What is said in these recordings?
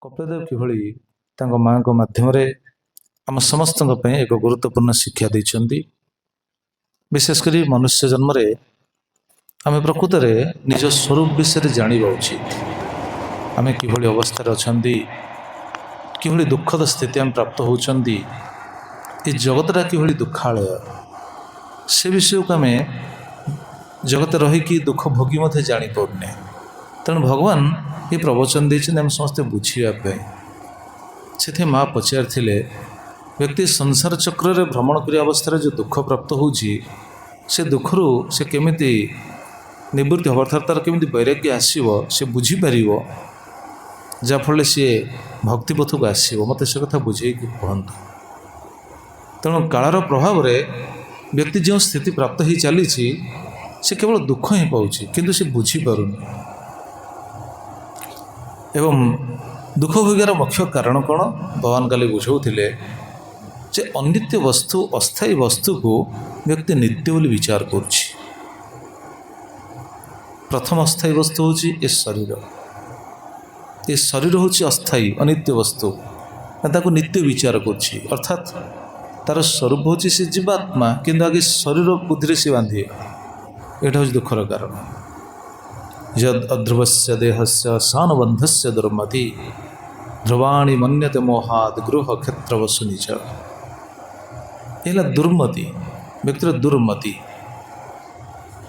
କପିଳଦେବ କିଭଳି ତାଙ୍କ ମାଙ୍କ ମାଧ୍ୟମରେ ଆମ ସମସ୍ତଙ୍କ ପାଇଁ ଏକ ଗୁରୁତ୍ୱପୂର୍ଣ୍ଣ ଶିକ୍ଷା ଦେଇଛନ୍ତି। ବିଶେଷ କରି ମନୁଷ୍ୟ ଜନ୍ମରେ ଆମେ ପ୍ରକୃତରେ ନିଜ ସ୍ୱରୂପ ବିଷୟରେ ଜାଣିବା ଉଚିତ। ଆମେ କିଭଳି ଅବସ୍ଥାରେ ଅଛନ୍ତି, କିଭଳି ଦୁଃଖଦ ସ୍ଥିତି ଆମେ ପ୍ରାପ୍ତ ହେଉଛନ୍ତି, ଏ ଜଗତଟା କିଭଳି ଦୁଃଖାଳୟ, ସେ ବିଷୟକୁ ଆମେ ଜଗତରେ ରହିକି ଦୁଃଖ ଭୋଗୀ ମଧ୍ୟ ଜାଣିପାରୁନେ। ତେଣୁ ଭଗବାନ ଏ ପ୍ରବଚନ ଦେଇଛନ୍ତି ଆମେ ସମସ୍ତେ ବୁଝିବା ପାଇଁ। ସେଥିପାଇଁ ମା ପଚାରିଥିଲେ, ବ୍ୟକ୍ତି ସଂସାର ଚକ୍ରରେ ଭ୍ରମଣ କରିବା ଅବସ୍ଥାରେ ଯେଉଁ ଦୁଃଖ ପ୍ରାପ୍ତ ହେଉଛି, ସେ ଦୁଃଖରୁ ସେ କେମିତି ନିବୃତ୍ତି ହେବ, ଅର୍ଥାତ୍ ତା'ର କେମିତି ବୈରାଗ୍ୟ ଆସିବ, ସେ ବୁଝିପାରିବ, ଯାହାଫଳରେ ସିଏ ଭକ୍ତିପଥକୁ ଆସିବ। ମୋତେ ସେ କଥା ବୁଝେଇକି କୁହନ୍ତୁ। ତେଣୁ କାଳର ପ୍ରଭାବରେ ବ୍ୟକ୍ତି ଯେଉଁ ସ୍ଥିତି ପ୍ରାପ୍ତ ହେଇ ଚାଲିଛି, ସେ କେବଳ ଦୁଃଖ ହିଁ ପାଉଛି, କିନ୍ତୁ ସେ ବୁଝିପାରୁନି। ଏବଂ ଦୁଃଖ ଭୋଗିବାର ମୁଖ୍ୟ କାରଣ କ'ଣ? ଭଗବାନ କାଲି ବୁଝାଉଥିଲେ ଯେ ଅନିତ୍ୟ ବସ୍ତୁ, ଅସ୍ଥାୟୀ ବସ୍ତୁକୁ ବ୍ୟକ୍ତି ନିତ୍ୟ ବୋଲି ବିଚାର କରୁଛି। ପ୍ରଥମ ଅସ୍ଥାୟୀ ବସ୍ତୁ ହେଉଛି ଏ ଶରୀର। ଏ ଶରୀର ହେଉଛି ଅସ୍ଥାୟୀ ଅନିତ୍ୟ ବସ୍ତୁ, ତାକୁ ନିତ୍ୟ ବିଚାର କରୁଛି। ଅର୍ଥାତ୍ ତା'ର ସ୍ୱରୂପ ହେଉଛି ସେ ଜୀବାତ୍ମା, କିନ୍ତୁ ଆଗେ ଶରୀର ବୁଦ୍ଧିରେ ସେ ବାନ୍ଧି। ଏଇଟା ହେଉଛି ଦୁଃଖର କାରଣ। ଯଦ୍ ଅଧ୍ରୁବସ୍ୟ ଦେହସ୍ୟ ସାନବନ୍ଧସ୍ୟ ଦୁର୍ମତି ଧ୍ରୁବାଣୀ ମନ୍ୟତେ ମୋହାଦ୍ ଗୃହ କ୍ଷେତ୍ର ବସୁ ନିଜ। ଏ ହେଲା ଦୁର୍ମତି, ବ୍ୟକ୍ତିର ଦୁର୍ମତି।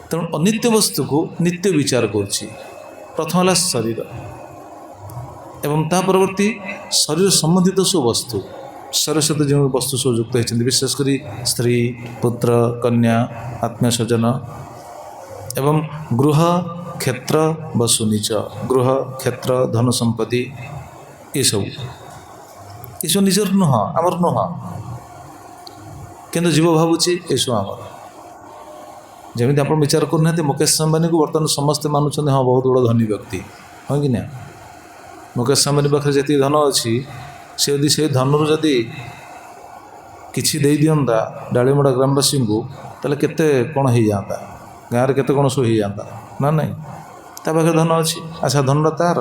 ତେଣୁ ଅନିତ୍ୟ ବସ୍ତୁକୁ ନିତ୍ୟ ବିଚାର କରୁଛି। ପ୍ରଥମ ହେଲା ଶରୀର, ଏବଂ ତା ପରବର୍ତ୍ତୀ ଶରୀର ସମ୍ବନ୍ଧିତ ସବୁ ବସ୍ତୁ, ଶରୀର ସହିତ ଯେଉଁ ବସ୍ତୁ ସବୁ ଯୁକ୍ତ ହୋଇଛନ୍ତି, ବିଶେଷ କରି ସ୍ତ୍ରୀ, ପୁତ୍ର, କନ୍ୟା, ଆତ୍ମୀୟ ସ୍ୱଜନ, ଏବଂ ଗୃହ କ୍ଷେତ୍ର ବସୁ ନିଜ। ଗୃହ, କ୍ଷେତ୍ର, ଧନ ସମ୍ପତ୍ତି, ଏସବୁ ନିଜର ନୁହଁ, ଆମର ନୁହଁ, କିନ୍ତୁ ଜୀବ ଭାବୁଛି ଏସବୁ ଆମର। ଯେମିତି ଆପଣ ବିଚାର କରୁନାହାନ୍ତି, ମୁକେଶ ଅମ୍ବାନୀକୁ ବର୍ତ୍ତମାନ ସମସ୍ତେ ମାନୁଛନ୍ତି, ହଁ ବହୁତ ବଡ଼ ଧନୀ ବ୍ୟକ୍ତି, ହଁ କି ନା? ମୁକେଶ ଅମ୍ବାନୀ ପାଖରେ ଯେତିକି ଧନ ଅଛି, ସେ ଯଦି ସେଇ ଧନରୁ ଯଦି କିଛି ଦେଇଦିଅନ୍ତା ଡାଳିମଡ଼ା ଗ୍ରାମବାସୀଙ୍କୁ, ତାହେଲେ କେତେ କ'ଣ ହେଇଯାଆନ୍ତା, ଗାଁରେ କେତେ କ'ଣ ସବୁ ହେଇଯାଆନ୍ତା ନା ନାହିଁ? ତା ପାଖରେ ଧନ ଅଛି। ଆଚ୍ଛା, ଧନଟା ତା'ର,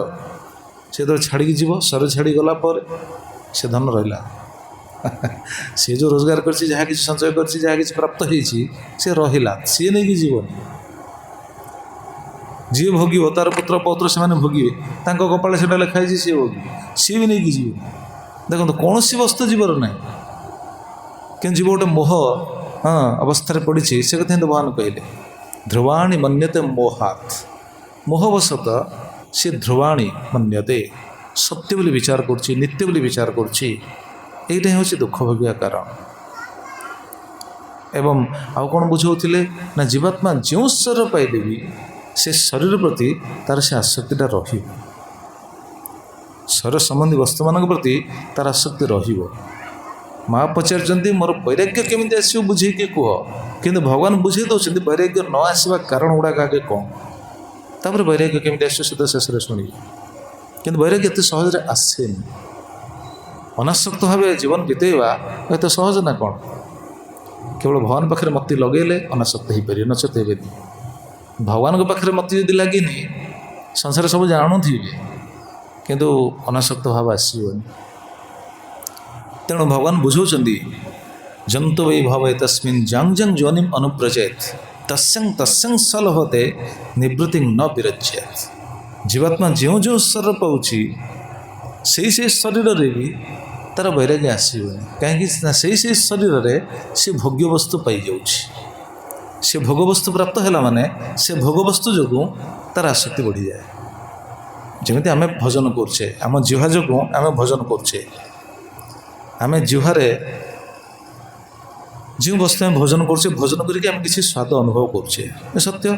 ସେ ଯେତେବେଳେ ଛାଡ଼ିକି ଯିବ, ଶରୀର ଛାଡ଼ି ଗଲା ପରେ ସେ ଧନ ରହିଲା। ସେ ଯେଉଁ ରୋଜଗାର କରିଛି, ଯାହା କିଛି ସଞ୍ଚୟ କରିଛି, ଯାହା କିଛି ପ୍ରାପ୍ତ ହେଇଛି, ସେ ରହିଲା, ସିଏ ନେଇକି ଯିବନି। ଯିଏ ଭୋଗିବ, ତା'ର ପୁତ୍ର ପୌତ୍ର ସେମାନେ ଭୋଗିବେ, ତାଙ୍କ କପାଳେ ସେଇଟା ଲେଖା ହେଇଛି, ସିଏ ଭୋଗିବ, ସିଏ ବି ନେଇକି ଯିବେ। ଦେଖନ୍ତୁ, କୌଣସି ବସ୍ତୁ ଯିବାର ନାହିଁ, କିନ୍ତୁ ଯିବ ଗୋଟେ ମୋହ ଅବସ୍ଥାରେ ପଡ଼ିଛି। ସେ କଥା ହିଁ ଭଗବାନ କହିଲେ, ଧ୍ରୁବାଣୀ ମନ୍ୟତେ ମୋହାତ୍। ମୋହବଶତଃ ସେ ଧ୍ରୁବାଣୀ ମନ୍ୟତେ, ସତ୍ୟ ବୋଲି ବିଚାର କରୁଛି, ନିତ୍ୟ ବୋଲି ବିଚାର କରୁଛି। ଏଇଟା ହିଁ ହେଉଛି ଦୁଃଖ ଭୋଗିବା କାରଣ। ଏବଂ ଆଉ କ'ଣ ବୁଝାଉଥିଲେ ନା, ଜୀବାତ୍ମା ଯେଉଁ ଶରୀର ପାଇଲେ ବି ସେ ଶରୀର ପ୍ରତି ତା'ର ସେ ଆସକ୍ତିଟା ରହିବ। ଶରୀର ସମ୍ବନ୍ଧୀ ବସ୍ତୁମାନଙ୍କ ପ୍ରତି ତା'ର ଆସକ୍ତି ରହିବ। ମା ପଚାରିଛନ୍ତି, ମୋର ବୈରାଗ୍ୟ କେମିତି ଆସିବ ବୁଝେଇକି କୁହ। କିନ୍ତୁ ଭଗବାନ ବୁଝେଇ ଦେଉଛନ୍ତି ବୈରାଗ୍ୟ ନ ଆସିବା କାରଣ ଗୁଡ଼ାକ ଆଗେ କ'ଣ, ତାପରେ ବୈରାଗ୍ୟ କେମିତି ଆସିବ ସେ ତ ଶେଷରେ ଶୁଣିବେ। କିନ୍ତୁ ବୈରାଗ୍ୟ ଏତେ ସହଜରେ ଆସେନି। ଅନାସକ୍ତ ଭାବେ ଜୀବନ ବିତେଇବା ଏତେ ସହଜ ନା କ'ଣ? କେବଳ ଭଗବାନ ପାଖରେ ମତି ଲଗେଇଲେ ଅନାସକ୍ତ ହେଇପାରିବେ, ନଚେତ ହେବେନି। ଭଗବାନଙ୍କ ପାଖରେ ମତି ଯଦି ଲାଗିନି, ସଂସାର ସବୁ ଜାଣୁଥିବେ, କିନ୍ତୁ ଅନାସକ୍ତ ଭାବ ଆସିବନି। ତେଣୁ ଭଗବାନ ବୁଝାଉଛନ୍ତି, ଜନ୍ତୁ ବୈ ଭବେ ତସ୍ମିନ୍ ଜଂ ଜଂ ଯୋନିମ୍ ଅନୁବ୍ରଜେତ୍ ତସ୍ୟଂ ତସ୍ୟଂ ସଲଭତେ ନିବୃତ୍ତି ନ ବିରଜ୍ୟାତ୍। ଜୀବାତ୍ମା ଯେଉଁ ଯେଉଁ ଶରୀର ପାଉଛି, ସେଇ ଶରୀରରେ ବି ତା'ର ବୈରାଗ୍ୟ ଆସିବନି। କାହିଁକି ନା ସେଇ ଶରୀରରେ ସେ ଭୋଗ୍ୟବସ୍ତୁ ପାଇଯାଉଛି। ସେ ଭୋଗବସ୍ତୁ ପ୍ରାପ୍ତ ହେଲା ମାନେ ସେ ଭୋଗବସ୍ତୁ ଯୋଗୁଁ ତା'ର ଆସକ୍ତି ବଢ଼ିଯାଏ। ଯେମିତି ଆମେ ଭଜନ କରୁଛେ, ଆମ ଜିହ୍ୱା ଯୋଗୁଁ ଆମେ ଭଜନ କରୁଛେ। ଆମେ ଜିହ୍ୱାରେ ଯେଉଁ ବସ୍ତୁ ଆମେ ଭଜନ କରୁଛେ, ଭଜନ କରିକି ଆମେ କିଛି ସ୍ୱାଦ ଅନୁଭବ କରୁଛେ, ଏ ସତ୍ୟ।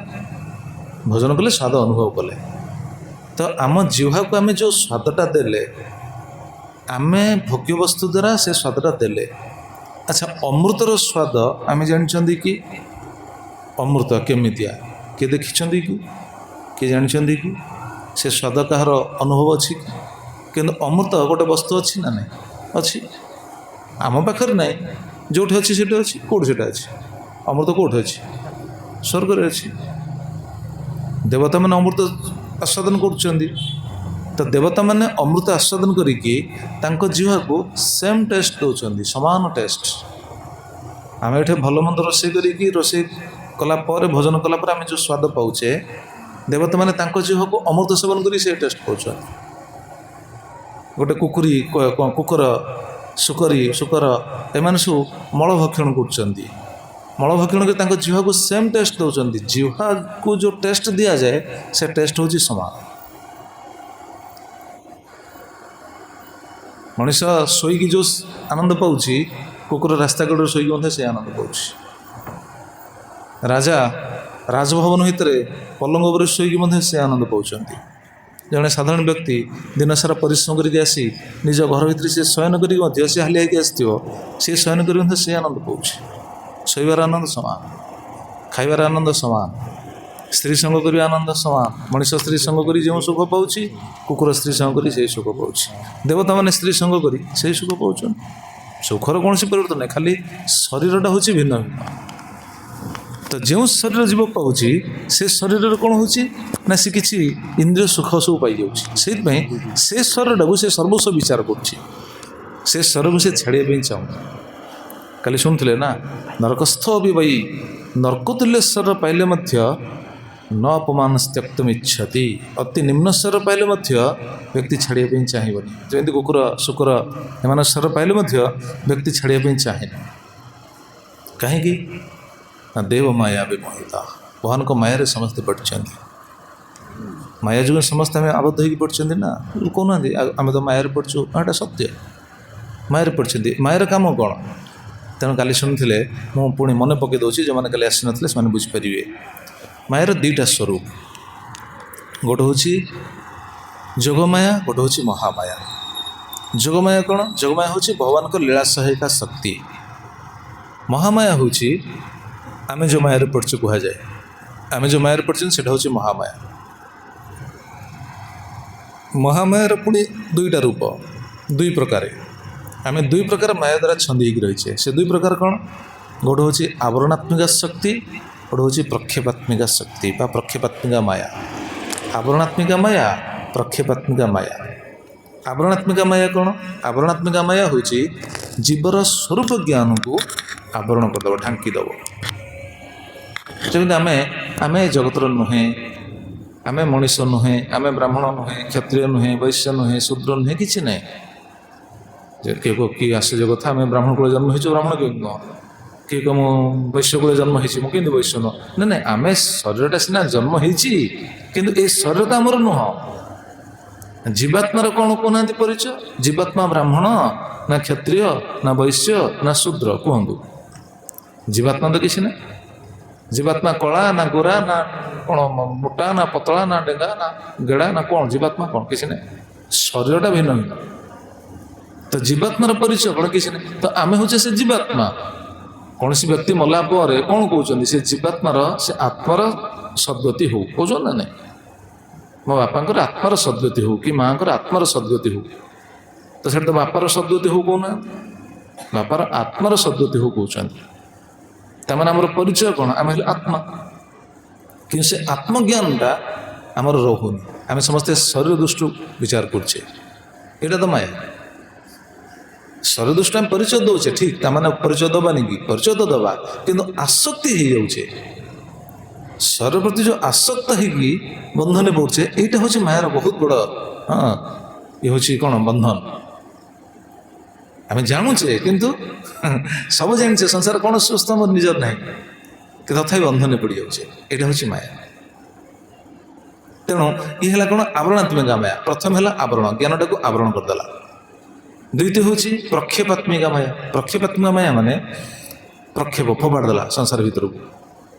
ଭଜନ କଲେ ସ୍ୱାଦ ଅନୁଭବ କଲେ, ତ ଆମ ଜିହ୍ୱାକୁ ଆମେ ଯେଉଁ ସ୍ୱାଦଟା ଦେଲେ, ଆମେ ଭୋଗ୍ୟବସ୍ତୁ ଦ୍ୱାରା ସେ ସ୍ୱାଦଟା ଦେଲେ। ଆଚ୍ଛା, ଅମୃତର ସ୍ୱାଦ ଆମେ ଜାଣିଛନ୍ତି କି? ଅମୃତ କେମିତିଆ କିଏ ଦେଖିଛନ୍ତି କି? କିଏ ଜାଣିଛନ୍ତି କି? ସେ ସ୍ୱାଦ କାହାର ଅନୁଭବ ଅଛି କି? କିନ୍ତୁ ଅମୃତ ଗୋଟେ ବସ୍ତୁ ଅଛି ନା ନାହିଁ? ଅଛି। ଆମ ପାଖରେ ନାହିଁ, ଯେଉଁଠି ଅଛି ସେଠି ଅଛି। କେଉଁଠି ସେଟା ଅଛି? ଅମୃତ କେଉଁଠି ଅଛି? ସ୍ୱର୍ଗରେ ଅଛି। ଦେବତାମାନେ ଅମୃତ ଆସ୍ୱାଦନ କରୁଛନ୍ତି, ତ ଦେବତାମାନେ ଅମୃତ ଆସ୍ୱାଦନ କରିକି ତାଙ୍କ ଜିହ୍ବାକୁ ସେମ୍ ଟେଷ୍ଟ ଦେଉଛନ୍ତି, ସମାନ ଟେଷ୍ଟ। ଆମେ ଏଠି ଭଲ ମନ୍ଦ ରୋଷେଇ କରିକି ରୋଷେଇ କଲା ପରେ ଭୋଜନ କଲା ପରେ ଆମେ ଯେଉଁ ସ୍ୱାଦ ପାଉଛେ, ଦେବତାମାନେ ତାଙ୍କ ଜିହ୍ବାକୁ ଅମୃତ ସେବନ କରି ସେ ଟେଷ୍ଟ ପାଉଛନ୍ତି। ଗୋଟେ କୁକୁର, ଶୁକର ଏମାନେ ସବୁ ମଳ ଭକ୍ଷଣ କରୁଛନ୍ତି। ମଳ ଭକ୍ଷଣ କରି ତାଙ୍କ ଜିହ୍ବାକୁ ସେମ୍ ଟେଷ୍ଟ ଦେଉଛନ୍ତି। ଜିହ୍ବାକୁ ଯେଉଁ ଟେଷ୍ଟ ଦିଆଯାଏ ସେ ଟେଷ୍ଟ ହେଉଛି ସମାନ। ମଣିଷ ଶୋଇକି ଯେଉଁ ଆନନ୍ଦ ପାଉଛି, କୁକୁର ରାସ୍ତା କଡ଼ରେ ଶୋଇକି ମଧ୍ୟ ସେ ଆନନ୍ଦ ପାଉଛି। ରାଜା ରାଜଭବନ ଭିତରେ ପଲଙ୍କ ଉପରେ ଶୋଇକି ମଧ୍ୟ ସେ ଆନନ୍ଦ ପାଉଛନ୍ତି। ଜଣେ ସାଧାରଣ ବ୍ୟକ୍ତି ଦିନସାରା ପରିଶ୍ରମ କରିକି ଆସି ନିଜ ଘର ଭିତରେ ସେ ଶୟନ କରିକି ମଧ୍ୟ ସେ ହାଲିଆ ହେଇକି ଆସିଥିବ, ସେ ଶୟନ କରି ମଧ୍ୟ ସେ ଆନନ୍ଦ ପାଉଛି। ଶୋଇବାର ଆନନ୍ଦ ସମାନ, ଖାଇବାର ଆନନ୍ଦ ସମାନ, ସ୍ତ୍ରୀ ସଙ୍ଗ କରିବା ଆନନ୍ଦ ସମାନ। ମଣିଷ ସ୍ତ୍ରୀ ସଙ୍ଗ କରି ଯେଉଁ ସୁଖ ପାଉଛି, କୁକୁର ସ୍ତ୍ରୀ ସଙ୍ଗ କରି ସେହି ସୁଖ ପାଉଛି। ଦେବତାମାନେ ସ୍ତ୍ରୀ ସଙ୍ଗ କରି ସେହି ସୁଖ ପାଉଛନ୍ତି। ସୁଖର କୌଣସି ପରିବର୍ତ୍ତନ ନାହିଁ, ଖାଲି ଶରୀରଟା ହେଉଛି ଭିନ୍ନ ଭିନ୍ନ। ତ ଯେଉଁ ଶରୀର ଜୀବ ପାଉଛି ସେ ଶରୀରରେ କ'ଣ ହେଉଛି ନା ସେ କିଛି ଇନ୍ଦ୍ରିୟ ସୁଖ ସବୁ ପାଇଯାଉଛି। ସେଇଥିପାଇଁ ସେ ଶରୀରଟାକୁ ସେ ସର୍ବସ୍ୱ ବିଚାର କରୁଛି, ସେ ଶରୀରକୁ ସେ ଛାଡ଼ିବା ପାଇଁ ଚାହୁଁଛି। କାଲି ଶୁଣୁଥିଲେ ନା, ନରକସ୍ଥ ବିବଇ, ନର୍କତୁଲ୍ୟ ଶରୀର ପାଇଲେ ମଧ୍ୟ ନ ଅପମାନ ତ୍ୟକ୍ତୁମ୍ ଇଚ୍ଛତି। ଅତି ନିମ୍ନ ଶରୀର ପାଇଲେ ମଧ୍ୟ ବ୍ୟକ୍ତି ଛାଡ଼ିବା ପାଇଁ ଚାହିଁବନି। ଯେମିତି କୁକୁର, ଶୁକର ଏମାନଙ୍କ ଶରୀର ପାଇଲେ ମଧ୍ୟ ବ୍ୟକ୍ତି ଛାଡ଼ିବା ପାଇଁ ଚାହେଁନି। କାହିଁକି ନା ଦେବ ମାୟା ବିମୋହିତା, ଭଗବାନଙ୍କ ମାୟାରେ ସମସ୍ତେ ପଡ଼ିଛନ୍ତି। ମାୟା ଯୋଗୁଁ ସମସ୍ତେ ଆମେ ଆବଦ୍ଧ ହେଇକି ପଡ଼ିଛନ୍ତି ନା। କହୁନାହାନ୍ତି ଆମେ ତ ମାୟାରେ ପଡ଼ିଛୁ, ଏଇଟା ସତ୍ୟ। ମାୟାରେ ପଡ଼ିଛନ୍ତି। ମାୟାର କାମ କ'ଣ? ତେଣୁ କାଲି ଶୁଣିଥିଲେ, ମୁଁ ପୁଣି ମନେ ପକାଇ ଦେଉଛି, ଯେଉଁମାନେ କାଲି ଆସିନଥିଲେ ସେମାନେ ବୁଝିପାରିବେ। ମାୟାର ଦୁଇଟା ସ୍ୱରୂପ, ଗୋଟେ ହେଉଛି ଯୋଗମାୟା, ଗୋଟେ ହେଉଛି ମହାମାୟା। ଯୋଗମାୟା କ'ଣ? ଯୋଗମାୟା ହେଉଛି ଭଗବାନଙ୍କ ଲୀଳା ସହାୟିକା ଶକ୍ତି। ମହାମାୟା ହେଉଛି ଆମେ ଯେଉଁ ମାୟାରେ ପଡ଼ିଛୁ କୁହାଯାଏ। ଆମେ ଯେଉଁ ମାୟାରେ ପଡ଼ିଛନ୍ତି ସେଇଟା ହେଉଛି ମହାମାୟା। ମହାମାୟାର ପୁଣି ଦୁଇଟା ରୂପ, ଦୁଇ ପ୍ରକାର। ଆମେ ଦୁଇ ପ୍ରକାର ମାୟା ଦ୍ୱାରା ଛନ୍ଦି ହେଇକି ରହିଛେ। ସେ ଦୁଇ ପ୍ରକାର କ'ଣ? ଗୋଟେ ହେଉଛି ଆବରଣାତ୍ମିକା ଶକ୍ତି, ଗୋଟେ ହେଉଛି ପ୍ରକ୍ଷେପାତ୍ମିକା ଶକ୍ତି ବା ପ୍ରକ୍ଷେପାତ୍ମିକା ମାୟା। ଆବରଣାତ୍ମିକା ମାୟା, ପ୍ରକ୍ଷେପାତ୍ମିକା ମାୟା। ଆବରଣାତ୍ମିକା ମାୟା କ'ଣ? ଆବରଣାତ୍ମିକା ମାୟା ହେଉଛି ଜୀବର ସ୍ୱରୂପ ଜ୍ଞାନକୁ ଆବରଣ କରିଦେବ, ଢାଙ୍କି ଦେବ। ଯେମିତି ଆମେ ଜଗତର ନୁହେଁ, ଆମେ ମଣିଷ ନୁହେଁ, ଆମେ ବ୍ରାହ୍ମଣ ନୁହେଁ, କ୍ଷତ୍ରିୟ ନୁହେଁ, ବୈଶ୍ୟ ନୁହେଁ, ଶୂଦ୍ର ନୁହେଁ, କିଛି ନାହିଁ। ଯେ କିଏ ଆଶ୍ଚର୍ଯ୍ୟ କଥା, ଆମେ ବ୍ରାହ୍ମଣ କୂଳେ ଜନ୍ମ ହେଇଛୁ, ବ୍ରାହ୍ମଣ କେମିତି ନୁହଁ? କିଏ ମୁଁ ବୈଶ୍ୟ କୂଳେ ଜନ୍ମ ହେଇଛି, ମୁଁ କେମିତି ବୈଶ୍ୟ ନୁହଁ? ନାଇଁ, ଆମେ ଶରୀରଟା ସିନା ଜନ୍ମ ହେଇଛି, କିନ୍ତୁ ଏ ଶରୀର ତ ଆମର ନୁହଁ। ଜୀବାତ୍ମାର କ'ଣ କହୁନାହାନ୍ତି ପରିଚୟ? ଜୀବାତ୍ମା ବ୍ରାହ୍ମଣ ନା କ୍ଷତ୍ରିୟ ନା ବୈଶ୍ୟ ନା ଶୂଦ୍ର କୁହନ୍ତୁ? ଜୀବାତ୍ମା ତ କିଛି ନାହିଁ। ଜୀବାତ୍ମା କଳା ନା ଗୋରା ନା କ'ଣ, ମୋଟା ନା ପତଳା ନା ଡେଙ୍ଗା ନା ଗେଡ଼ା ନା କ'ଣ? ଜୀବାତ୍ମା କ'ଣ? କିଛି ନାହିଁ। ଶରୀରଟା ଭିନ୍ନ ଭିନ୍ନ। ତ ଜୀବାତ୍ମାର ପରିଚୟ କ'ଣ? କିଛି ନାହିଁ। ତ ଆମେ ହେଉଛେ ସେ ଜୀବାତ୍ମା। କୌଣସି ବ୍ୟକ୍ତି ମଲା ପରେ କ'ଣ କହୁଛନ୍ତି? ସେ ଜୀବାତ୍ମାର, ସେ ଆତ୍ମାର ସଦ୍ଗତି ହଉ କହୁଛନ୍ତି ନା ନାହିଁ? ମୋ ବାପାଙ୍କର ଆତ୍ମାର ସଦ୍ଗତି ହଉ କି ମାଆଙ୍କର ଆତ୍ମାର ସଦ୍ଗତି ହଉ। ତ ସେଟା ତ ବାପାର ସଦ୍ଗତି ହଉ କହୁନାହାନ୍ତି, ବାପାର ଆତ୍ମାର ସଦ୍ଗତି ହଉ କହୁଛନ୍ତି। ତାମାନେ ଆମର ପରିଚୟ କ'ଣ? ଆମେ ହେଲେ ଆତ୍ମା। କିନ୍ତୁ ସେ ଆତ୍ମଜ୍ଞାନଟା ଆମର ରହୁନି। ଆମେ ସମସ୍ତେ ଶରୀର ଦୃଷ୍ଟିରୁ ବିଚାର କରୁଛେ। ଏଇଟା ତ ମାୟା। ଶରୀର ଦୃଷ୍ଟିରୁ ଆମେ ପରିଚୟ ଦେଉଛେ, ଠିକ୍। ତାମାନେ ପରିଚୟ ଦେବାନି କି? ପରିଚୟ ତ ଦେବା, କିନ୍ତୁ ଆସକ୍ତି ହେଇଯାଉଛେ। ଶରୀର ପ୍ରତି ଯେଉଁ ଆସକ୍ତ ହେଇକି ବନ୍ଧନରେ ପଡ଼ୁଛେ, ଏଇଟା ହେଉଛି ମାୟାର ବହୁତ ବଡ଼ ଇଏ ହେଉଛି କ'ଣ? ବନ୍ଧନ। ଆମେ ଜାଣୁଛେ, କିନ୍ତୁ ସବୁ ଜାଣିଛେ ସଂସାର କ'ଣ ସୁସ୍ଥ ଆମର ନିଜର ନାହିଁ, କିନ୍ତୁ ତଥାପି ବନ୍ଧନରେ ପଡ଼ିଯାଉଛେ। ଏଇଟା ହେଉଛି ମାୟା। ତେଣୁ ଇଏ ହେଲା କ'ଣ? ଆବରଣାତ୍ମିକା ମାୟା। ପ୍ରଥମ ହେଲା ଆବରଣ, ଜ୍ଞାନଟାକୁ ଆବରଣ କରିଦେଲା। ଦ୍ୱିତୀୟ ହେଉଛି ପ୍ରକ୍ଷେପାତ୍ମିକା ମାୟା। ପ୍ରକ୍ଷେପାତ୍ମିକା ମାୟା ମାନେ ପ୍ରକ୍ଷେପ, ଫୋପାଡ଼ି ଦେଲା ସଂସାର ଭିତରକୁ।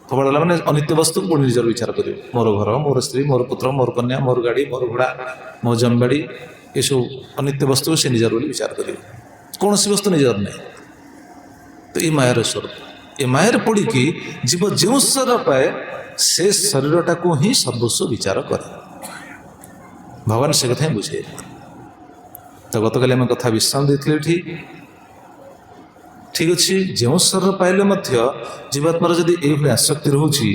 ଫୋପାଡ଼ି ଦେଲା ମାନେ ଅନିତ୍ୟ ବସ୍ତୁକୁ ପୁଣି ନିଜର ବିଚାର କରିବ। ମୋର ଘର, ମୋର ସ୍ତ୍ରୀ, ମୋର ପୁତ୍ର, ମୋର କନ୍ୟା, ମୋର ଗାଡ଼ି, ମୋର ଘୋଡ଼ା, ମୋ ଜମିବାଡ଼ି, ଏସବୁ ଅନିତ୍ୟ ବସ୍ତୁକୁ ସେ ନିଜର ବୋଲି ବିଚାର କରିବ। କୌଣସି ବସ୍ତୁ ନିଜର ନାହିଁ। ତ ଏ ମାୟାର ସ୍ୱରୂପ। ଏ ମାୟାରେ ପଡ଼ିକି ଜୀବ ଯେଉଁ ଶରୀର ପାଏ, ସେ ଶରୀରଟାକୁ ହିଁ ସର୍ବସ୍ୱ ବିଚାର କରେ। ଭଗବାନ ସେ କଥା ହିଁ ବୁଝେଇଲେ। ତ ଗତକାଲି ଆମେ କଥା ବିଶ୍ରାମ ଦେଇଥିଲେ ଏଠି। ଠିକ୍ ଅଛି, ଯେଉଁ ଶରୀର ପାଇଲେ ମଧ୍ୟ ଜୀବାତ୍ମାର ଯଦି ଏଇଭଳି ଆସକ୍ତି ରହୁଛି,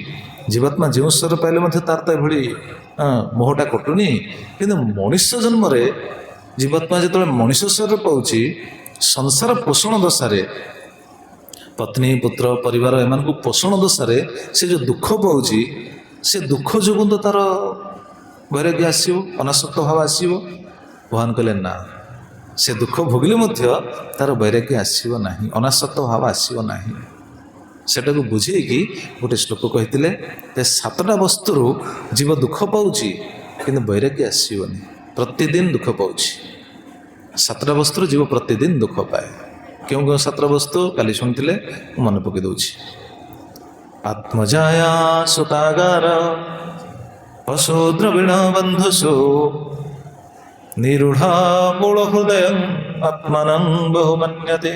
ଜୀବାତ୍ମା ଯେଉଁ ଶରୀର ପାଇଲେ ମଧ୍ୟ ତାର ତ ଏଭଳି ମୋହଟା କଟୁନି। କିନ୍ତୁ ମଣିଷ ଜନ୍ମରେ ଜୀବାତ୍ମା ଯେତେବେଳେ ମଣିଷ ଶରୀର ପାଉଛି, ସଂସାର ପୋଷଣ ଦଶାରେ ପତ୍ନୀ ପୁତ୍ର ପରିବାର ଏମାନଙ୍କୁ ପୋଷଣ ଦଶାରେ ସେ ଯେଉଁ ଦୁଃଖ ପାଉଛି, ସେ ଦୁଃଖ ଯୋଗୁଁ ତ ତାର ବୈରାଗ୍ୟ ଆସିବ, ଅନାସକ୍ତ ଭାବ ଆସିବ। ଭଗବାନ କହିଲେ ନା, ସେ ଦୁଃଖ ଭୋଗିଲେ ମଧ୍ୟ ତାର ବୈରାଗ୍ୟ ଆସିବ ନାହିଁ, ଅନାସକ୍ତ ଭାବ ଆସିବ ନାହିଁ। ସେଟାକୁ ବୁଝେଇକି ଗୋଟେ ଶ୍ଲୋକ କହିଥିଲେ ଯେ 7ଟା ବସ୍ତୁରୁ ଜୀବ ଦୁଃଖ ପାଉଛି କିନ୍ତୁ ବୈରାଗ୍ୟ ଆସିବନି, ପ୍ରତିଦିନ ଦୁଃଖ ପାଉଛି। 7ଟା ବସ୍ତୁରୁ ଜୀବ ପ୍ରତିଦିନ ଦୁଃଖ ପାଏ। କେଉଁ କେଉଁ 7ଟା ବସ୍ତୁ କାଲି ଶୁଣିଥିଲେ, ମୁଁ ମନେ ପକାଇ ଦେଉଛି। ଆତ୍ମଜାୟା ସୁତାଗାର ପଶୁ ଦ୍ରବିଣ ବନ୍ଧୁଷୁ ନିରୁଢ଼ ମୂଳ ହୃଦୟ ଆତ୍ମାନଂ ବହୁ ମନ୍ୟତେ।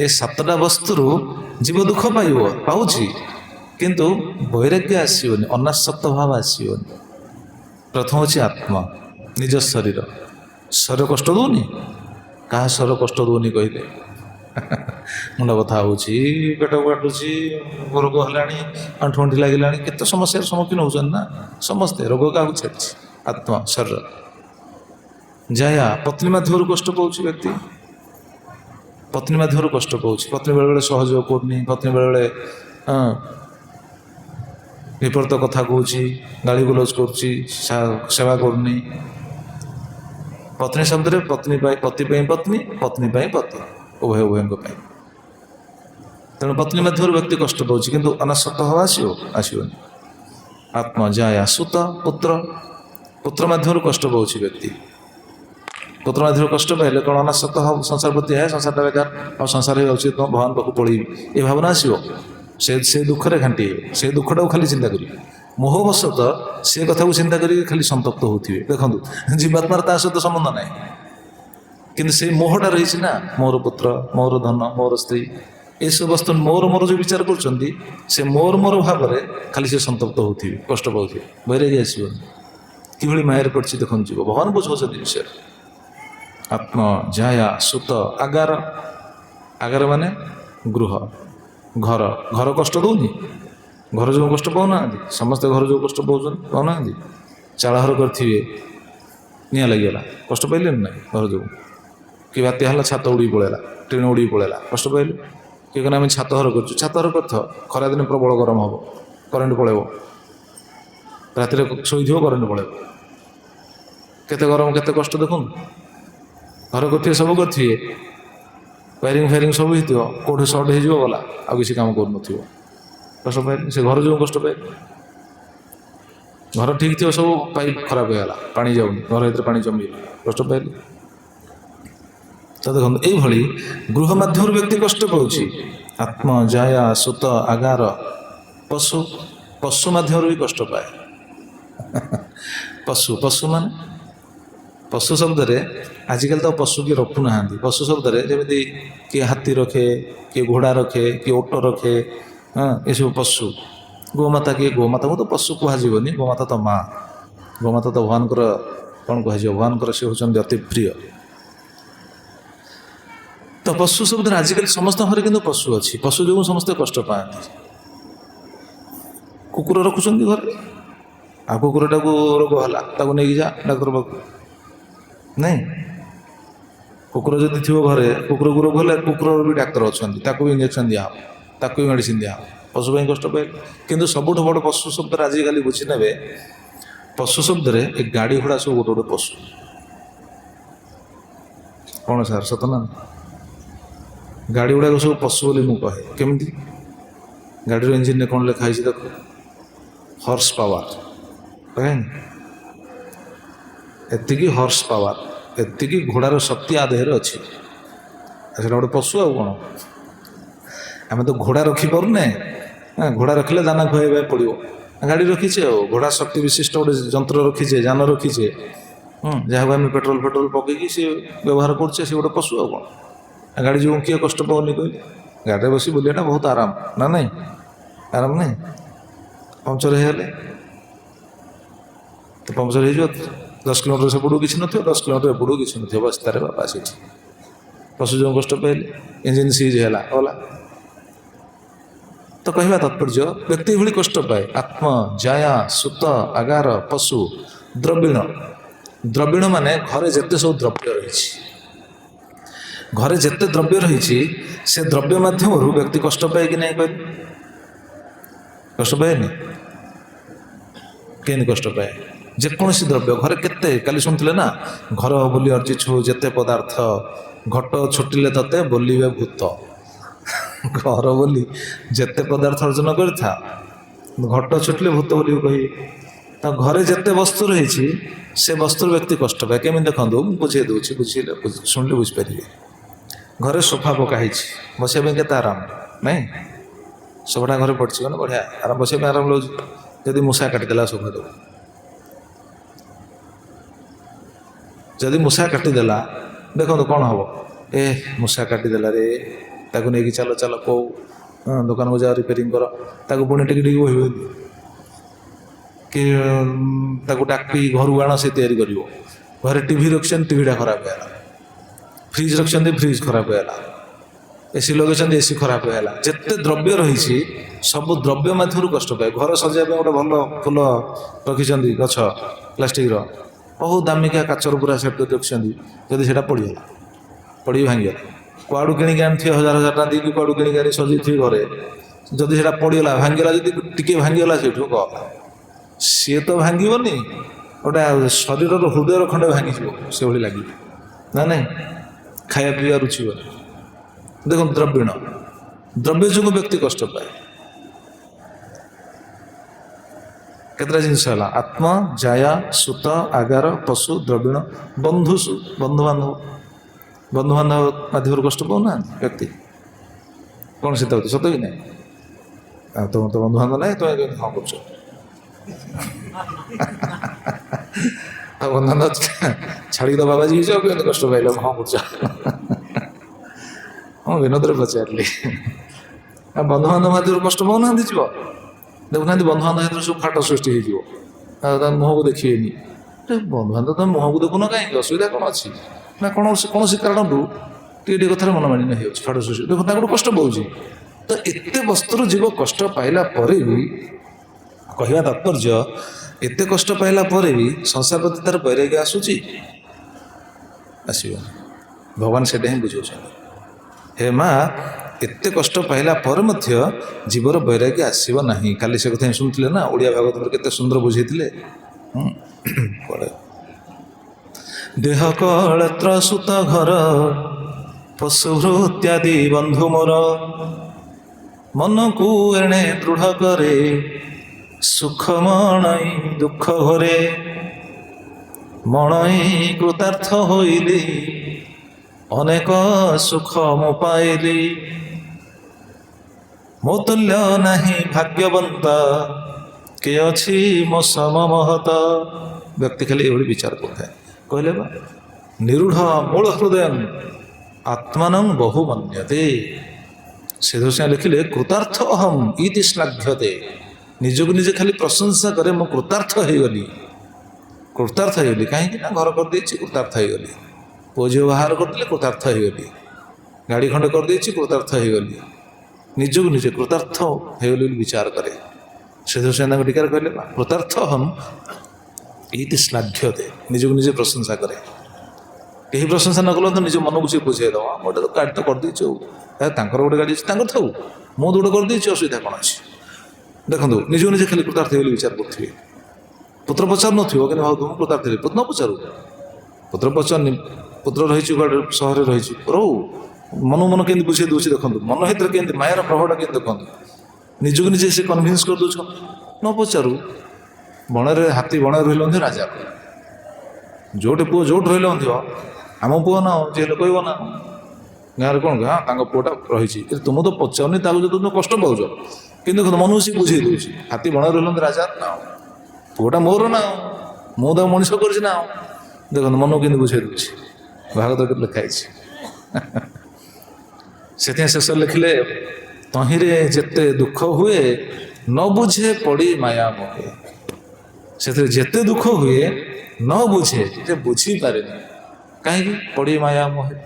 ଏ 7ଟା ବସ୍ତୁରୁ ଜୀବ ଦୁଃଖ ପାଉଛି କିନ୍ତୁ ବୈରାଗ୍ୟ ଆସିବନି, ଅନାସକ୍ତ ଭାବ ଆସିବନି। ପ୍ରଥମ ହେଉଛି ଆତ୍ମା, ନିଜ ଶରୀର। ଶରୀର କଷ୍ଟ ଦେଉନି? କାହା ଶରୀର କଷ୍ଟ ଦେଉନି କହିଲେ? ମୁଣ୍ଡ କଥା ହେଉଛି, ପେଟ କାଟୁଛି, ରୋଗ ହେଲାଣି, ଆଣ୍ଠୁଗଣ୍ଠି ଲାଗିଲାଣି, କେତେ ସମସ୍ୟାର ସମ୍ମୁଖୀନ ହେଉଛନ୍ତି ନା ସମସ୍ତେ। ରୋଗ କାହାକୁ ଛାଡ଼ିଛି? ଆତ୍ମା, ଶରୀର। ଜାୟା, ପତ୍ନୀ ମାଧ୍ୟମରୁ କଷ୍ଟ ପାଉଛି ବ୍ୟକ୍ତି, ପତ୍ନୀ ମାଧ୍ୟମରୁ କଷ୍ଟ ପାଉଛି। ପତ୍ନୀ ବେଳେବେଳେ ସହଯୋଗ କରୁନି, ପତ୍ନୀ ବେଳେବେଳେ ବିପରୀତ କଥା କହୁଛି, ଗାଳି ଗୁଲଜ କରୁଛି, ସେବା କରୁନି। ପତ୍ନୀ ଶବ୍ଦରେ ପତ୍ନୀ ପାଇଁ, ପତି ପାଇଁ ପତ୍ନୀ, ପତ୍ନୀ ପାଇଁ ପତି, ଉଭୟଙ୍କ ପାଇଁ। ତେଣୁ ପତ୍ନୀ ମାଧ୍ୟମରୁ ବ୍ୟକ୍ତି କଷ୍ଟ ପାଉଛି କିନ୍ତୁ ଅନାସକ୍ତ ଭାବ ଆସିବନି। ଆତ୍ମା ଜାୟା ସୁତ, ପୁତ୍ର ମାଧ୍ୟମରୁ କଷ୍ଟ ପାଉଛି ବ୍ୟକ୍ତି। ପୁତ୍ର ମାଧ୍ୟମରୁ କଷ୍ଟ ପାଇଲେ କ'ଣ ଅନାସକ୍ତ ଭାବ ସଂସାର ପ୍ରତି, ସଂସାରଟା ବେକାର, ଆଉ ସଂସାର ଯାଉଛି, ଭଗବାନ ପାଖକୁ ପଳେଇବି, ଏ ଭାବନା ଆସିବ। ସେ ଦୁଃଖରେ ଘାଣ୍ଟି ହେବେ, ସେ ଦୁଃଖଟାକୁ ଖାଲି ଚିନ୍ତା କରିବେ। ମୋହବଶତଃ ସେ କଥାକୁ ଚିନ୍ତା କରିକି ଖାଲି ସନ୍ତପ୍ତ ହେଉଥିବେ। ଦେଖନ୍ତୁ, ଜୀବାତ୍ମାର ତା ସହିତ ସମ୍ବନ୍ଧ ନାହିଁ, କିନ୍ତୁ ସେଇ ମୋହଟା ରହିଛି ନା, ମୋର ପୁତ୍ର, ମୋର ଧନ, ମୋର ସ୍ତ୍ରୀ, ଏସବୁ ବସ୍ତୁ ମୋର ଯେଉଁ ବିଚାର କରୁଛନ୍ତି, ସେ ମୋର ଭାବରେ ଖାଲି ସେ ସନ୍ତପ୍ତ ହେଉଥିବେ, କଷ୍ଟ ପାଉଥିବେ, ବୈରାଗ୍ୟ ଆସିବନି। କିଭଳି ମାୟାରେ ପଡ଼ିଛି ଦେଖନ୍ତୁ ଯିବ। ଭଗବାନ ବୁଝାଉଛନ୍ତି ବିଷୟରେ। ଆତ୍ମ ଜାୟା ସୁତ ଆଗାର ମାନେ ଗୃହ, ଘର କଷ୍ଟ ଦେଉନି? ଘର ଯେଉଁ କଷ୍ଟ ପାଉନାହାନ୍ତି, ସମସ୍ତେ ଘର ଯେଉଁ କଷ୍ଟ ପାଉନାହାନ୍ତି। ଚାଳ ଘର କରିଥିବେ, ନିଆଁ ଲାଗିଗଲା, କଷ୍ଟ ପାଇଲେନି ନାହିଁ ଘର ଯୋଗୁଁ। କି ବାତ୍ୟା ହେଲା, ଛାତ ଉଡ଼ିକି ପଳେଇଲା, ଟିଣ ଉଡ଼ିକି ପଳେଇଲା, କଷ୍ଟ ପାଇଲେ। କିଏ କହିଲେ ଆମେ ଛାତ ଘର କରୁଛୁ, ଛାତ ଘର କରିଥାଅ, ଖରାଦିନେ ପ୍ରବଳ ଗରମ ହେବ, କରେଣ୍ଟ ପଳେଇବ, ରାତିରେ ଶୋଇଥିବ କରେଣ୍ଟ ପଳେଇବ, କେତେ ଗରମ, କେତେ କଷ୍ଟ ଦେଖନ୍ତୁ। ଘର କରିଥିବେ, ସବୁ କରିଥିବେ, ୱାରିଂ ସବୁ ହେଇଥିବ, କେଉଁଠି ସର୍ଟ ହେଇଯିବ ଗଲା, ଆଉ କିଛି କାମ କରୁନଥିବ, କଷ୍ଟ ପାଇଲେ। ସେ ଘର ଯେଉଁ କଷ୍ଟ ପାଇଲେ। ଘର ଠିକ୍ ଥିବ, ସବୁ ପାଇପ୍ ଖରାପ ହେଇଗଲା, ପାଣି ଯାଉନି, ଘର ଭିତରେ ପାଣି ଜମିଗଲା, କଷ୍ଟ ପାଇଲେ। ତ ଦେଖନ୍ତୁ, ଏଇଭଳି ଗୃହ ମାଧ୍ୟମରୁ ବ୍ୟକ୍ତି କଷ୍ଟ ପାଉଛି। ଆତ୍ମ ଜାୟା ସୁତ ଆଗାର, ପଶୁ ମାଧ୍ୟମରୁ ବି କଷ୍ଟ ପାଏ। ପଶୁ ମାନେ, ପଶୁ ଶବ୍ଦରେ ଆଜିକାଲି ତ ପଶୁ କିଏ ରଖୁନାହାନ୍ତି। ପଶୁ ଶବ୍ଦରେ ଯେମିତି କିଏ ହାତୀ ରଖେ, କିଏ ଘୋଡ଼ା ରଖେ, କିଏ ଓଟ ରଖେ, ଏସବୁ ପଶୁ। ଗୋମାତା, କିଏ ଗୋମାତାକୁ ତ ପଶୁ କୁହାଯିବନି, ଗୋମାତା ତ ମା, ଗୋମାତା ତ ଭଗବାନଙ୍କର କ'ଣ କୁହାଯିବ, ଭଗବାନଙ୍କର ସେ ହେଉଛନ୍ତି ଅତି ପ୍ରିୟ। ତ ପଶୁ ଶବ୍ଦରେ ଆଜିକାଲି ସମସ୍ତଙ୍କ ଘରେ କିନ୍ତୁ ପଶୁ ଅଛି, ପଶୁ ଯୋଗୁଁ ସମସ୍ତେ କଷ୍ଟ ପାଆନ୍ତି। କୁକୁର ରଖୁଛନ୍ତି ଘରେ, ଆଉ କୁକୁରଟାକୁ ରୋଗ ହେଲା, ତାକୁ ନେଇକି ଯା ଡାକ୍ତର ପାଖକୁ, ନାଇଁ। କୁକୁର ଯଦି ଥିବ ଘରେ, କୁକୁରକୁ ରୋଗ ହେଲେ କୁକୁରର ବି ଡାକ୍ତର ଅଛନ୍ତି, ତାକୁ ବି ଇଞ୍ଜେକ୍ସନ୍ ଦିଆହେବ, ତାକୁ ବି ମେଡ଼ିସିନ ଦିଆହେବ। ପଶୁ ପାଇଁ କଷ୍ଟ ପାଇଲେ। କିନ୍ତୁ ସବୁଠୁ ବଡ଼ ପଶୁ ଶବ୍ଦରେ ଆଜିକାଲି ବୁଝି ନେବେ, ପଶୁ ଶବ୍ଦରେ ଏ ଗାଡ଼ି ଘୋଡ଼ା ସବୁ ଗୋଟେ ପଶୁ। କ'ଣ ସାର୍ ସତ ନା? ଗାଡ଼ି ଗୁଡ଼ାକ ସବୁ ପଶୁ ବୋଲି ମୁଁ କହେ। କେମିତି? ଗାଡ଼ିର ଇଞ୍ଜିନରେ କ'ଣ ଲେଖା ହେଇଛି ଦେଖ, ହର୍ସ ପାୱାର, କାହିଁକି ଏତିକି ହର୍ସ ପାୱାର, ଏତିକି ଘୋଡ଼ାର ଶକ୍ତି ଆ ଦେହରେ ଅଛି। ସେଟା ଗୋଟେ ପଶୁ ଆଉ କ'ଣ? ଆମେ ତ ଘୋଡ଼ା ରଖିପାରୁନେ, ଘୋଡ଼ା ରଖିଲେ ଦାନା ଖୁଆଇବା ପଡ଼ିବ। ଗାଡ଼ି ରଖିଛେ, ଆଉ ଘୋଡ଼ା ଶକ୍ତି ବିଶିଷ୍ଟ ଗୋଟେ ଯନ୍ତ୍ର ରଖିଛେ, ଯାନ ରଖିଛେ, ଯାହାକୁ ଆମେ ପେଟ୍ରୋଲ ପକେଇକି ସେ ବ୍ୟବହାର କରୁଛେ, ସେ ଗୋଟେ ପଶୁ ଆଉ କ'ଣ? ଗାଡ଼ି ଯୋଗୁଁ କିଏ କଷ୍ଟ ପାଉନି କହିଲେ? ଗାଡ଼ିରେ ବସି ବୁଲିବାଟା ବହୁତ ଆରାମ ନା ନାହିଁ? ଆରାମ ନାହିଁ? ପଙ୍କଚର ହେଇଗଲେ ତ ପଙ୍କଚର ହେଇଯିବ, 10 କିଲୋମିଟର ସେପଟକୁ କିଛି ନଥିବ, 10 କିଲୋମିଟର ଏପଟକୁ କିଛି ନଥିବ, ବସ୍ ତାର ବାପା ସେଠି। ପଶୁ ଯେଉଁ କଷ୍ଟ ପାଇଲେ, ଇଞ୍ଜିନ୍ ସିଜ୍ ହେଲା ଗଲା। ତ ତ କହିବା ତାତ୍ପର୍ଯ୍ୟ ବ୍ୟକ୍ତି ଏଭଳି କଷ୍ଟ ପାଏ। ଆତ୍ମ ଜାୟା ସୁତ ଆଗାର ପଶୁ ଦ୍ରବିଣ। ଦ୍ରବିଣ ମାନେ ଘରେ ଯେତେ ସବୁ ଦ୍ରବ୍ୟ ରହିଛି, ଘରେ ଯେତେ ଦ୍ରବ୍ୟ ରହିଛି ସେ ଦ୍ରବ୍ୟ ମାଧ୍ୟମରୁ ବ୍ୟକ୍ତି କଷ୍ଟ ପାଏ କି ନାହିଁ କହିଲେ? କଷ୍ଟ ପାଏନି? କେମିତି କଷ୍ଟ ପାଏ? ଯେକୌଣସି ଦ୍ରବ୍ୟ ଘରେ କେତେ, କାଲି ଶୁଣୁଥିଲେ ନା, ଘର ବୋଲି ଅର୍ଜିଛୁ ଯେତେ ପଦାର୍ଥ, ଘଟ ଛୁଟିଲେ ତତେ ବୋଲିବେ ଭୂତ। ଘର ବୋଲି ଯେତେ ପଦାର୍ଥ ଅର୍ଜନ କରିଥା, ଘଟ ଛୁଟିଲେ ଭୂତ ବୋଲି କହିବେ। ତ ଘରେ ଯେତେ ବସ୍ତୁ ରହିଛି ସେ ବସ୍ତୁର ବ୍ୟକ୍ତି କଷ୍ଟ ପାଏ। କେମିତି ଦେଖନ୍ତୁ, ମୁଁ ବୁଝେଇ ଦେଉଛି, ବୁଝିଲେ ଶୁଣିଲେ ବୁଝିପାରିବେ। ଘରେ ସୋଫା ପକା ହେଇଛି, ବସିବା ପାଇଁ କେତେ ଆରାମ ନାଇଁ? ସୋଫାଟା ଘରେ ପଡ଼ିଛି ମାନେ ବଢ଼ିଆ ଆରାମ, ବସିବା ପାଇଁ ଆରାମ ଲାଗୁଛି। ଯଦି ମୂଷା କାଟିଦେଲା ସୋଫାଟାକୁ, ଯଦି ମୂଷା କାଟିଦେଲା, ଦେଖନ୍ତୁ କ'ଣ ହେବ? ଏ ମୂଷା କାଟିଦେଲା ରେ, ତାକୁ ନେଇକି ଚାଲ ଚାଲ କୋଉ ଦୋକାନକୁ ଯାଅ ରିପେୟାରିଂ କର, ତାକୁ ପୁଣି ଟିକେ ଟିକେ ବହିବ କି ତାକୁ ଡାକି ଘରୁ ଆଣ, ସେ ତିଆରି କରିବ। ଘରେ ଟିଭି ରଖିଛନ୍ତି, ଟିଭିଟା ଖରାପ ହେଲା। ଫ୍ରିଜ୍ ରଖିଛନ୍ତି, ଫ୍ରିଜ୍ ଖରାପ ହେଲା। ଏସି ଲଗେଇଛନ୍ତି, ଏସି ଖରାପ ହେଲା। ଯେତେ ଦ୍ରବ୍ୟ ରହିଛି ସବୁ ଦ୍ରବ୍ୟ ମାଧ୍ୟମରୁ କଷ୍ଟ ପାଏ। ଘର ସଜାଇବା ପାଇଁ ଗୋଟେ ଭଲ ଫୁଲ ରଖିଛନ୍ତି, ଗଛ ପ୍ଲାଷ୍ଟିକର, ବହୁତ ଦାମିକା କାଚର ପୁରା ସେଟ୍ କରି ରଖିଛନ୍ତି, ଯଦି ସେଇଟା ପଡ଼ିଗଲା, ପଡ଼ିକି ଭାଙ୍ଗିଗଲା, କୁଆଡ଼ୁ କିଣିକି ଆଣିଥିବେ 1000 ଟଙ୍କା ଦେଇକି, କୁଆଡ଼ୁ କିଣିକି ଆଣି ସଜେଇଥିବେ ଘରେ, ଯଦି ସେଇଟା ପଡ଼ିଗଲା ଭାଙ୍ଗିଗଲା, ଯଦି ଟିକେ ଭାଙ୍ଗିଗଲା ସେଇଠୁ ଗଲା। ସିଏ ତ ଭାଙ୍ଗିବନି, ଗୋଟେ ଶରୀରର ହୃଦୟର ଖଣ୍ଡେ ଭାଙ୍ଗିଯିବ, ସେଭଳି ଲାଗିବ ନା ନାଇଁ? ଖାଇବା ପିଇବା ରୁଚିବନି। ଦେଖନ୍ତୁ ଦ୍ରବିଣ, ଦ୍ରବ୍ୟ ଯୋଗୁଁ ବ୍ୟକ୍ତି କଷ୍ଟ ପାଏ। କେତେଟା ଜିନିଷ ହେଲା? ଆତ୍ମ ଜାୟା ସୁତ ଆଗାର ପଶୁ ଦ୍ରବିଣ। ବନ୍ଧୁବାନ୍ଧବ, ବନ୍ଧୁବାନ୍ଧବ ମାଧ୍ୟମରେ କଷ୍ଟ ପାଉନାହାନ୍ତି ବ୍ୟକ୍ତି? କ'ଣ ସୀତା ହଉଛି ସତ କି ନାହିଁ? ଆଉ ତମର ତ ବନ୍ଧୁବାନ୍ଧବ ନାହିଁ, ତମେ କେମିତି ହଁ କରୁଛ? ଆଉ ବନ୍ଧୁବାନ୍ଧବ ଛାଡ଼ିକି ତ ବାବାଜୀ ହେଇଛ, କେମିତି କଷ୍ଟ ପାଇଲ ହଁ କରୁଛ? ହଁ ବିନୋଦରେ ପଚାରିଲି। ଆଉ ବନ୍ଧୁବାନ୍ଧବ ମାଧ୍ୟମରେ କଷ୍ଟ ପାଉନାହାନ୍ତି ଯିବ? ଦେଖୁନାହାନ୍ତି ବନ୍ଧୁବାନ୍ଧବ ଭିତରେ ସବୁ ଫାଟ ସୃଷ୍ଟି ହେଇଯିବ, ଆଉ ତାଙ୍କ ମୁହଁକୁ ଦେଖିବେନି। ବନ୍ଧୁବାନ୍ଧବ ତମେ ମୁହଁକୁ ଦେଖୁନ କାହିଁକି? ଅସୁବିଧା କ'ଣ ଅଛି? ନା କୌଣସି କାରଣରୁ ଟିକେ ଟିକେ କଥାରେ ମନମାଳିନ୍ୟ ହେଇଯାଉଛି, ଫାଟ ସୃଷ୍ଟି। ଦେଖୁ ତାଙ୍କୁ କଷ୍ଟ ପାଉଛି। ତ ଏତେ ବସ୍ତୁର ଜୀବ କଷ୍ଟ ପାଇଲା ପରେ ବି, କହିବା ତାତ୍ପର୍ଯ୍ୟ ଏତେ କଷ୍ଟ ପାଇଲା ପରେ ବି ସଂସାର ପ୍ରତି ତାର ବୈରାଗ୍ୟ ଆସୁଛି? ଆସିବନି। ଭଗବାନ ସେଇଟା ହିଁ ବୁଝାଉଛନ୍ତି। ହେ ମା, ଏତେ କଷ୍ଟ ପାଇଲା ପରେ ମଧ୍ୟ ଜୀବର ବୈରାଗ୍ୟ ଆସିବ ନାହିଁ। କାଲି ସେ କଥା ହିଁ ଶୁଣୁଥିଲେ ନା, ଓଡ଼ିଆ ଭାଗବତରେ କେତେ ସୁନ୍ଦର ବୁଝେଇଥିଲେ। ଦେହ କଳତ୍ର ସୁତ ଘର, ପଶୁ ଇତ୍ୟାଦି ବନ୍ଧୁ ମୋର, ମନକୁ ଏଣେ ଦୃଢ଼ କରେ, ସୁଖ ମଣଇ ଦୁଃଖ ଘରେ, ମଣଇ କୃତାର୍ଥ ହୋଇଲି, ଅନେକ ସୁଖ ମୁଁ ପାଇଲି, ମୋ ତୁଲ୍ୟ ନାହିଁ ଭାଗ୍ୟବନ୍ତ, କେ ଅଛି ମୋ ସମ ମହତ। ବ୍ୟକ୍ତି ଖାଲି ଏଭଳି ବିଚାର କରୁଥାଏ। କହିଲେ ବା ନିରୁଢ଼ ମୂଳ ହୃଦୟ ଆତ୍ମାନଂ ବହୁ ମନ୍ୟତେ। ସେଦୋଷା ଲେଖିଲେ କୃତାର୍ଥ ଅହମ୍ ଇତି ଶ୍ଲାଘ୍ୟତେ। ନିଜକୁ ନିଜେ ଖାଲି ପ୍ରଶଂସା କରେ, ମୁଁ କୃତାର୍ଥ ହେଇଗଲି। କୃତାର୍ଥ ହେଇଗଲି କାହିଁକି? ନା ଘର କରିଦେଇଛି, କୃତାର୍ଥ ହେଇଗଲି। ପୁଅ ଝିଅ ବାହାର କରିଦେଲେ, କୃତାର୍ଥ ହେଇଗଲି। ଗାଡ଼ି ଖଣ୍ଡେ କରିଦେଇଛି, କୃତାର୍ଥ ହେଇଗଲି। ନିଜକୁ ନିଜେ କୃତାର୍ଥ ହେଇଗଲି ବୋଲି ବିଚାର କରେ। ସେଦୋଷା ତାଙ୍କ ଟୀକାରେ କହିଲେ ବା କୃତାର୍ଥ ଅହମ୍ ଇତି ଶ୍ଲାଘ୍ୟତେ। ନିଜକୁ ନିଜେ ପ୍ରଶଂସା କରେ। କେହି ପ୍ରଶଂସା ନ କଲେ ତ ନିଜ ମନକୁ ସେ ବୁଝେଇ ଦେବ, ଗୋଟେ ତ ଗାଡ଼ି ତ କରିଦେଇଛୁ, ତାଙ୍କର ଗୋଟେ ଗାଡ଼ି ଅଛି, ତାଙ୍କର ଥାଉ, ମୁଁ ତ ଗୋଟେ କରିଦେଇଛି, ଅସୁବିଧା କ'ଣ ଅଛି? ଦେଖନ୍ତୁ ନିଜକୁ ନିଜେ ଖାଲି କୃତାର୍ଥ ବୋଲି ବିଚାର କରୁଥିବେ। ପୁତ୍ର ପଚାରୁ ନଥିବ, କିନ୍ତୁ ଭାବୁଥିବ ମୁଁ କୃତାର୍ଥ ହେଲି। ପୁତ୍ର ନ ପଚାରୁ, ପୁତ୍ର ପଚାରୁନି, ପୁତ୍ର ରହିଛି କୁଆଡ଼େ ସହରରେ ରହିଛି, ରହୁ, ମନକୁ ମନ କେମିତି ବୁଝେଇ ଦେଉଛି। ଦେଖନ୍ତୁ ମନ ଭିତରେ କେମିତି ମାୟାର ପ୍ରଭାବଟା କେମିତି ଦେଖନ୍ତୁ। ନିଜକୁ ନିଜେ ସେ କନଭିନ୍ସ କରିଦେଉଛି। ନ ପଚାରୁ, ବଣରେ ହାତୀ ବଣରେ ରହିଲେ ମଧ୍ୟ ରାଜା। ଯୋଉଠି ପୁଅ ଯୋଉଠି ରହିଲେ ମଧ୍ୟ ଆମ ପୁଅ ନା, ଯିଏ ହେଲେ କହିବ ନା। ଗାଁରେ କ'ଣ ଗାଁ ତାଙ୍କ ପୁଅଟା ରହିଛି, ତୁମ ତ ପଚାରୁନି, ତାକୁ ଯଦି ତୁମେ କଷ୍ଟ ପାଉଛ, କିନ୍ତୁ ଦେଖନ୍ତୁ ମନକୁ ସେ ବୁଝେଇ ଦେଉଛି। ହାତୀ ବଣରେ ରହିଲେ ରାଜା ନା, ପୁଅଟା ମୋର ନା, ମୁଁ ତାକୁ ମଣିଷ କରିଛି ନା। ଦେଖନ୍ତୁ ମନକୁ କେମିତି ବୁଝେଇ ଦେଉଛି। ଭାଗବତରେ ଲେଖା ହେଇଛି। ସେଥିପାଇଁ ଶେଷରେ ଲେଖିଲେ ତହିଁରେ ଯେତେ ଦୁଃଖ ହୁଏ, ନ ବୁଝେ ପଡ଼ି ମାୟା ମୋହେ। ସେଥିରେ ଯେତେ ଦୁଃଖ ହୁଏ ନ ବୁଝେ, ଯେ ବୁଝିପାରେନି। କାହିଁକି? ପଡ଼ି ମାୟା ମୋହେ।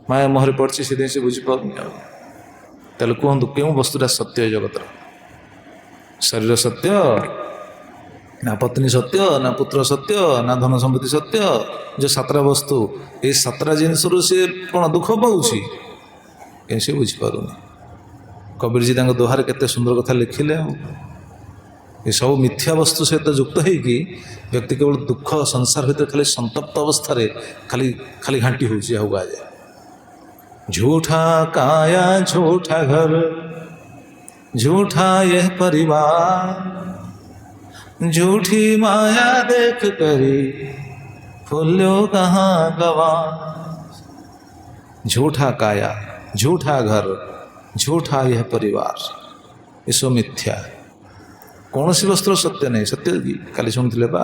ମାୟା ମୋହରେ ପଡ଼ିଛି, ସେଥିପାଇଁ ସେ ବୁଝିପାରୁନି। ଆଉ ତାହେଲେ କୁହନ୍ତୁ କେଉଁ ବସ୍ତୁଟା ସତ୍ୟ ଏ ଜଗତର? ଶରୀର ସତ୍ୟ ନା ପତ୍ନୀ ସତ୍ୟ ନା ପୁତ୍ର ସତ୍ୟ ନା ଧନ ସମ୍ପତ୍ତି ସତ୍ୟ? ଯେଉଁ ସାତଟା ବସ୍ତୁ, ଏଇ ସାତଟା ଜିନିଷରୁ ସେ କ'ଣ ଦୁଃଖ ପାଉଛି? କାହିଁ ସେ ବୁଝିପାରୁନି। କବୀରଜୀ ତାଙ୍କ ଦୋହାରେ କେତେ ସୁନ୍ଦର କଥା ଲେଖିଲେ। ଆଉ ଏସବୁ ମିଥ୍ୟା ବସ୍ତୁ ସହିତ ଯୁକ୍ତ ହେଇକି ବ୍ୟକ୍ତି କେବଳ ଦୁଃଖ ସଂସାର ଭିତରେ ଖାଲି ସନ୍ତପ୍ତ ଅବସ୍ଥାରେ ଖାଲି ଖାଲି ଘାଣ୍ଟି ହେଉଛି। ଆଉ କୁହାଯାଏ ଝୁଠା କାୟା ଝୁଠା ଘର झूठा यह परिवार झूठी माया देख करी फूलो कहाँ गवा। झूठा काया झूठा घर झूठा यह परिवार, एसो मिथ्या। कौन सी वस्तु सत्य नहीं? सत्य कि काली शुणुले बा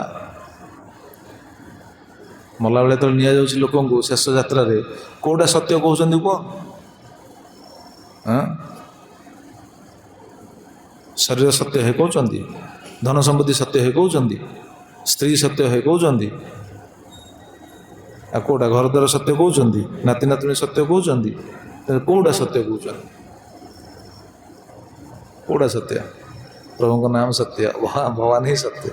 मला बेले तो निया जाउछि लोकंकु शेष यात्रा रे कोडा सत्य कहउछन्ती को? शरीर सत्य है कहउछन्ती, धन संपत्ति सत्य है कहउछन्ती, स्त्री सत्य है कहउछन्ती, आ कोडा घर द्वार सत्य कहउछन्ती, नाती नातुणी सत्य कहउछन्ती, कोडा सत्य कहउछन्ती? कोडा सत्य? प्रभु का नाम सत्य, भगवान ही सत्य।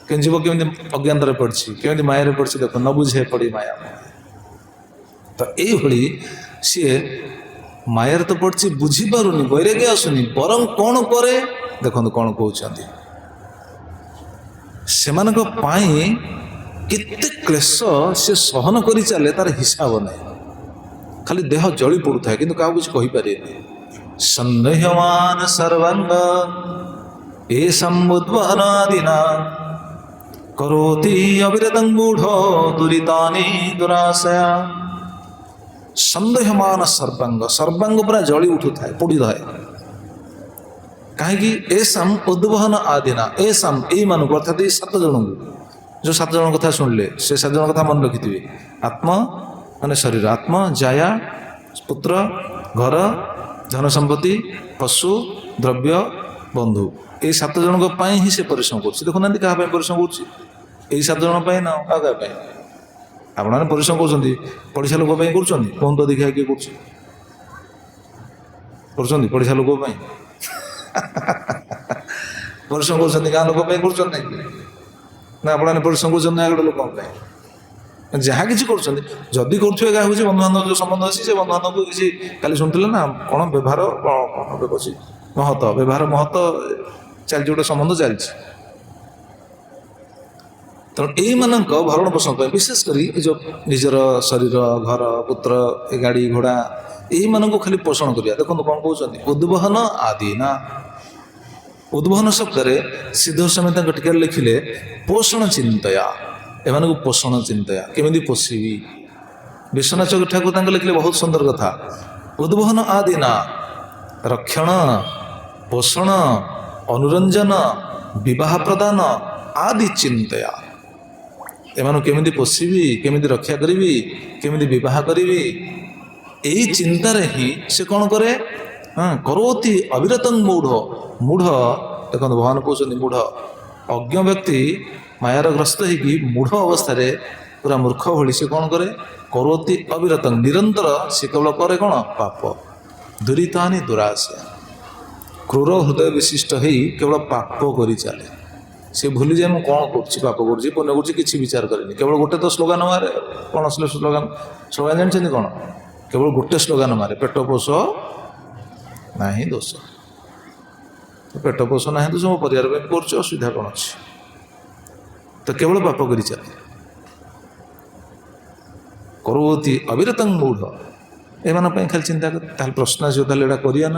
कि जीव केमी अज्ञान पड़ी केमी माया पड़ी देख न बुझे पड़ी माया। तो ये सी मायार तो पड़ी बुझीपारुनि, वैराग्य आसुनि, बरं कौन करे देखो कौन कहते से केते क्लेश से सहन कर चले तार हिसाब नहीं। खाली देह जली पड़ू था कि कुछ कहीपर। संदेहमान सर्वांग ए समुद्वहनादिना करोति अविरतं मूढ़ दुरितानि दुराशया। संदेहमान सर्वांग, सर्वांग पूरा जली उठू था, पड़ी रहे। कहीं एसम उद्वहन आदिना, एसम यही मानक अर्थात ये 7 जन जो 7 जन कथा शुणिले से 7 जन कथा मन रखिथे। आत्मा माने शरीर, आत्मा जाया पुत्र घर धन संपत्ति पशु द्रव्य बंधु, ये 7 जन ही से परिश्रम कर। देखुना क्या परिश्रम कर 7 जन ना क्या आपने परिश्रम कर पड़िशा लोक कहते देखा किए कर पड़िशा लोक परिश्रम कर गाँ लोक कर ना आपने परिश्रम कर लोक जहाँ कि जदि करुवे गाँव बंधु बांधव जो संबंध अच्छी से बंधु बांधव को किसी काली शुणुले ना कौन व्यवहार महत्व व्यवहार महत्व चलती गोटे संबंध चलती। तेणु यही मानक भरण पोषण विशेषकर जो निजर शरीर घर पुत्र गाड़ी घोड़ा यही मानक खाली पोषण करिया। देखो कौन कहते उद्वहन आदि ना, उद्वहन शब्द सिद्ध समेत टीका लिखिले पोषण चिंतया, एमान पोषण चिंतया केमी पोषिबी। विश्वनाथ ठाकुर लिखिले बहुत सुंदर कथा। उद्वहन आदि ना रक्षण पोषण अनुरंजन विवाह प्रदान आदि चिंतया, एमान केमी पोषिबी केमी रक्षा करी केमी विवाह करी, यही चिंतार ही से कौन करे करोति अविरतं मूढ़। मूढ़ देखो भगवान कहते मूढ़ अज्ञ व्यक्ति मायार ग्रस्त होगी मूढ़ अवस्था पूरा मूर्ख भली से कौन करे करोति अविरतं निरंतर से केवल करे कौन पाप दुरितानि दुराशा। क्रूर हृदय विशिष्ट हो केवल पाप करी चले। से भूली जाए मुझे कौन कर पाप कर पुण्य कर किसी विचार करेनि। केवल गोटे तो स्लोगान मारे कौन स्लोगान स्लोगान जानते कौन केवल गोटे स्लोगान मारे पेट पोष ना दोष। पेट पोष ना दोष मो परिवार कर असुविधा कौन अच्छी तो केवल पाप कर चले करोति अविरतं मूढ़। एमान खाली चिंता कर प्रश्न आस करिया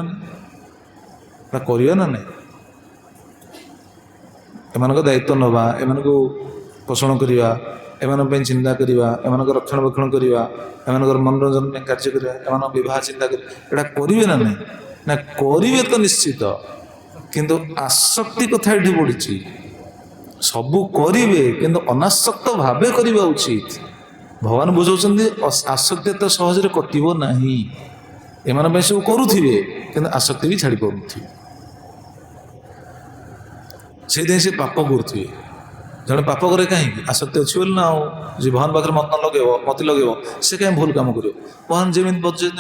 ना नहीं एमान दायित्व नवा एमान पोषण करवा एमान चिंता करवा एमान रक्षण बक्षण करवा एमान मनोरंजन कार्य करवा एमान विवाह चिंता करा करेंगे ना नहीं ना करेंगे तो निश्चित किंतु आसक्ति कथा ये बढ़ी सबू करेंगे किंतु अनासक्त भाव करवा उचित। भगवान बुझाऊँ आसक्ति तो सहज कटो ना एमान सब करुवे कि आसक्ति भी छाड़ी पारे से पाप करुवे। जड़े पाप करे कहीं आसक्ति अच्छी बोली ना जी भगवान पाखे मत लगे मत लगे से कहीं भूल कम कर भगवान जमी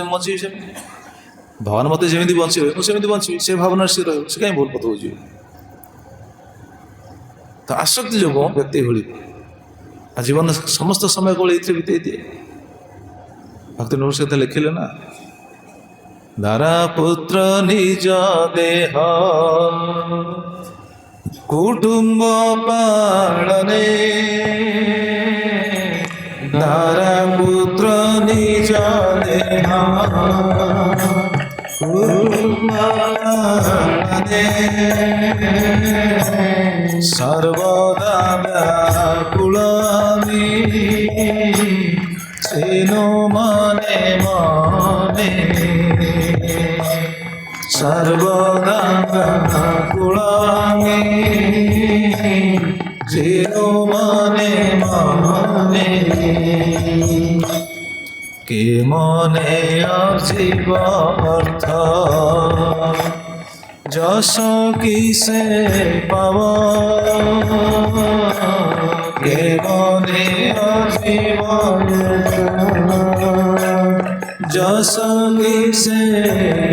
मजी से ଭଗବାନ ମୋତେ ଯେମିତି ବଞ୍ଚିବେ ମୁଁ ସେମିତି ବଞ୍ଚିବି, ସେ ଭାବନାରେ ସେ ରହିବ, ସେ କାହିଁ ଭୁଲ ପଥକୁ ଯିବ। ତ ଆସକ୍ତି ଯୋଗୁଁ ବ୍ୟକ୍ତି ଭଳି ଜୀବନ ସମସ୍ତ ସମୟ କୋଳ ଏଇଥିରେ ବିତେଇ ଦିଏ। ଭକ୍ତି ନୃସିଂହ ଲେଖିଲେ ନା, ଧରା ପୁତ୍ର ନିଜ ଦେହ କୁଟୁମ୍ବ ପାଳନେ, ଧରା ପୁତ୍ର ନିଜ ଦେହ କୁଟୁମ୍ବ ପାଳନେ, ସର୍ବଦା ବ୍ୟାକୁଳ ସେନୁ ମନେ ମନେ, সর্বদা ব্যাকুলামি যেন মনে মনে, কে মনে অজীব অর্থ যশ কিসে পাব, কে মনে অজীব যশ কিসে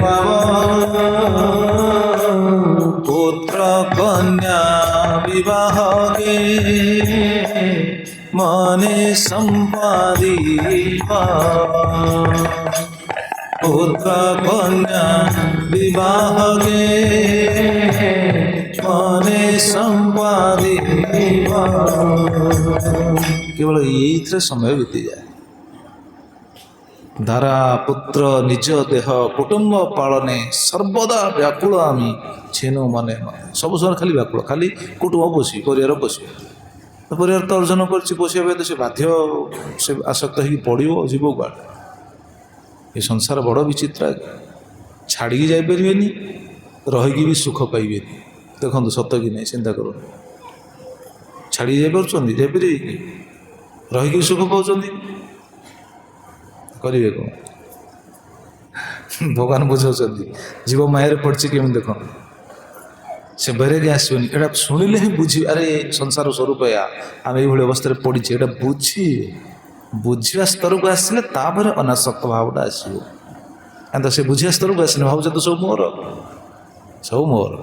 পাব, পুত্র কন্যা বিবাহকে মনে সম্পাদিবা, পুত্র কন্যা বিবাহকে মনে সম্পাদিবা, কেবଳ ଏଇଥିରେ ସମୟ ବିତିଯାଏ। ଧାରା ପୁତ୍ର ନିଜ ଦେହ କୁଟୁମ୍ବ ପାଳନେ, ସର୍ବଦା ବ୍ୟାକୁଳ ଆମେ ଛେନୁ ମନେ ମନେ, ସବୁ ସମୟରେ ଖାଲି ବ୍ୟାକୁଳ, ଖାଲି କୁଟୁମ୍ବ ପୋଷି, ପରିବାର ପୋଷିବ। ପରିବାର ତ ଅର୍ଜନ କରିଛି ପୋଷିବା ପାଇଁ, ତ ସେ ବାଧ୍ୟ, ସେ ଆସକ୍ତ ହେଇକି ପଡ଼ିବ, ଯିବ କୁଆଡ଼େ। ଏ ସଂସାର ବଡ଼ ବିଚିତ୍ର, ଛାଡ଼ିକି ଯାଇପାରିବେନି, ରହିକି ବି ସୁଖ ପାଇବେନି। ଦେଖନ୍ତୁ ସତ କି ନାହିଁ ଚିନ୍ତା କରନ୍ତୁ, ଛାଡ଼ିକି ଯାଇପାରୁଛନ୍ତି, ଯାଇପାରିବେ କି? ରହିକି ସୁଖ ପାଉଛନ୍ତି, କରିବେ କ'ଣ? ଭଗବାନ ବୁଝାଉଛନ୍ତି, ଜୀବ ମାୟାରେ ପଡ଼ିଛି କେମିତି ଦେଖନ୍ତୁ, ସେ ବୈରାଗ୍ୟ ଆସିବନି। ଏଇଟା ଶୁଣିଲେ ହିଁ ବୁଝିବେ, ଆରେ ସଂସାର ସ୍ୱରୂପ ଏୟା, ଆମେ ଏଇଭଳି ଅବସ୍ଥାରେ ପଡ଼ିଛେ, ଏଇଟା ବୁଝିବା ସ୍ତରକୁ ଆସିଲେ ତାପରେ ଅନାସକ୍ତ ଭାବଟା ଆସିବ। କିନ୍ତୁ ସେ ବୁଝିବା ସ୍ତରକୁ ଆସିନି, ଭାବୁଛ ତ ସବୁ ମୋର, ସବୁ ମୋର।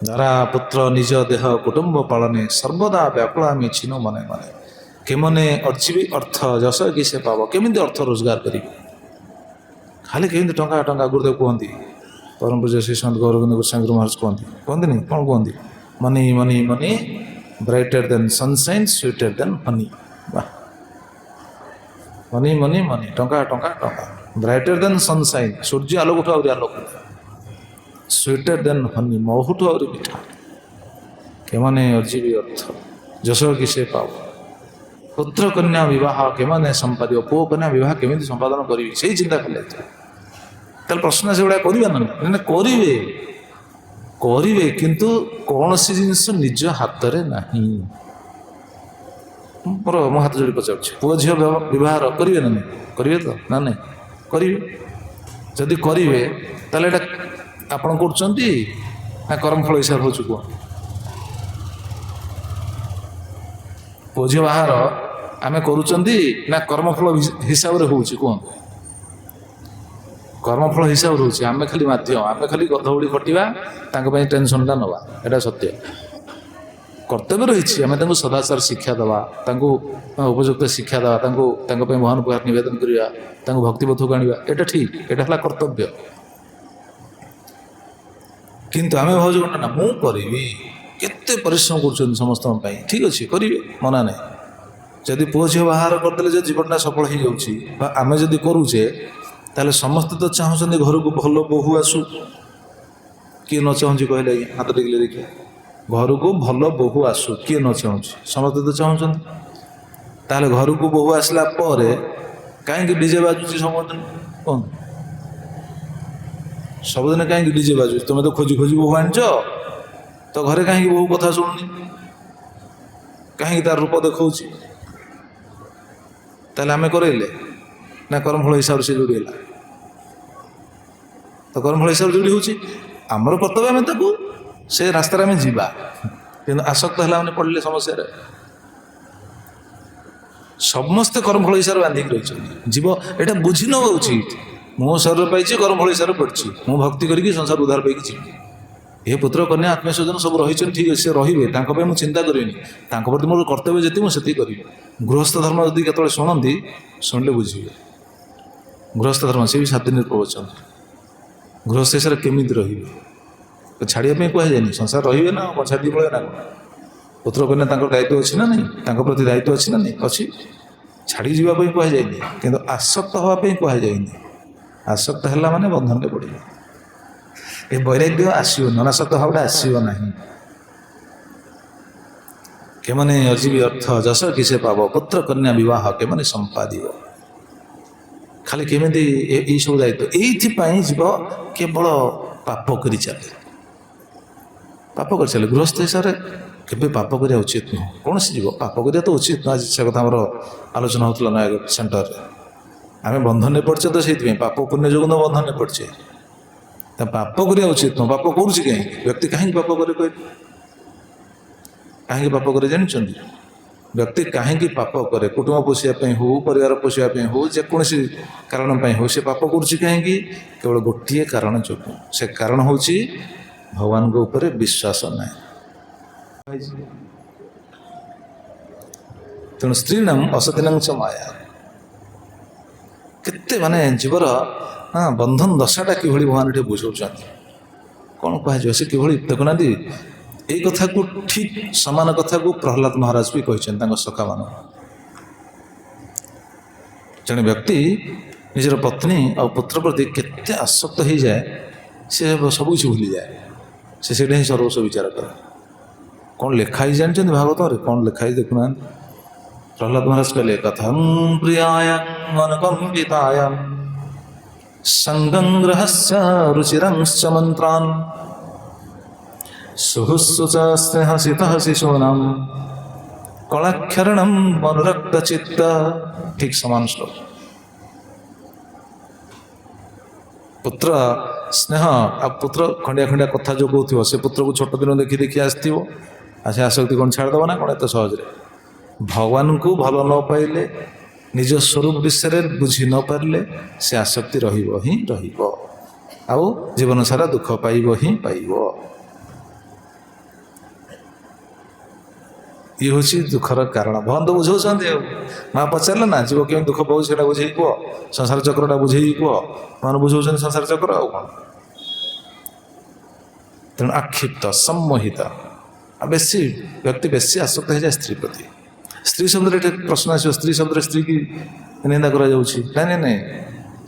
ଧରା ପୁତ୍ର ନିଜ ଦେହ କୁଟୁମ୍ବ ପାଳନେ, ସର୍ବଦା ବ୍ୟାକୁଳ ଆମେ ଛିନୁ ମନେ ମନେ, କେମନେ ଅର୍ଜିବି ଅର୍ଥ ଯଶ କି ସେ ପାବ, କେମିତି ଅର୍ଥ ରୋଜଗାର କରିବି, ଖାଲି କେମିତି ଟଙ୍କା ଟଙ୍କା। ଗୁରୁଦେବ କୁହନ୍ତି, ପରମ ପୂଜ୍ୟ ଶ୍ରୀ ସନ୍ତ ଗୌରବିନ୍ଦ ଗୋସ୍ୱାମୀ ମହାରାଜ କୁହନ୍ତିନି କ'ଣ କୁହନ୍ତି, ମନି ମନି ମନି ବ୍ରାଇଟର ଦେନ୍ ସନସାଇନ୍ ସୁଇଟର ଦେନ୍ ହନି। ମନି ମନି ମନି, ଟଙ୍କା ଟଙ୍କା ଟଙ୍କା, ବ୍ରାଇଟର ଦେନ୍ ସନସାଇନ୍, ସୂର୍ଯ୍ୟ ଆଲୋକଠୁ ଆହୁରି ଆଲୋକ, ସୁଇଟର ଦେନ୍ ହନି, ମହୁଠୁ ଆହୁରି ମିଠା, କେମାନେ ଅର୍ଜିବି ଅର୍ଥ ଯଶ କି ସେ ପାବ, ପୁତ୍ର କନ୍ୟା ବିବାହ କେମାନେ ସମ୍ପାଦିବ, ପୁଅ କନ୍ୟା ବିବାହ କେମିତି ସମ୍ପାଦନ କରିବି, ସେଇ ଚିନ୍ତା କଲେ। ତାହେଲେ ପ୍ରଶ୍ନ ସେଗୁଡ଼ା କରିବେ ନା? କରିବେ, କିନ୍ତୁ କୌଣସି ଜିନିଷ ନିଜ ହାତରେ ନାହିଁ। ମୋ ହାତ ଯୋଡ଼ି ପଚାରୁଛି, ପୁଅ ଝିଅ ବିବାହ କରିବେ ନା ନାହିଁ? କରିବେ ତ ନା ନାହିଁ? କରିବେ। ଯଦି କରିବେ ତାହେଲେ ଏଇଟା ଆପଣ କରୁଛନ୍ତି ନା କର୍ମଫଳ ହିସାବରେ ହେଉଛି କୁହ? ପୁଅ ଝିଅ ବାହାର ଆମେ କରୁଛନ୍ତି ନା କର୍ମଫଳ ହିସାବରେ ହେଉଛି କୁହନ୍ତୁ? କର୍ମଫଳ ହିସାବରେ ହେଉଛି, ଆମେ ଖାଲି ମାଧ୍ୟମ, ଆମେ ଖାଲି ଗଧଉଡ଼ି ଖଟିବା, ତାଙ୍କ ପାଇଁ ଟେନସନଟା ନେବା, ଏଇଟା ସତ୍ୟ। କର୍ତ୍ତବ୍ୟ ରହିଛି, ଆମେ ତାଙ୍କୁ ସଦାଚାର ଶିକ୍ଷା ଦେବା, ତାଙ୍କୁ ଉପଯୁକ୍ତ ଶିକ୍ଷା ଦେବା, ତାଙ୍କ ପାଇଁ ମହାନ ଉପହାର ନିବେଦନ କରିବା, ତାଙ୍କୁ ଭକ୍ତିପଥକୁ ଆଣିବା, ଏଇଟା ଠିକ୍, ଏଇଟା ହେଲା କର୍ତ୍ତବ୍ୟ। କିନ୍ତୁ ଆମେ ଭାବୁଛୁ କ'ଣ ନା ମୁଁ କରିବି, କେତେ ପରିଶ୍ରମ କରୁଛନ୍ତି ସମସ୍ତଙ୍କ ପାଇଁ, ଠିକ୍ ଅଛି କରିବେ, ମନା ନାହିଁ। ଯଦି ପୁଅ ଝିଅ ବାହାର କରିଦେଲେ ଯେ ଜୀବନଟା ସଫଳ ହେଇଯାଉଛି, ବା ଆମେ ଯଦି କରୁଛେ, ତାହେଲେ ସମସ୍ତେ ତ ଚାହୁଁଛନ୍ତି ଘରକୁ ଭଲ ବୋହୂ ଆସୁ। କିଏ ନ ଚାହୁଁଛି କହିଲେ ଆଜ୍ଞା, ହାତ ଟେକିଲେ ଦେଖିବା। ଘରକୁ ଭଲ ବୋହୂ ଆସୁ, କିଏ ନ ଚାହୁଁଛି? ସମସ୍ତେ ତ ଚାହୁଁଛନ୍ତି। ତାହେଲେ ଘରକୁ ବୋହୂ ଆସିଲା ପରେ କାହିଁକି ଡିଜେ ବାଜୁଛି ସବୁଦିନ? କୁହନ୍ତୁ, ସବୁଦିନ କାହିଁକି ଡିଜେ ବାଜୁଛି? ତୁମେ ତ ଖୋଜି ଖୋଜି ବୋହୂ ଆଣିଛ, ତ ଘରେ କାହିଁକି ବୋହୂ କଥା ଶୁଣୁନି? କାହିଁକି ତାର ରୂପ ଦେଖାଉଛି? ତାହେଲେ ଆମେ କରେଇଲେ ନା କର୍ମଫଳ ହିସାବରେ ସେ ଯୋଡ଼ି ହେଲା? ତ କର୍ମଫଳ ହିସାବରେ ଯୋଡ଼ି ହେଉଛି, ଆମର କର୍ତ୍ତବ୍ୟ ଆମେ ତାକୁ ସେ ରାସ୍ତାରେ ଆମେ ଯିବା, କିନ୍ତୁ ଆସକ୍ତ ହେଲା ମାନେ ପଡ଼ିଲେ ସମସ୍ୟାରେ। ସମସ୍ତେ କର୍ମଫଳ ହିସାବରେ ବାନ୍ଧିକି ରହିଛନ୍ତି। ଜୀବ ଏଇଟା ବୁଝି ନେବା ଉଚିତ, ମୁଁ ଶରୀର ପାଇଛି, କର୍ମ ଭଳି ହିସାବରେ ପଡ଼ିଛି, ମୁଁ ଭକ୍ତି କରିକି ସଂସାର ଉଦ୍ଧାର ପାଇକି ଯିବି। ଏ ପୁତ୍ର କନ୍ୟା ଆତ୍ମୀୟ ସ୍ୱଜନ ସବୁ ରହିଛନ୍ତି, ଠିକ୍ ଅଛି, ସେ ରହିବେ, ତାଙ୍କ ପାଇଁ ମୁଁ ଚିନ୍ତା କରିବିନି, ତାଙ୍କ ପ୍ରତି ମୋର କର୍ତ୍ତବ୍ୟ ଯେତିକି ମୁଁ ସେତିକି କରିବି। ଗୃହସ୍ଥ ଧର୍ମ ଯଦି କେତେବେଳେ ଶୁଣନ୍ତି, ଶୁଣିଲେ ବୁଝିବେ। ଗୃହସ୍ଥ ଧର୍ମ ସେ ବି 7 ଦିନରେ ପ୍ରବଚନ। ଗୃହସ୍ଥ ହିସାବରେ କେମିତି ରହିବେ, ଛାଡ଼ିବା ପାଇଁ କୁହାଯାଏନି, ସଂସାର ରହିବେ ନା, ଛାଡ଼ି ପଳେଇବେ ନା କ'ଣ? ପୁତ୍ର କନ୍ୟା ତାଙ୍କର ଦାୟିତ୍ୱ ଅଛି ନା ନାହିଁ, ତାଙ୍କ ପ୍ରତି ଦାୟିତ୍ୱ ଅଛି ନା ନାହିଁ, ଅଛି। ଛାଡ଼ି ଯିବା ପାଇଁ କୁହାଯାଇନି, କିନ୍ତୁ ଆସକ୍ତ ହେବା ପାଇଁ କୁହାଯାଇନି। ଆସକ୍ତ ହେଲା ମାନେ ବନ୍ଧନରେ ପଡ଼ିବ। ଏ ବୈରାଗ୍ୟ ଆସିବନି, ଅନାସକ୍ତ ଭାବଟା ଆସିବ ନାହିଁ। କେମାନେ ଅଜୀବି ଅର୍ଥ ଯଶ କିସେ ପାବ, ପୁତ୍ର କନ୍ୟା ବିବାହ କେମାନେ ସମ୍ପାଦିବ। ଖାଲି କେମିତି ଏଇସବୁ ଦାୟିତ୍ୱ। ଏଇଥିପାଇଁ ଯିବ କେବଳ ପାପ କରି ଚାଲେ, ପାପ କରି ଚାଲେ। ଗୃହସ୍ଥ ହିସାବରେ କେବେ ପାପ କରିବା ଉଚିତ ନୁହଁ। କୌଣସି ଯିବ ପାପ କରିବା ତ ଉଚିତ ନୁହଁ। ଆଜି ସେ କଥା ଆମର ଆଲୋଚନା ହେଉଥିଲା ନୟାଗଡ଼ ସେଣ୍ଟରରେ। ଆମେ ବନ୍ଧନରେ ପଡ଼ିଛେ ତ ସେଇଥିପାଇଁ, ପାପ ପୁଣ୍ୟ ଯୋଗୁଁ ତ ବନ୍ଧନରେ ପଡ଼ିଛେ। ତା ପାପ କରିବା ଉଚିତ ନୁହଁ। ପାପ କରୁଛି କାହିଁକି? ବ୍ୟକ୍ତି କାହିଁକି ପାପ କରେ କହିଲେ? କାହିଁକି ପାପ କରେ ଜାଣିଛନ୍ତି? ବ୍ୟକ୍ତି କାହିଁକି ପାପ କରେ? କୁଟୁମ୍ବ ପୋଷିବା ପାଇଁ ହଉ, ପରିବାର ପୋଷିବା ପାଇଁ ହଉ, ଯେକୌଣସି କାରଣ ପାଇଁ ହଉ, ସେ ପାପ କରୁଛି କାହିଁକି? କେବଳ ଗୋଟିଏ କାରଣ ଯୋଗୁଁ। ସେ କାରଣ ହେଉଛି ଭଗବାନଙ୍କ ଉପରେ ବିଶ୍ୱାସ ନାହିଁ। ତେଣୁ ସ୍ତ୍ରୀ ନାମ ଅସତୀନାଂଶ ମାୟା। କେତେ ମାନେ ଜୀବର ବନ୍ଧନ ଦଶାଟା କିଭଳି ଭଗବାନ ଏଠି ବୁଝାଉଛନ୍ତି। କ'ଣ କୁହାଯିବ, ସେ କିଭଳି ଦେଖୁନାହାନ୍ତି। ଏଇ କଥାକୁ ଠିକ୍ ସମାନ କଥାକୁ ପ୍ରହ୍ଲାଦ ମହାରାଜ ବି କହିଛନ୍ତି ତାଙ୍କ ସଖାମାନଙ୍କୁ। ଜଣେ ବ୍ୟକ୍ତି ନିଜର ପତ୍ନୀ ଆଉ ପୁତ୍ର ପ୍ରତି କେତେ ଆସକ୍ତ ହେଇଯାଏ, ସେ ସବୁ କିଛି ଭୁଲିଯାଏ। ସେ ସେଇଟା ହିଁ ସର୍ବସ୍ୱ ବିଚାର କରେ। କ'ଣ ଲେଖା ହେଇଛି ଜାଣିଛନ୍ତି ଭାଗବତରେ? କ'ଣ ଲେଖା ହେଇଛି ଦେଖୁନାହାନ୍ତି। ପ୍ରହ୍ଲାଦ ମହାରାଜ କହିଲେ, କଥଂ ପ୍ରିୟାୟାଂ ଅନୁକମ୍ପିତାୟାଂ ସଙ୍ଗଂ ଗ୍ରହସ୍ୟ ରୁଚିରଂଶ୍ଚ ମନ୍ତ୍ରାନ୍ ସୁହୁଃସୁଚ ସ୍ନେହସିତଃ ଶିଶୂନାଂ କଳାକ୍ଷରଣଂ ମନୋରକ୍ତ ଚିତ୍ତ। ଠିକ୍ ସମାନ ଶ୍ଲୋକ। ପୁତ୍ର ସ୍ନେହ ଆଉ ପୁତ୍ର ଖଣ୍ଡିଆ ଖଣ୍ଡିଆ କଥା ଯେଉଁ କହୁଥିବ, ସେ ପୁତ୍ରକୁ ଛୋଟ ଦିନ ଦେଖି ଦେଖି ଆସିଥିବ, ଆଉ ସେ ଆସକ୍ତି କ'ଣ ଛାଡ଼ିଦେବ ନା କ'ଣ ଏତେ ସହଜରେ? ଭଗବାନଙ୍କୁ ଭଲ ନ ପାଇଲେ, ନିଜ ସ୍ୱରୂପ ବିଷୟରେ ବୁଝି ନ ପାରିଲେ, ସେ ଆସକ୍ତି ରହିବ ହିଁ ରହିବ, ଆଉ ଜୀବନ ସାରା ଦୁଃଖ ପାଇବ ହିଁ ପାଇବ। ଇଏ ହେଉଛି ଦୁଃଖର କାରଣ। ଭଗବାନ ତ ବୁଝାଉଛନ୍ତି। ଆଉ ମା ପଚାରିଲେ ନା, ଜୀବ କେମିତି ଦୁଃଖ ପାଉଛି ସେଇଟା ବୁଝେଇ କୁହ, ସଂସାର ଚକ୍ରଟା ବୁଝେଇ କୁହ। ଭଗବାନ ବୁଝାଉଛନ୍ତି ସଂସାର ଚକ୍ର, ଆଉ କ'ଣ। ତେଣୁ ଆକ୍ଷିପ୍ତ ସମ୍ମୋହିତ, ଆଉ ବେଶୀ ବ୍ୟକ୍ତି ବେଶୀ ଆସକ୍ତ ହେଇଯାଏ ସ୍ତ୍ରୀ ପ୍ରତି। ସ୍ତ୍ରୀ ଶବ୍ଦରେ ଏଠି ପ୍ରଶ୍ନ ଆସିବ, ସ୍ତ୍ରୀ ଶବ୍ଦରେ ସ୍ତ୍ରୀ କି ନିନ୍ଦା କରାଯାଉଛି? ନାଇଁ ନାଇଁ ନାଇଁ,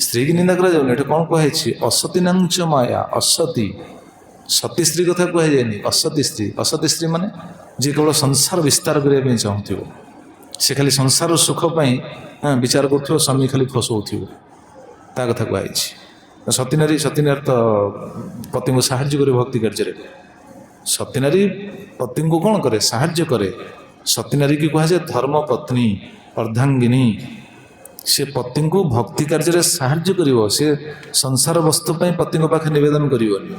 ସ୍ତ୍ରୀ କି ନିନ୍ଦା କରାଯାଉନି। ଏଠି କ'ଣ କୁହାଯାଇଛି? ଅସତୀନାଂଚ ମାୟା। ଅସତୀ, ସତୀ ସ୍ତ୍ରୀ କଥା କୁହାଯାଏନି, ଅସତୀ ସ୍ତ୍ରୀ। ଅସତୀ ସ୍ତ୍ରୀ ମାନେ ଯିଏ କେବଳ ସଂସାର ବିସ୍ତାର କରିବା ପାଇଁ ଚାହୁଁଥିବ, ସେ ଖାଲି ସଂସାର ସୁଖ ପାଇଁ ବିଚାର କରୁଥିବ, ସ୍ୱାମୀ ଖାଲି ଫସଉଥିବ, ତା କଥା କୁହାଯାଇଛି। ସତୀ ନାରୀ, ସତୀ ନାରୀ ତ ପତିଙ୍କୁ ସାହାଯ୍ୟ କରେ ଭକ୍ତି କାର୍ଯ୍ୟରେ। ସତୀ ନାରୀ ପତିଙ୍କୁ କ'ଣ କରେ? ସାହାଯ୍ୟ କରେ। ସତୀ ନାରୀକି କୁହାଯାଏ ଧର୍ମ ପତ୍ନୀ, ଅର୍ଦ୍ଧାଙ୍ଗିନୀ। ସେ ପତିଙ୍କୁ ଭକ୍ତି କାର୍ଯ୍ୟରେ ସାହାଯ୍ୟ କରିବ। ସେ ସଂସାର ବସ୍ତୁ ପାଇଁ ପତିଙ୍କ ପାଖରେ ନିବେଦନ କରିବନି,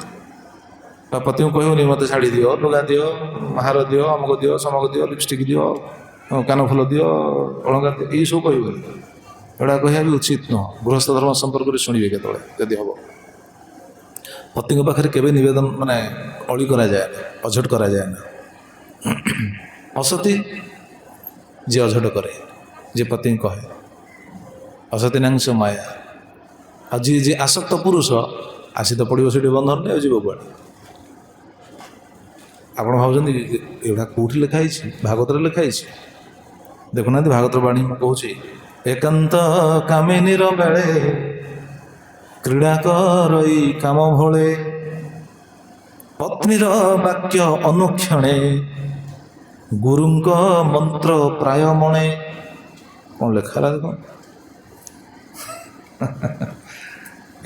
ବା ପତିଙ୍କୁ କହିବନି ମୋତେ ଶାଢ଼ୀ ଦିଅ, ଲୁଗା ଦିଅ, ହାର ଦିଅ, ଅମକ ଦିଅ, ସମକ ଦିଅ, ଲିପଷ୍ଟିକ୍ ଦିଅ, କାନଫୁଲ ଦିଅ, ଅଳଙ୍କାର ଦିଅ, ଏଇସବୁ କହିବନି। ଏଗୁଡ଼ା କହିବା ବି ଉଚିତ ନୁହଁ। ଗୃହସ୍ଥ ଧର୍ମ ସମ୍ପର୍କରେ ଶୁଣିବେ କେତେବେଳେ ଯଦି ହେବ। ପତିଙ୍କ ପାଖରେ କେବେ ନିବେଦନ ମାନେ ଅଳି କରାଯାଏ ନା, ଅଝଟ କରାଯାଏ ନା। ଅସତୀ ଯିଏ ଅଝଟ କରେ, ଯିଏ ପତିଙ୍କୁ କହେ, ଅସତୀନାଂଶ ମାୟା। ଆଉ ଯିଏ ଆସକ୍ତ ପୁରୁଷ, ଆସି ତ ପଡ଼ିବ ସେଠି ବନ୍ଧନରେ, ଆଉ ଯିବ କୁଆଡ଼େ? ଆପଣ ଭାବୁଛନ୍ତି ଏଗୁଡ଼ା କେଉଁଠି ଲେଖା ହେଇଛି? ଭାଗବତରେ ଲେଖା ହେଇଛି। ଦେଖୁନାହାନ୍ତି ଭାଗବତର ବାଣୀ ମୁଁ କହୁଛି, ଏକାନ୍ତ କାମିନୀର ବେଳେ କ୍ରୀଡ଼ା କରଇ କାମ ଭଳେ, ପତ୍ନୀର ବାକ୍ୟ ଅନୁକ୍ଷଣେ ଗୁରୁଙ୍କ ମନ୍ତ୍ର ପ୍ରାୟ ମଣେ। କ'ଣ ଲେଖା ହେଲା ଦେଖ।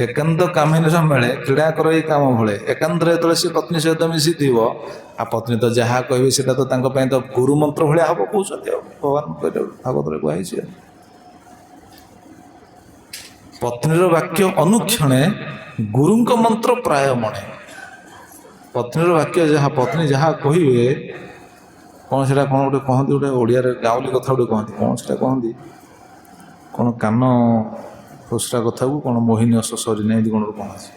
ଏକାନ୍ତ କାମିନୀର ବେଳେ କ୍ରୀଡ଼ା କରଇ କାମ ଭଳେ। ଏକାନ୍ତରେ ଯେତେବେଳେ ସେ ପତ୍ନୀ ସହିତ ମିଶିଥିବ, ଆଉ ପତ୍ନୀ ତ ଯାହା କହିବେ ସେଟା ତ ତାଙ୍କ ପାଇଁ ତ ଗୁରୁ ମନ୍ତ୍ର ଭଳିଆ ହବ କହୁଛନ୍ତି। ଆଉ ଭଗବାନ କହିଲେ ଭାଗବତରେ କୁହାଯାଇଛି, ପତ୍ନୀର ବାକ୍ୟ ଅନୁକ୍ଷଣେ ଗୁରୁଙ୍କ ମନ୍ତ୍ର ପ୍ରାୟ ମଣେ। ପତ୍ନୀର ବାକ୍ୟ ଯାହା, ପତ୍ନୀ ଯାହା କହିବେ, କ'ଣ ସେଟା କ'ଣ ଗୋଟେ କହନ୍ତି, ଗୋଟେ ଓଡ଼ିଆରେ ଗାଉଁଲି କଥା ଗୋଟେ କହନ୍ତି, କ'ଣ ସେଟା କହନ୍ତି, କ'ଣ କାନ ଖୁଚୁରା କଥାକୁ କ'ଣ ମୋହିନୀ ଅସ ସରି ନାହିଁ, କ'ଣ ଗୋଟେ କ'ଣ ଅଛି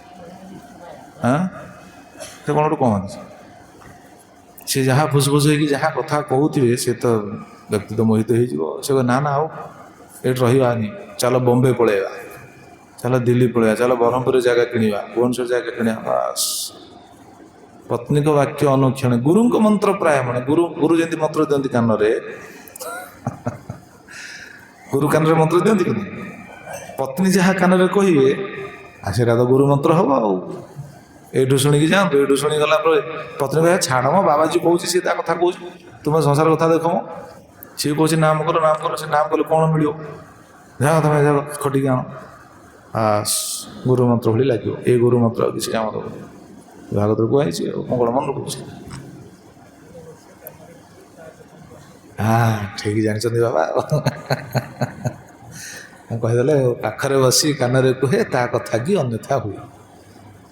ସେ କ'ଣ ଗୋଟେ କ'ଣ ଅଛି। ସେ ଯାହା ଫୁସଫୁସ ହେଇକି ଯାହା କଥା କହୁଥିବେ ସେ ତ ବ୍ୟକ୍ତି ତ ମୋହିତ ହେଇଯିବ। ସେ ନା ନା ଆଉ ଏଠି ରହିବାନି, ଚାଲ ବମ୍ବେ ପଳେଇବା, ଚାଲ ଦିଲ୍ଲୀ ପଳେଇବା, ଚାଲ ବ୍ରହ୍ମପୁରରେ ଜାଗା କିଣିବା, ଭୁବନେଶ୍ୱର ଜାଗା କିଣିବା। ବାସ୍ ପତ୍ନୀଙ୍କ ବାକ୍ୟ ଅନୁକ୍ଷଣେ ଗୁରୁଙ୍କ ମନ୍ତ୍ର ପ୍ରାୟ ମାନେ ଗୁରୁ ଯେମିତି ମନ୍ତ୍ର ଦିଅନ୍ତି କାନରେ, ଗୁରୁ କାନରେ ମନ୍ତ୍ର ଦିଅନ୍ତି କିନ୍ତୁ ପତ୍ନୀ ଯାହା କାନରେ କହିବେ ସେଇଟା ତ ଗୁରୁ ମନ୍ତ୍ର ହବ ଆଉ। ଏଇଠୁ ଶୁଣିକି ଯାଆନ୍ତୁ, ଏଇଠୁ ଶୁଣିକି ଗଲା ପରେ ପତ୍ନୀ କହିବା ଛାଡ଼ ମୋ ବାବାଜୀ କହୁଛି, ସିଏ ତା କଥା କହୁଛି, ତୁମେ ସଂସାର କଥା ଦେଖ ମ, ସିଏ କହୁଛି ନାମ କର ନାମ କର, ସେ ନାମ କଲେ କ'ଣ ମିଳିବ, ଯାଅ ତମେ ଯାଅ ଖଟିକି ଆଣ। ଗୁରୁ ମନ୍ତ୍ର ଭଳି ଲାଗିବ। ଏ ଗୁରୁ ମନ୍ତ୍ର ଆଉ କିଛି କାମ ଦେବ। ଭାଗବତରେ କୁହାଯାଇଛି ଆଉ ମଙ୍ଗଳ ମନ କହୁଛି। ଠିକ୍ ଜାଣିଛନ୍ତି ବାବା। କହିଦେଲେ ପାଖରେ ବସି କାନରେ କୁହେ ତା କଥା କି ଅନ୍ୟଥା ହୁଏ,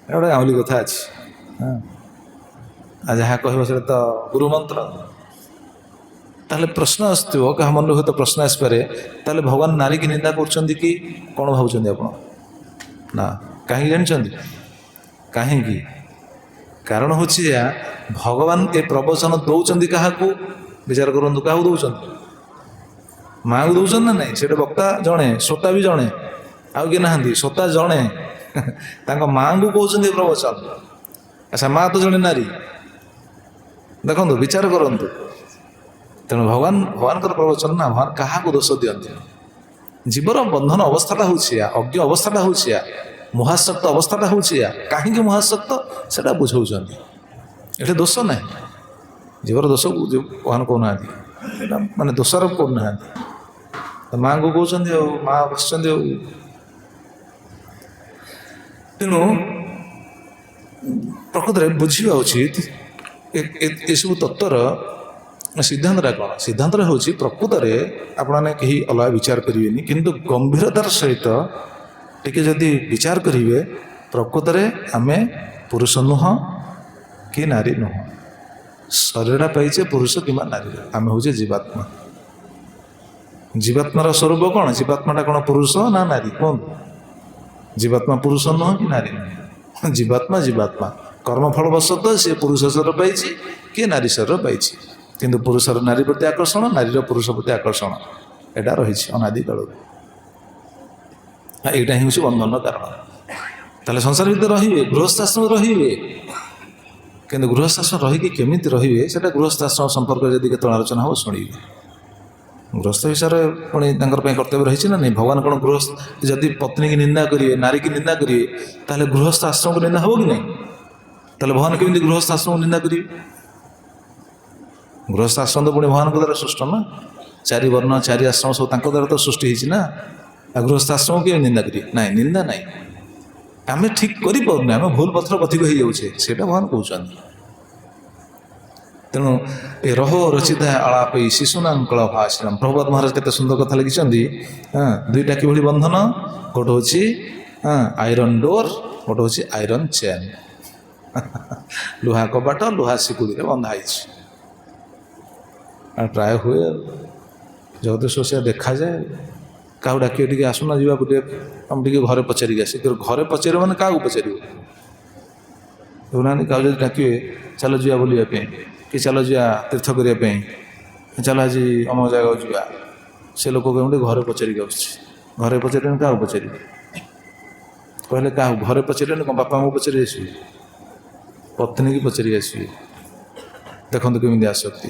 ଏ ଗୋଟେ ଗାଉଁଲି କଥା ଅଛି। ଆଉ ଯାହା କହିବ ସେଟା ତ ଗୁରୁ ମନ୍ତ୍ର। ତାହେଲେ ପ୍ରଶ୍ନ ଆସୁଥିବ, କାହା ମନରେ ହୁଏତ ପ୍ରଶ୍ନ ଆସିପାରେ, ତାହେଲେ ଭଗବାନ ନାରୀକି ନିନ୍ଦା କରୁଛନ୍ତି କି କ'ଣ ଭାବୁଛନ୍ତି ଆପଣ? ନା, କାହିଁକି ଜାଣିଛନ୍ତି? କାହିଁକି? କାରଣ ହେଉଛି ଏହା, ଭଗବାନ ଏ ପ୍ରବଚନ ଦେଉଛନ୍ତି କାହାକୁ? ବିଚାର କରନ୍ତୁ, କାହାକୁ ଦେଉଛନ୍ତି? ମାଆକୁ ଦେଉଛନ୍ତି ନା ନାହିଁ? ସେଟା ବକ୍ତା ଜଣେ, ଶ୍ରୋତା ବି ଜଣେ, ଆଉ କିଏ ନାହାନ୍ତି, ଶ୍ରୋତା ଜଣେ। ତାଙ୍କ ମାଆଙ୍କୁ କହୁଛନ୍ତି ଏ ପ୍ରବଚନ। ଆଚ୍ଛା, ମା ତ ଜଣେ ନାରୀ। ଦେଖନ୍ତୁ, ବିଚାର କରନ୍ତୁ। ତେଣୁ ଭଗବାନଙ୍କର ପ୍ରବଚନ ନା, ଭଗବାନ କାହାକୁ ଦୋଷ ଦିଅନ୍ତି? ଜୀବର ବନ୍ଧନ ଅବସ୍ଥାଟା ହେଉଛି ୟା, ଅଜ୍ଞ ଅବସ୍ଥାଟା ହେଉଛି ୟା, ମୋହାସକ୍ତ ଅବସ୍ଥାଟା ହେଉଛି ୟା। କାହିଁକି ମୋହାସକ୍ତ ସେଟା ବୁଝାଉଛନ୍ତି। ଏଠି ଦୋଷ ନାହିଁ, ଜୀବର ଦୋଷକୁ ଭଗବାନ କହୁନାହାନ୍ତି, ଏଇଟା ମାନେ ଦୋଷାରୋପ କରୁନାହାନ୍ତି। ମାଆଙ୍କୁ କହୁଛନ୍ତି ଆଉ, ମା ବସିଛନ୍ତି ଆଉ। ତେଣୁ ପ୍ରକୃତରେ ବୁଝିବା ଉଚିତ ଏସବୁ ତତ୍ତ୍ୱର ସିଦ୍ଧାନ୍ତଟା କ'ଣ? ସିଦ୍ଧାନ୍ତଟା ହେଉଛି ପ୍ରକୃତରେ ଆପଣମାନେ କେହି ଅଲଗା ବିଚାର କରିବେନି, କିନ୍ତୁ ଗମ୍ଭୀରତାର ସହିତ ଟିକେ ଯଦି ବିଚାର କରିବେ, ପ୍ରକୃତରେ ଆମେ ପୁରୁଷ ନୁହଁ କି ନାରୀ ନୁହଁ। ଶରୀରଟା ପାଇଛେ ପୁରୁଷ କିମ୍ବା ନାରୀର, ଆମେ ହେଉଛେ ଜୀବାତ୍ମା। ଜୀବାତ୍ମାର ସ୍ୱରୂପ କ'ଣ? ଜୀବାତ୍ମାଟା କ'ଣ ପୁରୁଷ ନା ନାରୀ? କୁହନ୍ତୁ। ଜୀବାତ୍ମା ପୁରୁଷ ନୁହଁ କି ନାରୀ ନୁହଁ, ଜୀବାତ୍ମା ଜୀବାତ୍ମା। କର୍ମଫଳ ବଶତଃ ସିଏ ପୁରୁଷ ଶରୀର ପାଇଛି, କିଏ ନାରୀ ଶରୀର ପାଇଛି, କିନ୍ତୁ ପୁରୁଷର ନାରୀ ପ୍ରତି ଆକର୍ଷଣ, ନାରୀର ପୁରୁଷ ପ୍ରତି ଆକର୍ଷଣ, ଏଇଟା ରହିଛି ଅନାଦି କାଳରୁ। ଏଇଟା ହିଁ ହେଉଛି ବନ୍ଧନର କାରଣ। ତାହେଲେ ସଂସାର ଭିତରେ ରହିବେ, ଗୃହସ୍ଥାଶ୍ରମ ରହିବେ, କିନ୍ତୁ ଗୃହସ୍ଥାଶ୍ରମ ରହିକି କେମିତି ରହିବେ ସେଟା ଗୃହସ୍ଥାଶ୍ରମ ସମ୍ପର୍କରେ ଯଦି କେତେବେଳେ ଆଲୋଚନା ହେବ ଶୁଣିବେ। ଗୃହସ୍ଥ ହିସାବରେ ପୁଣି ତାଙ୍କର ପାଇଁ କର୍ତ୍ତବ୍ୟ ରହିଛି ନା ନାହିଁ। ଭଗବାନ କ'ଣ ଯଦି ପତ୍ନୀକି ନିନ୍ଦା କରିବେ, ନାରୀକି ନିନ୍ଦା କରିବେ, ତାହେଲେ ଗୃହସ୍ଥ ଆଶ୍ରମକୁ ନିନ୍ଦା ହେବ କି ନାହିଁ? ତାହେଲେ ଭଗବାନ କେମିତି ଗୃହସ୍ଥ ଆଶ୍ରମକୁ ନିନ୍ଦା କରିବେ? ଗୃହସ୍ଥ ଆଶ୍ରମ ତ ପୁଣି ଭଗବାନଙ୍କ ଦ୍ୱାରା ସୃଷ୍ଟ ନା, ଚାରି ବର୍ଣ୍ଣ ଚାରି ଆଶ୍ରମ ସବୁ ତାଙ୍କ ଦ୍ୱାରା ତ ସୃଷ୍ଟି ହେଇଛି ନା। ଆଉ ଗୃହସ୍ଥ ଆଶ୍ରମକୁ କେମିତି ନିନ୍ଦା କରିବେ? ନାହିଁ, ନିନ୍ଦା ନାହିଁ। ଆମେ ଠିକ୍ କରିପାରୁନେ, ଆମେ ଭୁଲ ପଥର ପଥିକ ହେଇଯାଉଛେ, ସେଇଟା ଭଗବାନ କହୁଛନ୍ତି। ତେଣୁ ଏ ରହ ରଚିତା ଆଳାପ ଶିଶୁନାଂ କଳଭାଷିଣମ୍। ପ୍ରଭୁପାଦ ମହାରାଜ କେତେ ସୁନ୍ଦର କଥା ଲେଖିଛନ୍ତି। ଦୁଇଟା କିଭଳି ବନ୍ଧନ, ଗୋଟେ ହେଉଛି ଆଇରନ୍ ଡୋର, ଗୋଟେ ହେଉଛି ଆଇରନ୍ ଚେନ୍। ଲୁହା କବାଟ ଲୁହା ଶିକୁଳିରେ ବନ୍ଧା ହେଇଛି। ଆଉ ପ୍ରାୟ ହୁଏ ଜଗତ ଶୋଷିଆ ଦେଖାଯାଏ। କାହାକୁ ଡାକିବେ ଟିକେ ଆସୁନା ଯିବା ଟିକେ, ଆମେ ଟିକେ ଘରେ ପଚାରିକି ଆସି। ଘରେ ପଚାରିବ ମାନେ କାହାକୁ ପଚାରିବ? ଦେଖୁନାହାନ୍ତି, କାହାକୁ ଯଦି ଡାକିବେ ଚାଲ ଯିବା ବୁଲିବା ପାଇଁ, କି ଚାଲ ଯିବା ତୀର୍ଥ କରିବା ପାଇଁ, ଚାଲ ଆଜି ଅମକ ଜାଗାକୁ ଯିବା, ସେ ଲୋକ କେମିତି ଘରେ ପଚାରିକି ଆସୁଛି। ଘରେ ପଚାରିବେନି କାହାକୁ ପଚାରିବେ? କହିଲେ କାହାକୁ ଘରେ ପଚାରିବେନି କ'ଣ ବାପା ମାଆଙ୍କୁ ପଚାରି ଆସିବେ? ପତ୍ନୀକି ପଚାରିକି ଆସିବେ। ଦେଖନ୍ତୁ କେମିତି ଆସକ୍ତି।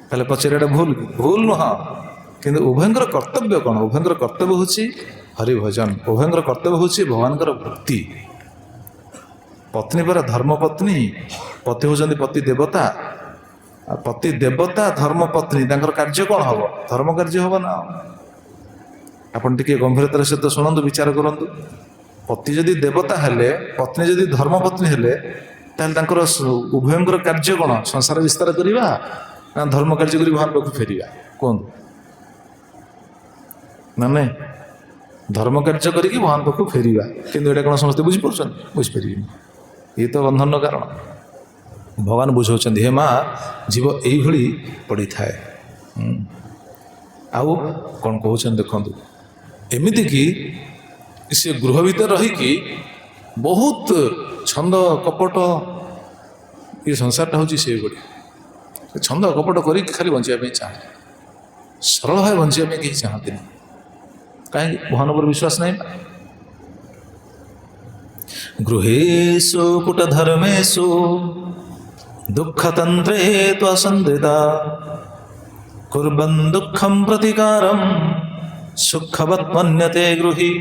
ତାହେଲେ ପଚାରିବାଟା ଭୁଲ କି? ଭୁଲ ନୁହଁ, କିନ୍ତୁ ଉଭୟଙ୍କର କର୍ତ୍ତବ୍ୟ କ'ଣ? ଉଭୟଙ୍କର କର୍ତ୍ତବ୍ୟ ହେଉଛି ହରିଭଜନ, ଉଭୟଙ୍କର କର୍ତ୍ତବ୍ୟ ହେଉଛି ଭଗବାନଙ୍କର ଭକ୍ତି। ପତ୍ନୀ ପରା ଧର୍ମପତ୍ନୀ, ପତି ହେଉଛନ୍ତି ପତି ଦେବତା। ପତି ଦେବତା ଧର୍ମପତ୍ନୀ, ତାଙ୍କର କାର୍ଯ୍ୟ କ'ଣ ହେବ? ଧର୍ମ କାର୍ଯ୍ୟ ହେବ ନା। ଆପଣ ଟିକେ ଗମ୍ଭୀରତାର ସହିତ ଶୁଣନ୍ତୁ, ବିଚାର କରନ୍ତୁ। ପତି ଯଦି ଦେବତା ହେଲେ, ପତ୍ନୀ ଯଦି ଧର୍ମପତ୍ନୀ ହେଲେ, ତାହେଲେ ତାଙ୍କର ଉଭୟଙ୍କର କାର୍ଯ୍ୟ କ'ଣ? ସଂସାର ବିସ୍ତାର କରିବା ନା ଧର୍ମ କାର୍ଯ୍ୟ କରି ଭଗବାନ ପାଖକୁ ଫେରିବା? କୁହନ୍ତୁ ନା ନାଇଁ? ଧର୍ମ କାର୍ଯ୍ୟ କରିକି ଭଗବାନ ପାଖକୁ ଫେରିବା। କିନ୍ତୁ ଏଇଟା କ'ଣ ସମସ୍ତେ ବୁଝିପାରୁଛନ୍ତି? ବୁଝିପାରିବେନି। ଇଏ ତ ବନ୍ଧନର କାରଣ। ଭଗବାନ ବୁଝାଉଛନ୍ତି, ହେ ମା, ଜୀବ ଏଇଭଳି ପଡ଼ିଥାଏ। ଆଉ କ'ଣ କହୁଛନ୍ତି ଦେଖନ୍ତୁ, ଏମିତିକି ସେ ଗୃହ ଭିତରେ ରହିକି ବହୁତ ଛନ୍ଦ କପଟ, ଏ ସଂସାରଟା ହେଉଛି ସେଇଭଳି। ଛନ୍ଦ କପଟ କରିକି ଖାଲି ବଞ୍ଚିବା ପାଇଁ ଚାହାନ୍ତି, ସରଳ ଭାବେ ବଞ୍ଚିବା ପାଇଁ କେହି ଚାହାନ୍ତିନି। କାହିଁକି? ଭଗବାନ ଉପରେ ବିଶ୍ୱାସ ନାହିଁ। ଗୃହେଷୁ କୁଟ ଧର୍ମେଷୁ ଦୁଃଖତନ୍ତ୍ରେ ତ୍ୱସନ୍ଦିତା କୁର୍ବନ୍ ଦୁଃଖಂ ପ୍ରତିକାରମ୍ ସୁଖବତ୍ ମନ୍ୟତେ ଗୃହୀ।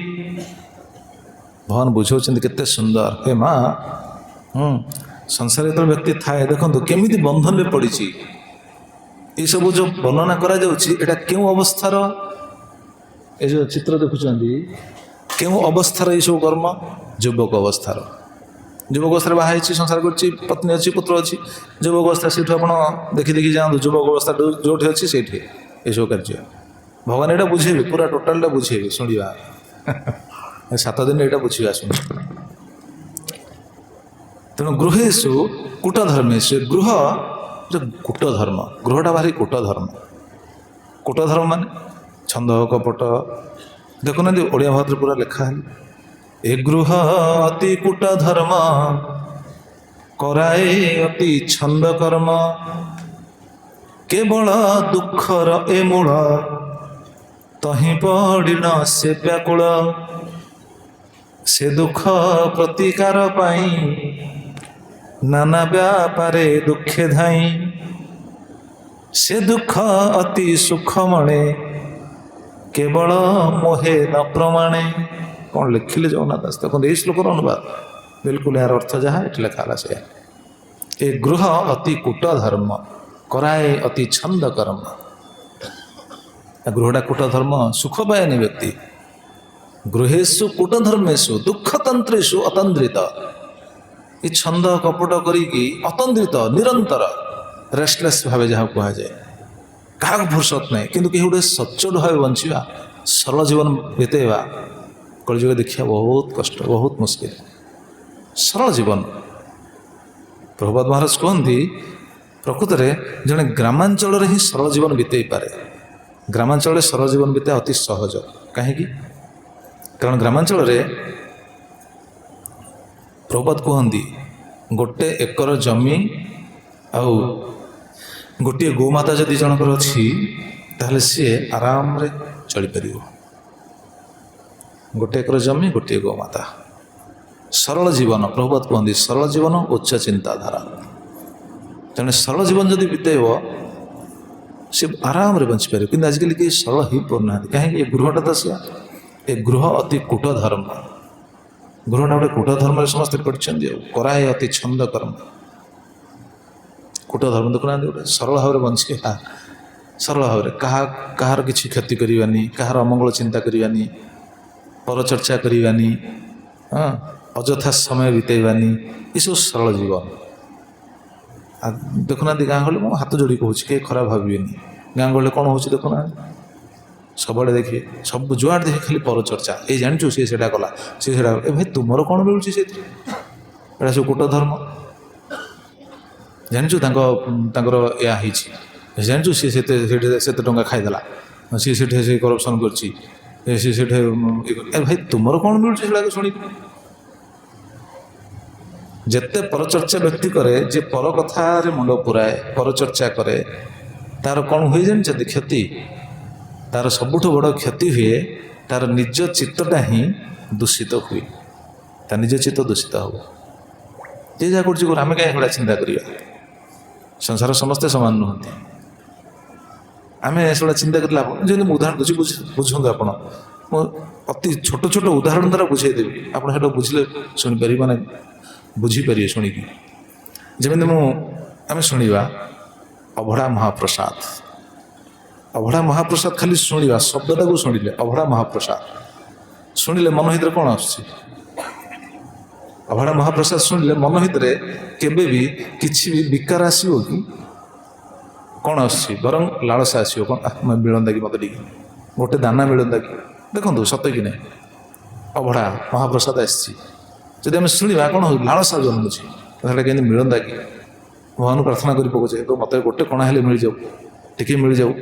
ଭଗବାନ ବୁଝାଉଛନ୍ତି କେତେ ସୁନ୍ଦର। ହେ ମା, ସଂସାରରେ ଯେତେବେଳେ ବ୍ୟକ୍ତି ଥାଏ, ଦେଖନ୍ତୁ କେମିତି ବନ୍ଧନରେ ପଡ଼ିଛି। ଏସବୁ ଯେଉଁ ବର୍ଣ୍ଣନା କରାଯାଉଛି, ଏଇଟା କେଉଁ ଅବସ୍ଥାର, ଏ ଯେଉଁ ଚିତ୍ର ଦେଖୁଛନ୍ତି, କେଉଁ ଅବସ୍ଥାର ଏସବୁ କର୍ମ? ଯୁବକ ଅବସ୍ଥାର। ଯୁବକ ଅବସ୍ଥାରେ ବାହା ହେଇଛି, ସଂସାର କରୁଛି, ପତ୍ନୀ ଅଛି, ପୁତ୍ର ଅଛି। ଯୁବକ ଅବସ୍ଥା ସେଇଠୁ ଆପଣ ଦେଖି ଦେଖି ଯାଆନ୍ତୁ, ଯୁବକ ଅବସ୍ଥା ଯେଉଁଠି ଅଛି ସେଇଠି ଏସବୁ କାର୍ଯ୍ୟ। ଭଗବାନ ଏଇଟା ବୁଝେଇବେ, ପୁରା ଟୋଟାଲଟା ବୁଝେଇବେ, ଶୁଣିବା। 7 ଦିନ ଏଇଟା ବୁଝିବା, ଶୁଣ। ତେଣୁ ଗୃହେଷୁ କୂଟ ଧର୍ମେଷୁ, ଗୃହ କୂଟ ଧର୍ମ, ଗୃହଟା ଭାରି କୂଟ ଧର୍ମ। କୂଟ ଧର୍ମ ମାନେ ଛନ୍ଦ କପଟ। ଦେଖୁନାହାନ୍ତି ଓଡ଼ିଆ ଭାଷାରେ ପୁରା ଲେଖା ହେଲେ, ଏ ଗୃହ ଅତି କୂଟ ଧର୍ମ କରାଏ ଅତି ଛନ୍ଦ କର୍ମ କେବଳ ଦୁଃଖର ଏ ମୂଳ ତହିଁ ପଡ଼ିନ ସେ ବ୍ୟାକୁଳ ସେ ଦୁଃଖ ପ୍ରତିକାର ପାଇଁ ନାନା ବ୍ୟାପାରେ ଦୁଃଖେ ଧାଇଁ ସେ ଦୁଃଖ ଅତି ସୁଖ ମଣେ କେବଳ ମୋହେ ନ ପ୍ରମାଣେ। କ'ଣ ଲେଖିଲେ ଜଗନ୍ନାଥ ଦାସ? ଦେଖନ୍ତୁ ଏଇ ଶ୍ଲୋକର ଅନୁବାଦ, ବିଲକୁଲ ଏହାର ଅର୍ଥ ଯାହା ଏଠି ଲେଖା ହେଲା ସେଇଆ। ଏ ଗୃହ ଅତି କୂଟ ଧର୍ମ କରାଏ ଅତି ଛନ୍ଦ କର୍ମ। ଗୃହଟା କୂଟ ଧର୍ମ, ସୁଖ ପାଏନି ବ୍ୟକ୍ତି। ଗୃହେଷୁ କୂଟ ଧର୍ମେଷୁ ଦୁଃଖତନ୍ତ୍ରେଷୁ ଅତନ୍ଦ୍ରିତ। ଏ ଛନ୍ଦ କପଟ କରିକି ଅତନ୍ଦ୍ରିତ, ନିରନ୍ତର ରେଷ୍ଟଲେସ୍ ଭାବେ ଯାହାକୁ କୁହାଯାଏ, କାହାକୁ ଫୁର୍ସତ ନାହିଁ। କିନ୍ତୁ କେହି ଗୋଟେ ସଚ୍ଚୋଟ ଭାବେ ବଞ୍ଚିବା, ସରଳ ଜୀବନ ବିତେଇବା, କଳିଯୁଗ ଦେଖିବା ବହୁତ କଷ୍ଟ, ବହୁତ ମୁସ୍କିଲ। ସରଳ ଜୀବନ। ପ୍ରଭୁପାଦ ମହାରାଜ କୁହନ୍ତି, ପ୍ରକୃତରେ ଜଣେ ଗ୍ରାମାଞ୍ଚଳରେ ହିଁ ସରଳ ଜୀବନ ବିତେଇ ପାରେ। ଗ୍ରାମାଞ୍ଚଳରେ ସରଳ ଜୀବନ ବିତେଇବା ଅତି ସହଜ। କାହିଁକି? କାରଣ ଗ୍ରାମାଞ୍ଚଳରେ ପ୍ରଭୁପାଦ କୁହନ୍ତି, 1 ଏକର ଜମି ଆଉ ଗୋଟିଏ ଗୋମାତା ଯଦି ଜଣଙ୍କର ଅଛି, ତାହେଲେ ସିଏ ଆରାମରେ ଚଳିପାରିବ। 1 ଏକର ଜମି, ଗୋଟିଏ ଗୋମାତା। ସରଳ ଜୀବନ, ପ୍ରଭୁପାଦ କୁହନ୍ତି, ସରଳ ଜୀବନ ଉଚ୍ଚ ଚିନ୍ତାଧାରା। ତେଣୁ ସରଳ ଜୀବନ ଯଦି ବିତେଇବ, ସେ ଆରାମରେ ବଞ୍ଚିପାରିବ। କିନ୍ତୁ ଆଜିକାଲି କେହି ସରଳ ହେଇପାରୁନାହାନ୍ତି। କାହିଁକି? ଏ ଗୃହଟା ତ ସେୟା। ଏ ଗୃହ ଅତି କୂଟ ଧର୍ମ। ଗୃହଟା ଗୋଟେ କୂଟ ଧର୍ମରେ ସମସ୍ତେ ପଡ଼ିଛନ୍ତି। ଆଉ କରାଏ ଅତି ଛନ୍ଦ କର୍ମ। କୂଟ ଧର୍ମ ଦେଖୁନାହାନ୍ତି, ଗୋଟେ ସରଳ ଭାବରେ ବଞ୍ଚିବା, ସରଳ ଭାବରେ କାହାର କିଛି କ୍ଷତି କରିବାନି, କାହାର ଅମଙ୍ଗଳ ଚିନ୍ତା କରିବାନି, ପରଚର୍ଚ୍ଚା କରିବାନି, ଅଯଥା ସମୟ ବିତେଇବାନି, ଏସବୁ ସରଳ ଜୀବନ। ଆଉ ଦେଖୁନାହାନ୍ତି ଗାଁ ଗହଳି, ମୁଁ ହାତ ଯୋଡ଼ି କହୁଛି, କେହି ଖରାପ ଭାବିବେନି। ଗାଁ ଗହଳିରେ କ'ଣ ହେଉଛି ଦେଖୁନାହାନ୍ତି, ସବୁଆଡ଼େ ଦେଖିବେ, ସବୁ ଯୁଆଡ଼େ ଦେଖି ଖାଲି ପରଚର୍ଚ୍ଚା। ଏଇ ଜାଣିଛୁ ସିଏ ସେଇଟା କଲା, ସିଏ ସେଇଟା କଲା। ଏ ଭାଇ ତୁମର କ'ଣ ମିଳୁଛି ସେଥିରେ? ଏଇଟା ସବୁ କୂଟ ଧର୍ମ। ଜାଣିଛୁ ତାଙ୍କର ଏହା ହେଇଛି, ଜାଣିଛୁ ସିଏ ସେତେ ଟଙ୍କା ଖାଇଦେଲା, ସିଏ ସେଠି ସେ କରପସନ୍ କରିଛି, ସିଏ ସେଠି ଏ ଭାଇ ତୁମର କ'ଣ ମିଳୁଛି ସେଗୁଡ଼ାକ ଶୁଣିକି? ଯେତେ ପରଚର୍ଚ୍ଚା ବ୍ୟକ୍ତି କରେ, ଯେ ପର କଥାରେ ମୁଣ୍ଡ ପୁରାଏ, ପରଚର୍ଚ୍ଚା କରେ, ତାର କ'ଣ ହୁଏ ଜାଣିଛନ୍ତି କ୍ଷତି? ତାର ସବୁଠୁ ବଡ଼ କ୍ଷତି ହୁଏ, ତାର ନିଜ ଚିତ୍ତଟା ହିଁ ଦୂଷିତ ହୁଏ। ତା ନିଜ ଚିତ୍ତ ଦୂଷିତ ହେବ। ଯେ ଯାହା କରୁଛି କରୁ, ଆମେ କାହିଁ ଏଗୁଡ଼ା ଚିନ୍ତା କରିବା? ସଂସାର ସମସ୍ତେ ସମାନ ନୁହନ୍ତି। ଆମେ ସେଗୁଡ଼ା ଚିନ୍ତା କରିଲେ, ଆପଣ ଯେମିତି ମୁଁ ଉଦାହରଣ ଦେଉଛି, ବୁଝନ୍ତୁ ଆପଣ। ମୁଁ ଅତି ଛୋଟ ଛୋଟ ଉଦାହରଣ ଦ୍ୱାରା ବୁଝେଇଦେବି, ଆପଣ ସେଇଟା ବୁଝିଲେ ଶୁଣିପାରିବେ, ମାନେ ବୁଝିପାରିବେ ଶୁଣିକି। ଯେମିତି ଆମେ ଶୁଣିବା ଅଭଡ଼ା ମହାପ୍ରସାଦ। ଅଭଡ଼ା ମହାପ୍ରସାଦ ଖାଲି ଶୁଣିବା, ଶବ୍ଦଟାକୁ ଶୁଣିଲେ ଅଭଡ଼ା ମହାପ୍ରସାଦ ଶୁଣିଲେ ମନ ଭିତରେ କ'ଣ ଆସୁଛି? ଅଭଡ଼ା ମହାପ୍ରସାଦ ଶୁଣିଲେ ମନ ଭିତରେ କେବେ ବି କିଛି ବି ବିକାର ଆସିବ କି? କ'ଣ ଆସୁଛି? ବରଂ ଲାଳସା ଆସିବ। କ'ଣ ମିଳନ୍ତା କି ମୋତେ ଟିକେ ଗୋଟେ ଦାନା ମିଳନ୍ତା କି? ଦେଖନ୍ତୁ ସତ କି ନାହିଁ, ଅଭଡ଼ା ମହାପ୍ରସାଦ ଆସିଛି, ଯଦି ଆମେ ଶୁଣିବା କ'ଣ ହେଉଛି? ଲାଳସା ଜନ୍ମୁଛି, ସେଇଟା କେମିତି ମିଳନ୍ତା କି? ଭଗବାନଙ୍କୁ ପ୍ରାର୍ଥନା କରି ପକାଉଛେ, ମୋତେ ଗୋଟେ କଣା ହେଲେ ମିଳିଯାଉ, ଟିକେ ମିଳିଯାଉ।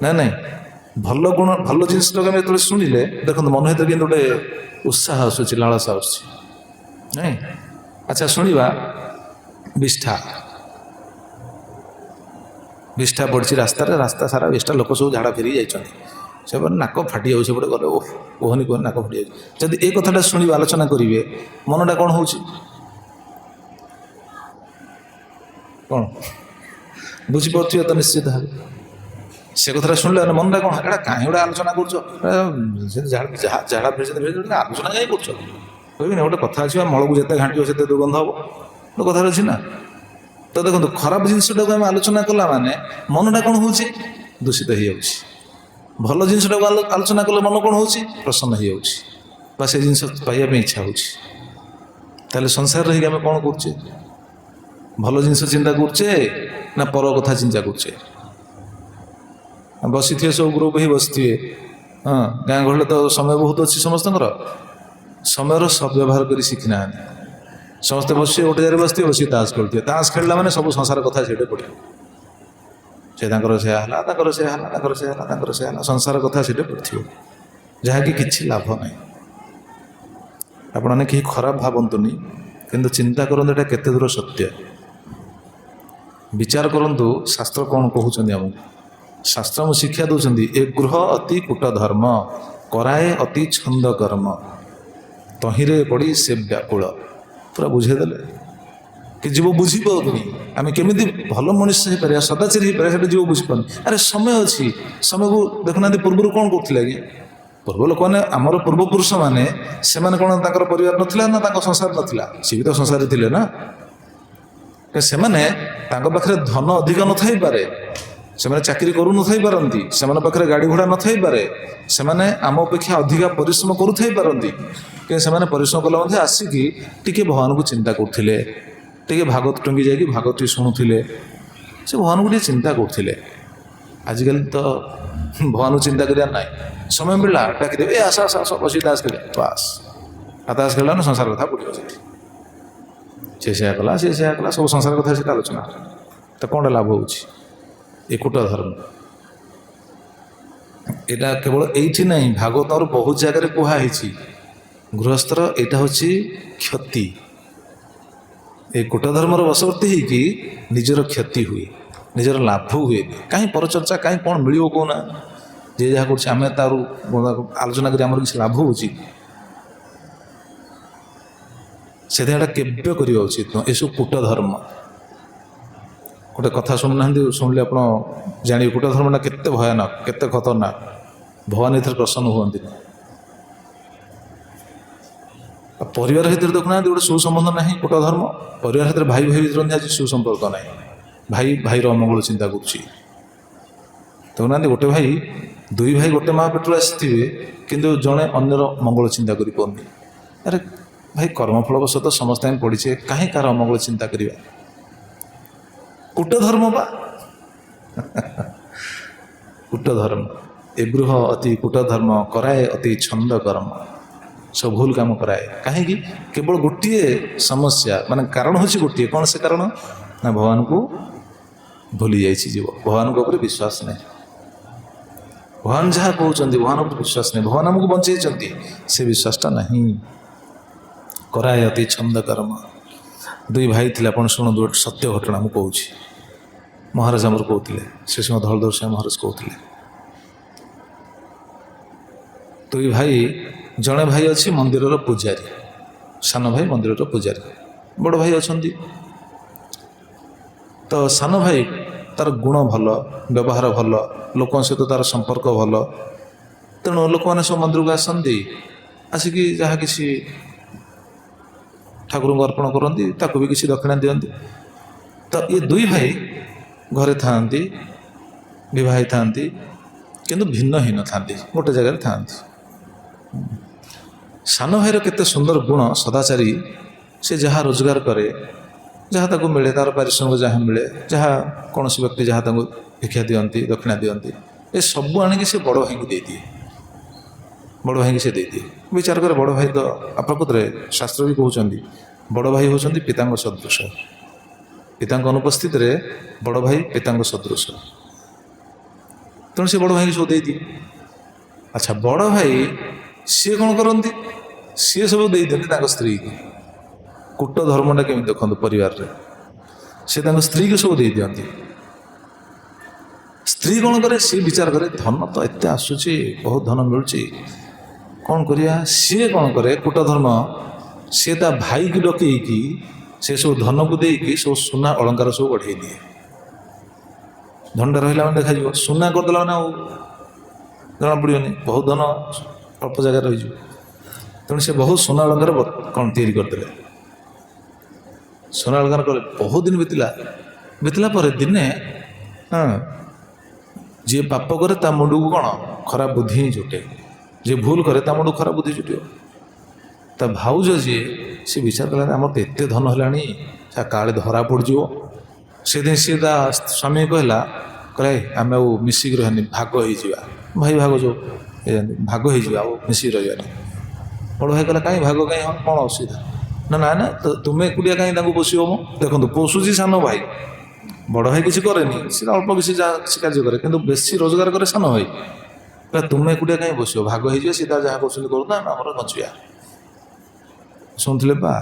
ନାଇଁ ଭଲ ଗୁଣ ଭଲ ଜିନିଷଟାକୁ ଆମେ ଯେତେବେଳେ ଶୁଣିଲେ ଦେଖନ୍ତୁ ମନ ଭିତରେ କିନ୍ତୁ ଗୋଟେ ଉତ୍ସାହ ଆସୁଛି, ଲାଳସା ଆସୁଛି ନାଇଁ। ଆଚ୍ଛା ଶୁଣିବା ବିଷ୍ଠା। ବିଷ୍ଠା ପଡ଼ିଛି ରାସ୍ତାରେ, ରାସ୍ତା ସାରା ବିଷ୍ଠା, ଲୋକ ସବୁ ଝାଡ଼ା ଫେରିକି ଯାଇଛନ୍ତି। ସେପଟେ ନାକ ଫାଟି ଯାଉଛି, ସେପଟେ ଗଲେ ଓହ କୁହନି କୁହନି ନାକ ଫାଟି ଯାଉଛି। ଯଦି ଏ କଥାଟା ଶୁଣିବେ, ଆଲୋଚନା କରିବେ, ମନଟା କ'ଣ ହେଉଛି? କ'ଣ ବୁଝିପାରୁଥିବେ ତ ନିଶ୍ଚିତ ଭାବେ। ସେ କଥାଟା ଶୁଣିଲେ ମନଟା କ'ଣ, ଏଇଟା କାହିଁ ଗୋଟେ ଆଲୋଚନା କରୁଛ, ଝାଡ଼ା ଫେରିଛନ୍ତି ଆଲୋଚନା କାହିଁ କରୁଛ? କହିବି ନା, ଗୋଟେ କଥା ଅଛି, ମଳକୁ ଯେତେ ଘାଣ୍ଟିବ ସେତେ ଦୁର୍ଗନ୍ଧ ହେବ, ଗୋଟେ କଥାରେ ଅଛି ନା। ତ ଦେଖନ୍ତୁ ଖରାପ ଜିନିଷଟାକୁ ଆମେ ଆଲୋଚନା କଲା ମାନେ ମନଟା କ'ଣ ହେଉଛି? ଦୂଷିତ ହେଇଯାଉଛି। ଭଲ ଜିନିଷଟାକୁ ଆଲୋଚନା କଲେ ମନ କ'ଣ ହେଉଛି? ପ୍ରସନ୍ନ ହେଇଯାଉଛି, ବା ସେ ଜିନିଷ ପାଇବା ପାଇଁ ଇଚ୍ଛା ହେଉଛି। ତାହେଲେ ସଂସାରରେ ହେଇକି ଆମେ କ'ଣ କରୁଛେ? ଭଲ ଜିନିଷ ଚିନ୍ତା କରୁଛେ ନା ପର କଥା ଚିନ୍ତା କରୁଛେ? ବସିଥିବେ ସବୁ ଗ୍ରୁପ୍ ହେଇ ବସିଥିବେ, ହଁ, ଗାଁ ଗହଳିରେ ତ ସମୟ ବହୁତ ଅଛି ସମସ୍ତଙ୍କର, ସମୟର ସଦ୍ବ୍ୟବହାର କରି ଶିଖିନାହାନ୍ତି। ସମସ୍ତେ ବସିବେ, ଗୋଟେ ଜାଗାରେ ବସିଥିବେ, ବସିକି ତାସ୍ ଖେଳୁଥିବେ। ତାସ୍ ଖେଳିଲା ମାନେ ସବୁ ସଂସାର କଥା ସେଇଠି ପଡ଼ିବ। ସେ ତାଙ୍କର ସେୟା ହେଲା, ତାଙ୍କର ସେୟା ହେଲା, ତାଙ୍କର ସେୟା ହେଲା, ତାଙ୍କର ସେୟା ହେଲା, ସଂସାର କଥା ସେଇଠି ପଡ଼ିଥିବ, ଯାହାକି କିଛି ଲାଭ ନାହିଁ। ଆପଣମାନେ କେହି ଖରାପ ଭାବନ୍ତୁନି, କିନ୍ତୁ ଚିନ୍ତା କରନ୍ତୁ ଏଇଟା କେତେ ଦୂର ସତ୍ୟ। ବିଚାର କରନ୍ତୁ ଶାସ୍ତ୍ର କ'ଣ କହୁଛନ୍ତି ଆମକୁ। ଶାସ୍ତ୍ର ଆମକୁ ଶିକ୍ଷା ଦେଉଛନ୍ତି, ଏ ଗୃହ ଅତି କୂଟ ଧର୍ମ, କରାଏ ଅତି ଛନ୍ଦ କର୍ମ, ତହିଁରେ ପଡ଼ି ସେ ବ୍ୟାକୁଳ। ପୁରା ବୁଝେଇଦେଲେ କି ଜୀବ ବୁଝିପାରୁନି ଆମେ କେମିତି ଭଲ ମଣିଷ ହେଇପାରିବା, ସଦାଚାରୀ ହେଇପାରିବା, ସେଟା ଜୀବ ବୁଝିପାରୁନି। ଆରେ ସମୟ ଅଛି, ସମୟକୁ ଦେଖୁନାହାନ୍ତି। ପୂର୍ବରୁ କ'ଣ କରୁଥିଲେ ଆଜ୍ଞା? ପୂର୍ବ ଲୋକମାନେ, ଆମର ପୂର୍ବପୁରୁଷମାନେ, ସେମାନେ କ'ଣ ତାଙ୍କର ପରିବାର ନଥିଲା ନା ତାଙ୍କ ସଂସାର ନଥିଲା? ସିଏ ବି ତ ସଂସାରରେ ଥିଲେ ନା। ସେମାନେ, ତାଙ୍କ ପାଖରେ ଧନ ଅଧିକ ନଥାଇପାରେ, ସେମାନେ ଚାକିରି କରୁନଥାଇ ପାରନ୍ତି, ସେମାନଙ୍କ ପାଖରେ ଗାଡ଼ି ଘୋଡ଼ା ନଥାଇପାରେ, ସେମାନେ ଆମ ଅପେକ୍ଷା ଅଧିକା ପରିଶ୍ରମ କରୁଥାଇ ପାରନ୍ତି, କିନ୍ତୁ ସେମାନେ ପରିଶ୍ରମ କଲେ ମଧ୍ୟ ଆସିକି ଟିକେ ଭଗବାନଙ୍କୁ ଚିନ୍ତା କରୁଥିଲେ, ଟିକେ ଭାଗବତ ଟୁଙ୍ଗି ଯାଇକି ଭାଗବତ ଟିକେ ଶୁଣୁଥିଲେ, ସେ ଭଗବାନଙ୍କୁ ଟିକେ ଚିନ୍ତା କରୁଥିଲେ। ଆଜିକାଲି ତ ଭଗବାନଙ୍କୁ ଚିନ୍ତା କରିବାର ନାହିଁ। ସମୟ ମିଳିଲା ଡାକିଦେବେ, ଏ ଆସ ଆସ ଆସ ବସି ତାସ୍ ଖେଳିବା, ବାସ୍। ଆଉ ତାସ୍ ଖେଳିଲା ମାନେ ସଂସାର କଥା ପଡ଼ିବ ସେଠି। ସେ ସେୟା କଲା, ସେ ସେୟା କଲା, ସବୁ ସଂସାର କଥା ସେଟା ଆଲୋଚନା। ତ କ'ଣଟା ଲାଭ ହେଉଛି? ଏ କୂଟ ଧର୍ମ। ଏଇଟା କେବଳ ଏଇଠି ନାହିଁ, ଭାଗବତର ବହୁତ ଜାଗାରେ କୁହାହେଇଛି। ଗୃହସ୍ଥର ଏଇଟା ହେଉଛି କ୍ଷତି। ଏ କୂଟ ଧର୍ମର ବଶବର୍ତ୍ତୀ ହେଇକି ନିଜର କ୍ଷତି ହୁଏ, ନିଜର ଲାଭ ହୁଏନି। କାହିଁ ପରଚର୍ଚ୍ଚା, କାହିଁ କ'ଣ ମିଳିବ କହୁନା? ଯେ ଯାହା କରୁଛି ଆମେ ତାର ଆଲୋଚନା କରି ଆମର କିଛି ଲାଭ ହେଉଛି? ସେଥିପାଇଁ ଏଇଟା କେବେ କରିବା ଉଚିତ ନୁହଁ। ଏସବୁ କୂଟ ଧର୍ମ। ଗୋଟେ କଥା ଶୁଣୁନାହାନ୍ତି, ଶୁଣିଲେ ଆପଣ ଜାଣିବେ କୂଟ ଧର୍ମଟା କେତେ ଭୟାନକ, କେତେ ଖତରନାକ। ଭଗବାନ ଏଥିରେ ପ୍ରସନ୍ନ ହୁଅନ୍ତିନି। ପରିବାର ଭିତରେ ଦେଖୁନାହାନ୍ତି ଗୋଟେ ସୁସମ୍ବନ୍ଧ ନାହିଁ, କୂଟ ଧର୍ମ। ପରିବାର ଭିତରେ ଭାଇ ଭାଇ ଭିତରେ ଆଜି ସୁସମ୍ପର୍କ ନାହିଁ, ଭାଇ ଭାଇର ଅମଙ୍ଗଳ ଚିନ୍ତା କରୁଛି। ଦେଖୁନାହାନ୍ତି ଗୋଟେ ଭାଇ, ଦୁଇ ଭାଇ ଗୋଟେ ମା ପେଟରୁ ଆସିଥିବେ, କିନ୍ତୁ ଜଣେ ଅନ୍ୟର ମଙ୍ଗଳ ଚିନ୍ତା କରିପାରୁନି। ଆରେ ଭାଇ, କର୍ମଫଳବଶତଃ ସମସ୍ତେ ଆମେ ପଡ଼ିଛେ, କାହିଁ କାହାର ଅମଙ୍ଗଳ ଚିନ୍ତା କରିବା? କୂଟ ଧର୍ମ ବା କୂଟ ଧର୍ମ। ଏ ଗୃହ ଅତି କୂଟ ଧର୍ମ, କରାଏ ଅତି ଛନ୍ଦ କର୍ମ। ସବୁ ଭୁଲ କାମ କରାଏ। କାହିଁକି? କେବଳ ଗୋଟିଏ ସମସ୍ୟା, ମାନେ କାରଣ ହେଉଛି ଗୋଟିଏ। କ'ଣ ସେ କାରଣ? ନା ଭଗବାନଙ୍କୁ ଭୁଲି ଯାଇଛି ଜୀବ, ଭଗବାନଙ୍କ ଉପରେ ବିଶ୍ୱାସ ନାହିଁ। ଭଗବାନ ଯାହା କହୁଛନ୍ତି ଭଗବାନ ଉପରେ ବିଶ୍ୱାସ ନାହିଁ। ଭଗବାନ ଆମକୁ ବଞ୍ଚେଇଛନ୍ତି, ସେ ବିଶ୍ୱାସଟା ନାହିଁ। କରାଏ ଅତି ଛନ୍ଦ କର୍ମ। ଦୁଇ ଭାଇ ଥିଲେ, ଆପଣ ଶୁଣନ୍ତୁ, ଗୋଟେ ସତ୍ୟ ଘଟଣା ମୁଁ କହୁଛି। ମହାରାଜ ଆମର କହୁଥିଲେ, ଶ୍ରୀସିଂହ ଧଳଧର ସ୍ୱାଇଁ ମହାରାଜ କହୁଥିଲେ। ଦୁଇ ଭାଇ, ଜଣେ ଭାଇ ଅଛି ମନ୍ଦିରର ପୂଜାରୀ, ସାନ ଭାଇ ମନ୍ଦିରର ପୂଜାରୀ, ବଡ଼ ଭାଇ ଅଛନ୍ତି। ତ ସାନ ଭାଇ ତାର ଗୁଣ ଭଲ, ବ୍ୟବହାର ଭଲ, ଲୋକଙ୍କ ସହିତ ତାର ସମ୍ପର୍କ ଭଲ। ତେଣୁ ଲୋକମାନେ ସବୁ ମନ୍ଦିରକୁ ଆସନ୍ତି, ଆସିକି ଯାହା କିଛି ଠାକୁରଙ୍କୁ ଅର୍ପଣ କରନ୍ତି, ତାକୁ ବି କିଛି ଦକ୍ଷିଣା ଦିଅନ୍ତି। ତ ଏ ଦୁଇ ଭାଇ ଘରେ ଥାଆନ୍ତି, ବିବାହ ଥାଆନ୍ତି, କିନ୍ତୁ ଭିନ୍ନ ହେଇନଥାନ୍ତି, ଗୋଟେ ଜାଗାରେ ଥାଆନ୍ତି। ସାନ ଭାଇର କେତେ ସୁନ୍ଦର ଗୁଣ, ସଦାଚାରୀ। ସେ ଯାହା ରୋଜଗାର କରେ, ଯାହା ତାକୁ ମିଳେ, ତାର ପାରିଶ୍ରମିକ ଯାହା ମିଳେ, ଯାହା କୌଣସି ବ୍ୟକ୍ତି ଯାହା ତାଙ୍କୁ ଭିକ୍ଷା ଦିଅନ୍ତି, ଦକ୍ଷିଣା ଦିଅନ୍ତି, ଏ ସବୁ ଆଣିକି ସେ ବଡ଼ ଭାଇଙ୍କୁ ଦେଇଦିଏ। ବଡ଼ ଭାଇଙ୍କୁ ସେ ଦେଇଦିଏ। ବିଚାର କରେ, ବଡ଼ ଭାଇ ତ ପ୍ରକୃତରେ ଶାସ୍ତ୍ର ବି କହୁଛନ୍ତି, ବଡ଼ ଭାଇ ହେଉଛନ୍ତି ପିତାଙ୍କ ସଦୃଶ। ପିତାଙ୍କ ଅନୁପସ୍ଥିତିରେ ବଡ଼ ଭାଇ ପିତାଙ୍କ ସଦୃଶ। ତେଣୁ ସେ ବଡ଼ ଭାଇଙ୍କୁ ସବୁ ଦେଇଦିଏ। ଆଚ୍ଛା ବଡ଼ ଭାଇ ସିଏ କ'ଣ କରନ୍ତି? ସିଏ ସବୁ ଦେଇଦିଅନ୍ତି ତାଙ୍କ ସ୍ତ୍ରୀକି। କୂଟ ଧର୍ମଟା କେମିତି ଦେଖନ୍ତୁ ପରିବାରରେ, ସେ ତାଙ୍କ ସ୍ତ୍ରୀକୁ ସବୁ ଦେଇଦିଅନ୍ତି। ସ୍ତ୍ରୀ କ'ଣ କରେ? ସିଏ ବିଚାର କରେ ଧନ ତ ଏତେ ଆସୁଛି, ବହୁତ ଧନ ମିଳୁଛି, କ'ଣ କରିବା? ସିଏ କ'ଣ କରେ? କୂଟ ଧର୍ମ, ସିଏ ତା ଭାଇକି ଡକେଇକି ସେ ସବୁ ଧନକୁ ଦେଇକି ସବୁ ସୁନା ଅଳଙ୍କାର ସବୁ ବଢ଼େଇ ଦିଏ। ଧନଟା ରହିଲା ମାନେ ଦେଖାଯିବ, ସୁନା କରିଦେଲା ମାନେ ଆଉ ଜଣାପଡ଼ିବନି, ବହୁତ ଧନ ଅଳ୍ପ ଜାଗାରେ ରହିଯିବ। ତେଣୁ ସେ ବହୁତ ସୁନା ଅଳଙ୍କାର କ'ଣ ତିଆରି କରିଦେଲେ। ସୁନା ଅଳଙ୍କାର କଲେ ବହୁତ ଦିନ ବିତିଲା ପରେ ଦିନେ ଯିଏ ପାପ କରେ ତା ମୁଣ୍ଡକୁ କ'ଣ ଖରାପ ବୁଦ୍ଧି ହିଁ ଜୁଟେ, ଯିଏ ଭୁଲ କରେ ତା ମୁଣ୍ଡକୁ ଖରାପ ବୁଦ୍ଧି ଜୁଟିବ। ତା ଭାଉଜ ଯିଏ, ସେ ବିଚାର କଲା ଆମର ତ ଏତେ ଧନ ହେଲାଣି, କାଳେ ଧରା ପଡ଼ିଯିବ। ସେଦିନ ସିଏ ତା ସ୍ୱାମୀ କହିଲା ଆମେ ଆଉ ମିଶିକି ରହିବାନି, ଭାଗ ହେଇଯିବା। ଭାଇ ଭାଗ ଯେଉଁ ଭାଗ ହେଇଯିବା, ଆଉ ମିଶିକି ରହିବାନି। ବଡ଼ ଭାଇ କହିଲା କାହିଁ ଭାଗ କାହିଁ, ହଁ କ'ଣ ଅସୁବିଧା? ନା ତୁମେ ଏକୁଟିଆ କାହିଁ ତାଙ୍କୁ ପୋଷିବ? ମୁଁ ଦେଖନ୍ତୁ ପୋଷୁଛି ସାନ ଭାଇ, ବଡ଼ ଭାଇ କିଛି କରେନି, ସେ ଅଳ୍ପ କିଛି ଯାହା କାର୍ଯ୍ୟ କରେ, କିନ୍ତୁ ବେଶୀ ରୋଜଗାର କରେ ସାନ ଭାଇ। ତୁମେ ଏକୁଟିଆ କାହିଁ ପୋଷିବ, ଭାଗ ହେଇଯିବ, ସେ ତାର ଯାହା କରୁଛନ୍ତି କରୁଥା, ଆମର ବଞ୍ଚିବା। ଶୁଣୁଥିଲେ ବା,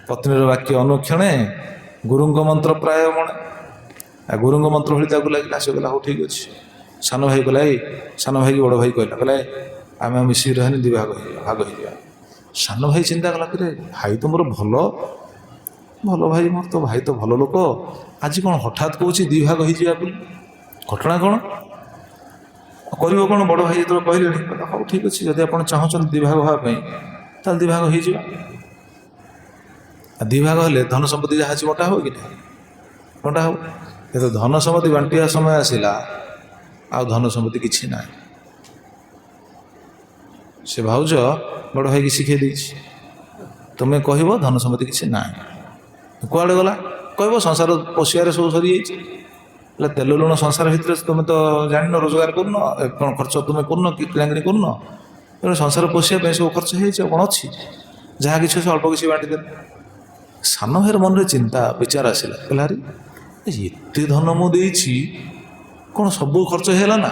ପତ୍ନୀର ବାକ୍ୟ ଅନୁକ୍ଷଣେ ଗୁରୁଙ୍କ ମନ୍ତ୍ର ପ୍ରାୟ ମଣେ। ଗୁରୁଙ୍କ ମନ୍ତ୍ର ଭଳି ତାକୁ ଲାଗିଲା। ସେ କହିଲା ହଉ ଠିକ୍ ଅଛି। ସାନ ଭାଇ କହିଲା, ସାନ ଭାଇକି ବଡ଼ ଭାଇ କହିଲା ଆମେ ଆଉ ମିଶିକି ରହନି, ଦୁଇ ଭାଗ ହେଇଯିବା। ସାନ ଭାଇ ଚିନ୍ତା କଲା କି ଭାଇ ତ ମୋର ଭଲ ଭାଇ, ମୋର ତ ଭାଇ ତ ଭଲ ଲୋକ, ଆଜି କ'ଣ ହଠାତ୍ କହୁଛି ଦୁଇ ଭାଗ ହେଇଯିବା ବୋଲି? ଘଟଣା କ'ଣ କରିବ କ'ଣ? ବଡ଼ ଭାଇ ଯେତେବେଳେ କହିଲେଣି, କହିଲା ହଉ ଠିକ୍ ଅଛି, ଯଦି ଆପଣ ଚାହୁଁଛନ୍ତି ଦୁଇ ଭାଗ ହେବା ପାଇଁ ତାହେଲେ ଦୁଇ ଭାଗ ହେଇଯିବା। ଦୁଇ ଭାଗ ହେଲେ ଧନ ସମ୍ପତ୍ତି ଯାହା ଅଛି ବଣ୍ଟା ହେବ କି ନାହିଁ? ବଣ୍ଟା ହେବ। କିନ୍ତୁ ଧନ ସମ୍ପତ୍ତି ବାଣ୍ଟିବା ସମୟ ଆସିଲା, ଆଉ ଧନ ସମ୍ପତ୍ତି କିଛି ନାହିଁ। ସେ ଭାଉଜ ବଡ଼ ଭାଇକି ଶିଖେଇ ଦେଇଛି, ତୁମେ କହିବ ଧନ ସମ୍ପତ୍ତି କିଛି ନାହିଁ। କୁଆଡ଼େ ଗଲା? କହିବ ସଂସାର ପୋଷିବାରେ ସବୁ ସରିଯାଇଛି। ହେଲେ ତେଲ ଲୁଣ ସଂସାର ଭିତରେ ତୁମେ ତ ଜାଣିନ, ରୋଜଗାର କରୁନ, କ'ଣ ଖର୍ଚ୍ଚ ତୁମେ କରୁନ, କି କିଣାକିଣି କରୁନ, ତେଣୁ ସଂସାର ପୋଷିବା ପାଇଁ ସବୁ ଖର୍ଚ୍ଚ ହେଇଯାଇଛି, ଆଉ କ'ଣ ଅଛି? ଯାହା କିଛି ଅଛି ଅଳ୍ପ କିଛି ବାଣ୍ଟିଦେଲେ। ସାନ ଭାଇର ମନରେ ଚିନ୍ତା ବିଚାର ଆସିଲା, କହିଲା ଆରେ ଏତେ ଧନ ମୁଁ ଦେଇଛି, କ'ଣ ସବୁ ଖର୍ଚ୍ଚ ହେଇଗଲା ନା?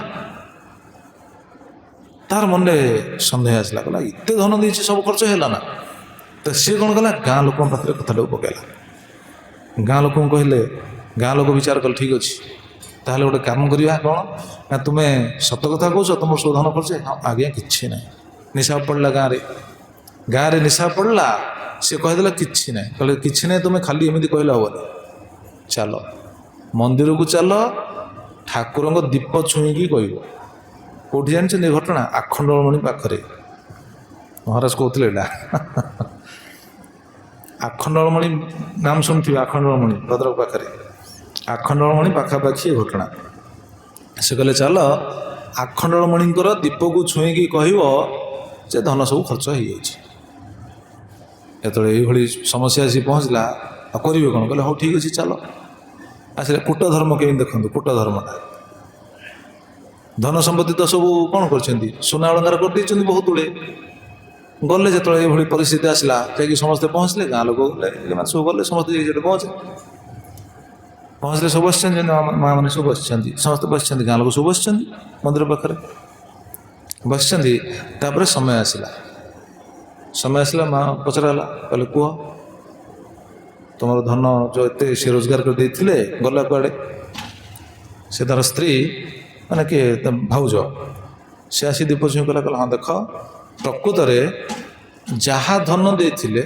ତାର ମନରେ ସନ୍ଦେହ ଆସିଲା, କହିଲା ଏତେ ଧନ ଦେଇଛି ସବୁ ଖର୍ଚ୍ଚ ହେଲା ନା? ତ ସିଏ କ'ଣ କଲା, ଗାଁ ଲୋକଙ୍କ ପାଖରେ କଥାଟାକୁ ପକାଇଲା। ଗାଁ ଲୋକଙ୍କୁ କହିଲେ, ଗାଁ ଲୋକ ବିଚାର କଲେ ଠିକ୍ ଅଛି, ତାହେଲେ ଗୋଟେ କାମ କରିବା, କ'ଣ ନା ତୁମେ ସତ କଥା କହୁଛ, ତୁମର ସବୁ ଧନ ଖର୍ଚ୍ଚ? ଆଜ୍ଞା କିଛି ନାହିଁ। ନିଶା ପଡ଼ିଲା ଗାଁରେ ନିଶା ପଡ଼ିଲା, ସେ କହିଦେଲା କିଛି ନାହିଁ। କହିଲେ କିଛି ନାହିଁ, ତୁମେ ଖାଲି ଏମିତି କହିଲେ ହେବନି, ଚାଲ ମନ୍ଦିରକୁ ଚାଲ, ଠାକୁରଙ୍କ ଦୀପ ଛୁଇଁକି କହିବ। କେଉଁଠି ଜାଣିଛନ୍ତି ଏ ଘଟଣା? ଆଖଣ୍ଡଳମଣି ପାଖରେ। ମହାରାଜ କହୁଥିଲେ ଏଇଟା। ଆଖଣ୍ଡଳମଣି ନାମ ଶୁଣିଥିବେ, ଆଖଣ୍ଡଳମଣି ଭଦ୍ରକ ପାଖରେ। ଆଖଣ୍ଡଳମଣି ପାଖାପାଖି ଏ ଘଟଣା। ସେ କହିଲେ ଚାଲ ଆଖଣ୍ଡଳମଣିଙ୍କର ଦୀପକୁ ଛୁଇଁକି କହିବ ଯେ ଧନ ସବୁ ଖର୍ଚ୍ଚ ହେଇଯାଇଛି। ଯେତେବେଳେ ଏଇଭଳି ସମସ୍ୟା ଆସି ପହଞ୍ଚିଲା, ଆଉ କରିବେ କ'ଣ? କହିଲେ ହଉ ଠିକ୍ ଅଛି ଚାଲ। ଆସିଲେ କୂଟ ଧର୍ମ କେମିତି ଦେଖନ୍ତୁ, କୂଟ ଧର୍ମଟା। ଧନ ସମ୍ପତ୍ତି ତ ସବୁ କ'ଣ କରିଛନ୍ତି? ସୁନା ଅଳଙ୍କାର କରିଦେଇଛନ୍ତି ବହୁତ ଗୁଡ଼ିଏ। ଗଲେ ଯେତେବେଳେ ଏଇଭଳି ପରିସ୍ଥିତି ଆସିଲା, ଯାଇକି ସମସ୍ତେ ପହଞ୍ଚିଲେ, ଗାଁ ଲୋକ ଗଲେ, ଏମାନେ ସବୁ ଗଲେ, ସମସ୍ତେ ଯାଇକି ସେଠି ପହଞ୍ଚିଲେ ସବୁ ବସିଛନ୍ତି, ମା' ମାନେ ସବୁ ବସିଛନ୍ତି, ସମସ୍ତେ ବସିଛନ୍ତି, ଗାଁ ଲୋକ ସବୁ ବସିଛନ୍ତି ମନ୍ଦିର ପାଖରେ ବସିଛନ୍ତି। ତାପରେ ସମୟ ଆସିଲା, ମା' ପଚରାଗଲା, କହିଲେ କୁହ ତୁମର ଧନ ଯେଉଁ ଏତେ ସେ ରୋଜଗାର କରି ଦେଇଥିଲେ ଗଲା କୁଆଡ଼େ? ସେ ତାର ସ୍ତ୍ରୀ, ମାନେ କିଏ ଭାଉଜ, ସେ ଆସି ଦୀପ ଛୁଇଁ କହିଲା ହଁ ଦେଖ, ପ୍ରକୃତରେ ଯାହା ଧନ ଦେଇଥିଲେ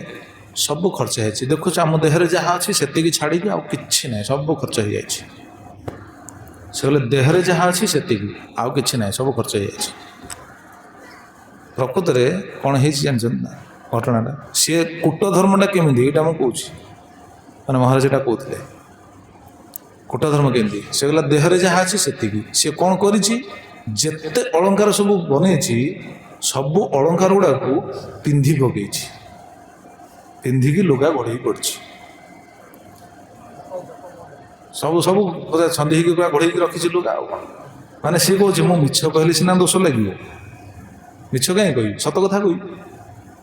ସବୁ ଖର୍ଚ୍ଚ ହେଇଛି। ଦେଖୁଛ ଆମ ଦେହରେ ଯାହା ଅଛି ସେତିକି ଛାଡ଼ିକି ଆଉ କିଛି ନାହିଁ, ସବୁ ଖର୍ଚ୍ଚ ହେଇଯାଇଛି। ସେ କହିଲେ ଦେହରେ ଯାହା ଅଛି ସେତିକି, ଆଉ କିଛି ନାହିଁ, ସବୁ ଖର୍ଚ୍ଚ ହେଇଯାଇଛି। ପ୍ରକୃତରେ କ'ଣ ହେଇଛି ଜାଣିଛନ୍ତି ନା ଘଟଣାଟା? ସିଏ କୂଟ ଧର୍ମଟା କେମିତି, ଏଇଟା ମୁଁ କହୁଛି, ମାନେ ମହାରାଜ ଏଟା କହୁଥିଲେ କୂଟ ଧର୍ମ କେମିତି। ସେ କହିଲା ଦେହରେ ଯାହା ଅଛି ସେତିକି। ସିଏ କ'ଣ କରିଛି, ଯେତେ ଅଳଙ୍କାର ସବୁ ବନେଇଛି, ସବୁ ଅଳଙ୍କାର ଗୁଡ଼ାକୁ ପିନ୍ଧି ପକେଇଛି, ପିନ୍ଧିକି ଲୁଗା ଘୋଡ଼େଇ ପଡ଼ିଛି। ସବୁ ଛନ୍ଦି ହେଇକି ଘୋଡ଼େଇକି ରଖିଛି ଲୁଗା। ଆଉ କ'ଣ ମାନେ ସିଏ କହୁଛି ମୁଁ ମିଛ କହିଲେ ସିନା ଦୋଷ ଲାଗିବ, ମିଛ କାହିଁ କହିବି, ସତ କଥା କହିବି।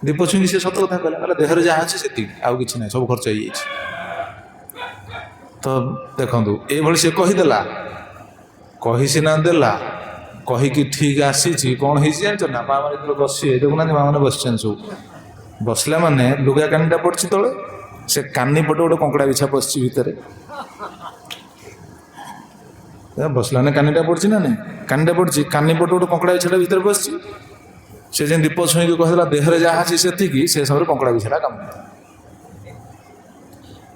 ଦୀପ ଛୁଇଁକି ସେ ସତ କଥା କହିଲା, ଦେହରେ ଯାହା ଅଛି ସେତିକି, ଆଉ କିଛି ନାହିଁ, ସବୁ ଖର୍ଚ୍ଚ ହେଇଯାଇଛି। ତ ଦେଖନ୍ତୁ ଏଇଭଳି ସେ କହିଦେଲା, କହି ସିନା ଦେଲା, କହିକି ଠିକ୍ ଆସିଛି କ'ଣ ହେଇଛି ଜାଣିଛ ନା? ମା ମାନେ ଯେତେବେଳେ ବସିବେ ଦେଖୁନାହାନ୍ତି, ମା ମାନେ ବସିଛନ୍ତି ସବୁ, ବସିଲା ମାନେ ଲୁଗା କାନିଟା ପଡ଼ିଛି ତଳେ, ସେ କାନି ପଟେ ଗୋଟେ କଙ୍କଡ଼ା ବିଛା ପଶିଛି ଭିତରେ। ବସିଲା ମାନେ କାନିଟା ପଡ଼ିଛି ନା ନାଇଁ? କାନିଟା ପଡ଼ିଛି, କାନି ପଟେ ଗୋଟେ କଙ୍କଡ଼ା ବିଛାଟା ଭିତରେ ପଶିଛି। ସେ ଯେମିତି ଦୀପ ଛୁଇଁକି କହିଥିଲା ଦେହରେ ଯାହା ଅଛି ସେତିକି, ସେ ସମୟରେ କଙ୍କଡ଼ା ବିଛାଟା କାମୁଡ଼ି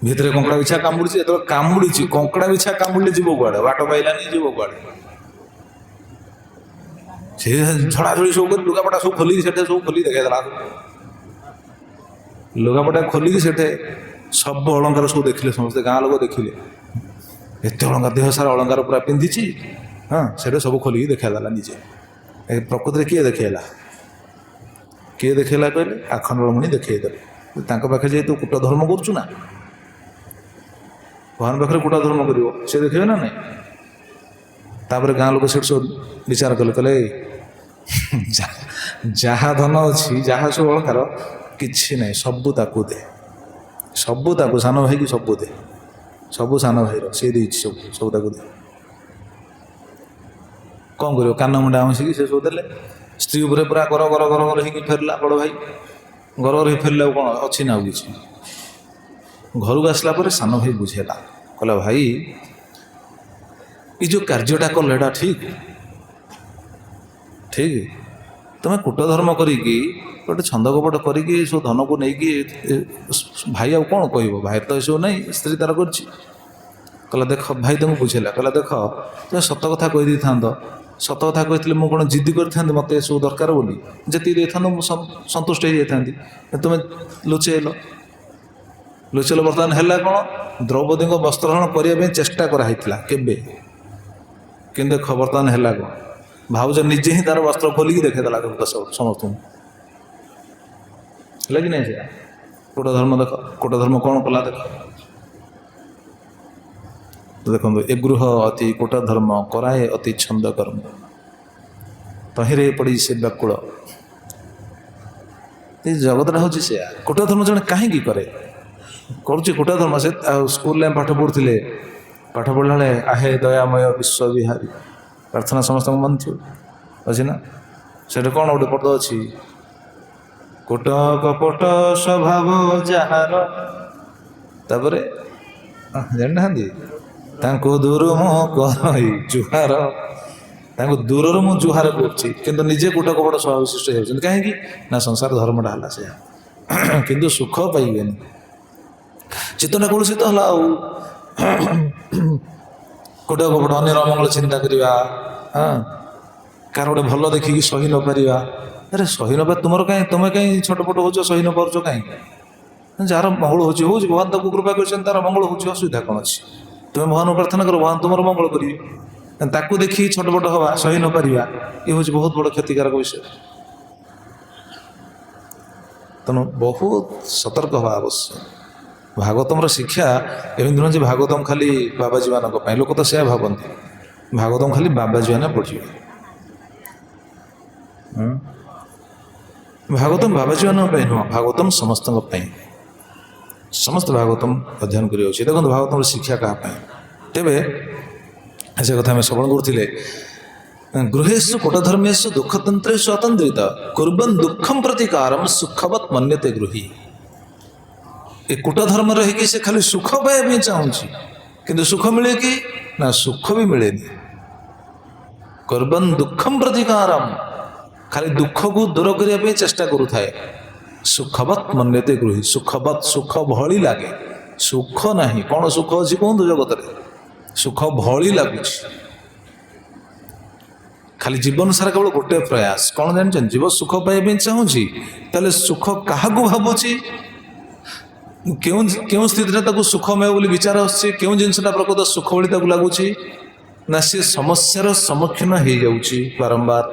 ଭିତରେ କଙ୍କଡ଼ା ବିଛା କାମୁଡ଼ିଛି। ଯେତେବେଳେ କାମୁଡ଼ିଛି, କଙ୍କଡ଼ା ବିଛା କାମୁଡ଼ିଲେ ଯିବ କୁଆଡ଼େ? ବାଟ ପାଇଲାନି, ଯିବ କୁଆଡ଼େ? ସେ ଝଡ଼ାଝଡ଼ି ସବୁ କରି ଲୁଗାପଟା ସବୁ ଖୋଲିକି ସେଠି ସବୁ ଖୋଲିକି ଦେଖେଇଦେଲା। ଲୁଗାପଟା ଖୋଲିକି ସେଠି ସବୁ ଅଳଙ୍କାର ସବୁ ଦେଖିଲେ, ସମସ୍ତେ ଗାଁ ଲୋକ ଦେଖିଲେ ଏତେ ଅଳଙ୍କାର, ଦେହ ସାରା ଅଳଙ୍କାର ପୁରା ପିନ୍ଧିଛି। ହଁ, ସେଠି ସବୁ ଖୋଲିକି ଦେଖେଇଦେଲା ନିଜେ। ଏ ପ୍ରକୃତିରେ କିଏ ଦେଖେଇଲା? କିଏ ଦେଖେଇଲା କହିଲେ? ଆଖଣ୍ଡଳମଣି ଦେଖେଇଦେଲେ। ତାଙ୍କ ପାଖରେ ଯେହେତୁ କୂଟ ଧର୍ମ କରୁଛୁ ନା, ଭଗବାନ ପାଖରେ କୂଟ ଧର୍ମ କରିବ, ସେ ଦେଖେଇବେ ନା ନାଇଁ? ତାପରେ ଗାଁ ଲୋକ ସେଠି ସବୁ ବିଚାର କଲେ, କହିଲେ ଯାହା ଧନ ଅଛି, ଯାହା ସବୁ ଅଳଙ୍କାର, କିଛି ନାହିଁ, ସବୁ ତାକୁ ଦେ, ସବୁ ତାକୁ, ସାନ ଭାଇକି ସବୁ ଦେ, ସବୁ ସାନ ଭାଇର, ସିଏ ଦେଇଛି ସବୁ, ସବୁ ତାକୁ ଦେ। କ'ଣ କରିବ? କାନ ମୁଣ୍ଡା ମିଶିକି ସେ ସବୁ ଦେଲେ। ସ୍ତ୍ରୀ ଉପରେ ପୁରା ଗର ଗର ଗର ଗର ହେଇକି ଫେରିଲା ବଡ଼ ଭାଇ, ଗର ଗର ହେଇ ଫେରିଲା। ଆଉ କ'ଣ ଅଛି ନା ଆଉ କିଛି? ଘରକୁ ଆସିଲା ପରେ ସାନ ଭାଇ ବୁଝେଇଲା, କହିଲା ଭାଇ ଏ ଯେଉଁ କାର୍ଯ୍ୟଟା କଲ ଏଇଟା ଠିକ୍ ଠିକ୍? ତୁମେ କୂଟ ଧର୍ମ କରିକି ଗୋଟେ ଛନ୍ଦ କପଟ କରିକି ସବୁ ଧନକୁ ନେଇକି, ଭାଇ ଆଉ କ'ଣ କହିବ? ଭାଇ ତ ଏସବୁ ନାହିଁ, ସ୍ତ୍ରୀ ତାର କରିଛି। କହିଲା ଦେଖ, ଭାଇ ତମକୁ ବୁଝେଇଲା, କହିଲା ଦେଖ ତୁମେ ସତ କଥା କହିଦେଇଥାନ୍ତ, ସତ କଥା କହିଥିଲେ ମୁଁ କ'ଣ ଜିଦ୍ଦି କରିଥାନ୍ତି ମୋତେ ଏସବୁ ଦରକାର ବୋଲି? ଯେତିକି ଦେଇଥାନ୍ତ ମୁଁ ସନ୍ତୁଷ୍ଟ ହେଇଯାଇଥାନ୍ତି। ତୁମେ ଲୁଚେଇଲ। ବର୍ତ୍ତମାନ ହେଲା କ'ଣ? ଦ୍ରୌପଦୀଙ୍କ ବସ୍ତ୍ରହରଣ କରିବା ପାଇଁ ଚେଷ୍ଟା କରାହେଇଥିଲା କେବେ, କିନ୍ତୁ ଦେଖ ବର୍ତ୍ତମାନ ହେଲା କ'ଣ? ଭାଉଜ ନିଜେ ହିଁ ତାର ବସ୍ତ୍ର ଖୋଲିକି ଦେଖେଇଦେଲା ସମସ୍ତଙ୍କୁ। ହେଲା କି ନାହିଁ? ସେଟା କୂଟ ଧର୍ମ। ଦେଖ କୂଟ ଧର୍ମ କ'ଣ କଲା ଦେଖ। ଦେଖନ୍ତୁ, ଏ ଗୃହ ଅତି କୂଟ ଧର୍ମ କରାଏ ଅତି ଛନ୍ଦ କର୍ମ, ତହିଁରେ ପଡ଼ି ସେ ବ୍ୟାକୁଳ। ଏ ଜଗତଟା ହେଉଛି ସେୟା। କୂଟ ଧର୍ମ ଜଣେ କାହିଁକି କରେ? କରୁଛି କୂଟ ଧର୍ମ। ସେ ସ୍କୁଲରେ ପାଠ ପଢ଼ୁଥିଲେ, ପାଠ ପଢ଼ିଲା ବେଳେ ଆହେ ଦୟାମୟ ବିଶ୍ୱବିହାରୀ ପ୍ରାର୍ଥନା ସମସ୍ତଙ୍କୁ ମନ ଥିବ, ଅଛି ନା? ସେଠି କ'ଣ ଗୋଟେ ପଦ ଅଛି? କୂଟ କପଟ ସ୍ୱଭାବ ଯାହାର, ତାପରେ ଜାଣିନାହାନ୍ତି? ତାଙ୍କୁ ଦୂର ମୁଁ କହି ଜୁହାର, ତାଙ୍କୁ ଦୂରରୁ ମୁଁ ଜୁହାର କରୁଛି, କିନ୍ତୁ ନିଜେ କୂଟ କପଟ ସ୍ୱଭାବ ବିଶିଷ୍ଟ ହେଉଛନ୍ତି। କାହିଁକି ନା? ସଂସାର ଧର୍ମଟା ହେଲା ସେୟା। କିନ୍ତୁ ସୁଖ ପାଇବେନି, ଚିତ୍ତଟା କଳୁଷିତ ହେଲା। ଆଉ କୂଟ କପଟ, ଅନ୍ୟର ଅମଙ୍ଗଳ ଚିନ୍ତା କରିବା, ହଁ, କାହାର ଗୋଟେ ଭଲ ଦେଖିକି ସହି ନ ପାରିବା। ଆରେ ସହି ନ ପାରି ତୁମର କାହିଁ? ତୁମେ କାହିଁ ଛଟପଟ ହେଉଛ? ସହି ନ ପାରୁଛ କାହିଁକି? ଯାହାର ମଙ୍ଗଳ ହେଉଛି ହେଉଛି, ଭଗବାନ ତାକୁ କୃପା କରିଛନ୍ତି, ତାର ମଙ୍ଗଳ ହେଉଛି, ଅସୁବିଧା କ'ଣ ଅଛି? ତୁମେ ଭଗବାନଙ୍କୁ ପ୍ରାର୍ଥନା କର, ଭଗବାନ ତୁମର ମଙ୍ଗଳ କରିବେ। ତାକୁ ଦେଖିକି ଛଟପଟ ହେବା, ସହି ନ ପାରିବା, ଏ ହେଉଛି ବହୁତ ବଡ଼ କ୍ଷତିକାରକ ବିଷୟ। ତେଣୁ ବହୁତ ସତର୍କ ହେବା ଆବଶ୍ୟକ। ଭାଗବତମର ଶିକ୍ଷା ଏମିତି ନୁହେଁ ଯେ ଭାଗବତମ ଖାଲି ବାବାଜୀମାନଙ୍କ ପାଇଁ। ଲୋକ ତ ସେୟା ଭାବନ୍ତି, ଭାଗବତମ ଖାଲି ବାବାଜୀମାନେ ପଢ଼ିବେ। ଭାଗବତମ ବାବାଜୀମାନଙ୍କ ପାଇଁ ନୁହଁ, ଭାଗବତମ ସମସ୍ତଙ୍କ ପାଇଁ। ସମସ୍ତେ ଭାଗବତମ ଅଧ୍ୟୟନ କରିବା ଉଚିତ। ଦେଖନ୍ତୁ ଭାଗବତମର ଶିକ୍ଷା କାହା ପାଇଁ? ତେବେ ସେ କଥା ଆମେ ଶ୍ରବଣ କରୁଥିଲେ। ଗୃହେଷୁ କୂଟଧର୍ମେଷୁ ଦୁଃଖତନ୍ତ୍ରେଷୁ ଅତନ୍ତ୍ରିତ କୁର୍ବନ୍ ଦୁଃଖം ପ୍ରତିକାରମ୍ ସୁଖବତ୍ ମନ୍ୟତେ ଗୃହୀ। ଏ କୂଟ ଧର୍ମ ରହିକି ସେ ଖାଲି ସୁଖ ପାଇବା ପାଇଁ ଚାହୁଁଛି, କିନ୍ତୁ ସୁଖ ମିଳେ କି? ନା, ସୁଖ ବି ମିଳେନି। କୁର୍ବନ୍ ଦୁଃଖം ପ୍ରତିକାରମ୍, ଖାଲି ଦୁଃଖକୁ ଦୂର କରିବା ପାଇଁ ଚେଷ୍ଟା କରୁଥାଏ। ସୁଖବତ୍ ମନ୍ୟତେ ଗୃହୀ, ସୁଖବତ୍, ସୁଖ ଭଳି ଲାଗେ। ସୁଖ ନାହିଁ। କ'ଣ ସୁଖ ଅଛି କୁହନ୍ତୁ ଜଗତରେ? ସୁଖ ଭଳି ଲାଗୁଛି। ଖାଲି ଜୀବନ ସାରା କେବଳ ଗୋଟେ ପ୍ରୟାସ, କ'ଣ ଜାଣିଛନ୍ତି? ଜୀବ ସୁଖ ପାଇବା ପାଇଁ ଚାହୁଁଛି, ତାହେଲେ ସୁଖ କାହାକୁ ଭାବୁଛି? କେଉଁ ସ୍ଥିତିରେ ତାକୁ ସୁଖମୟ ବୋଲି ବିଚାର ଆସୁଛି? କେଉଁ ଜିନିଷଟା ପ୍ରକୃତ ସୁଖ ଭଳି ତାକୁ ଲାଗୁଛି? ନା, ସେ ସମସ୍ୟାର ସମ୍ମୁଖୀନ ହେଇଯାଉଛି ବାରମ୍ବାର।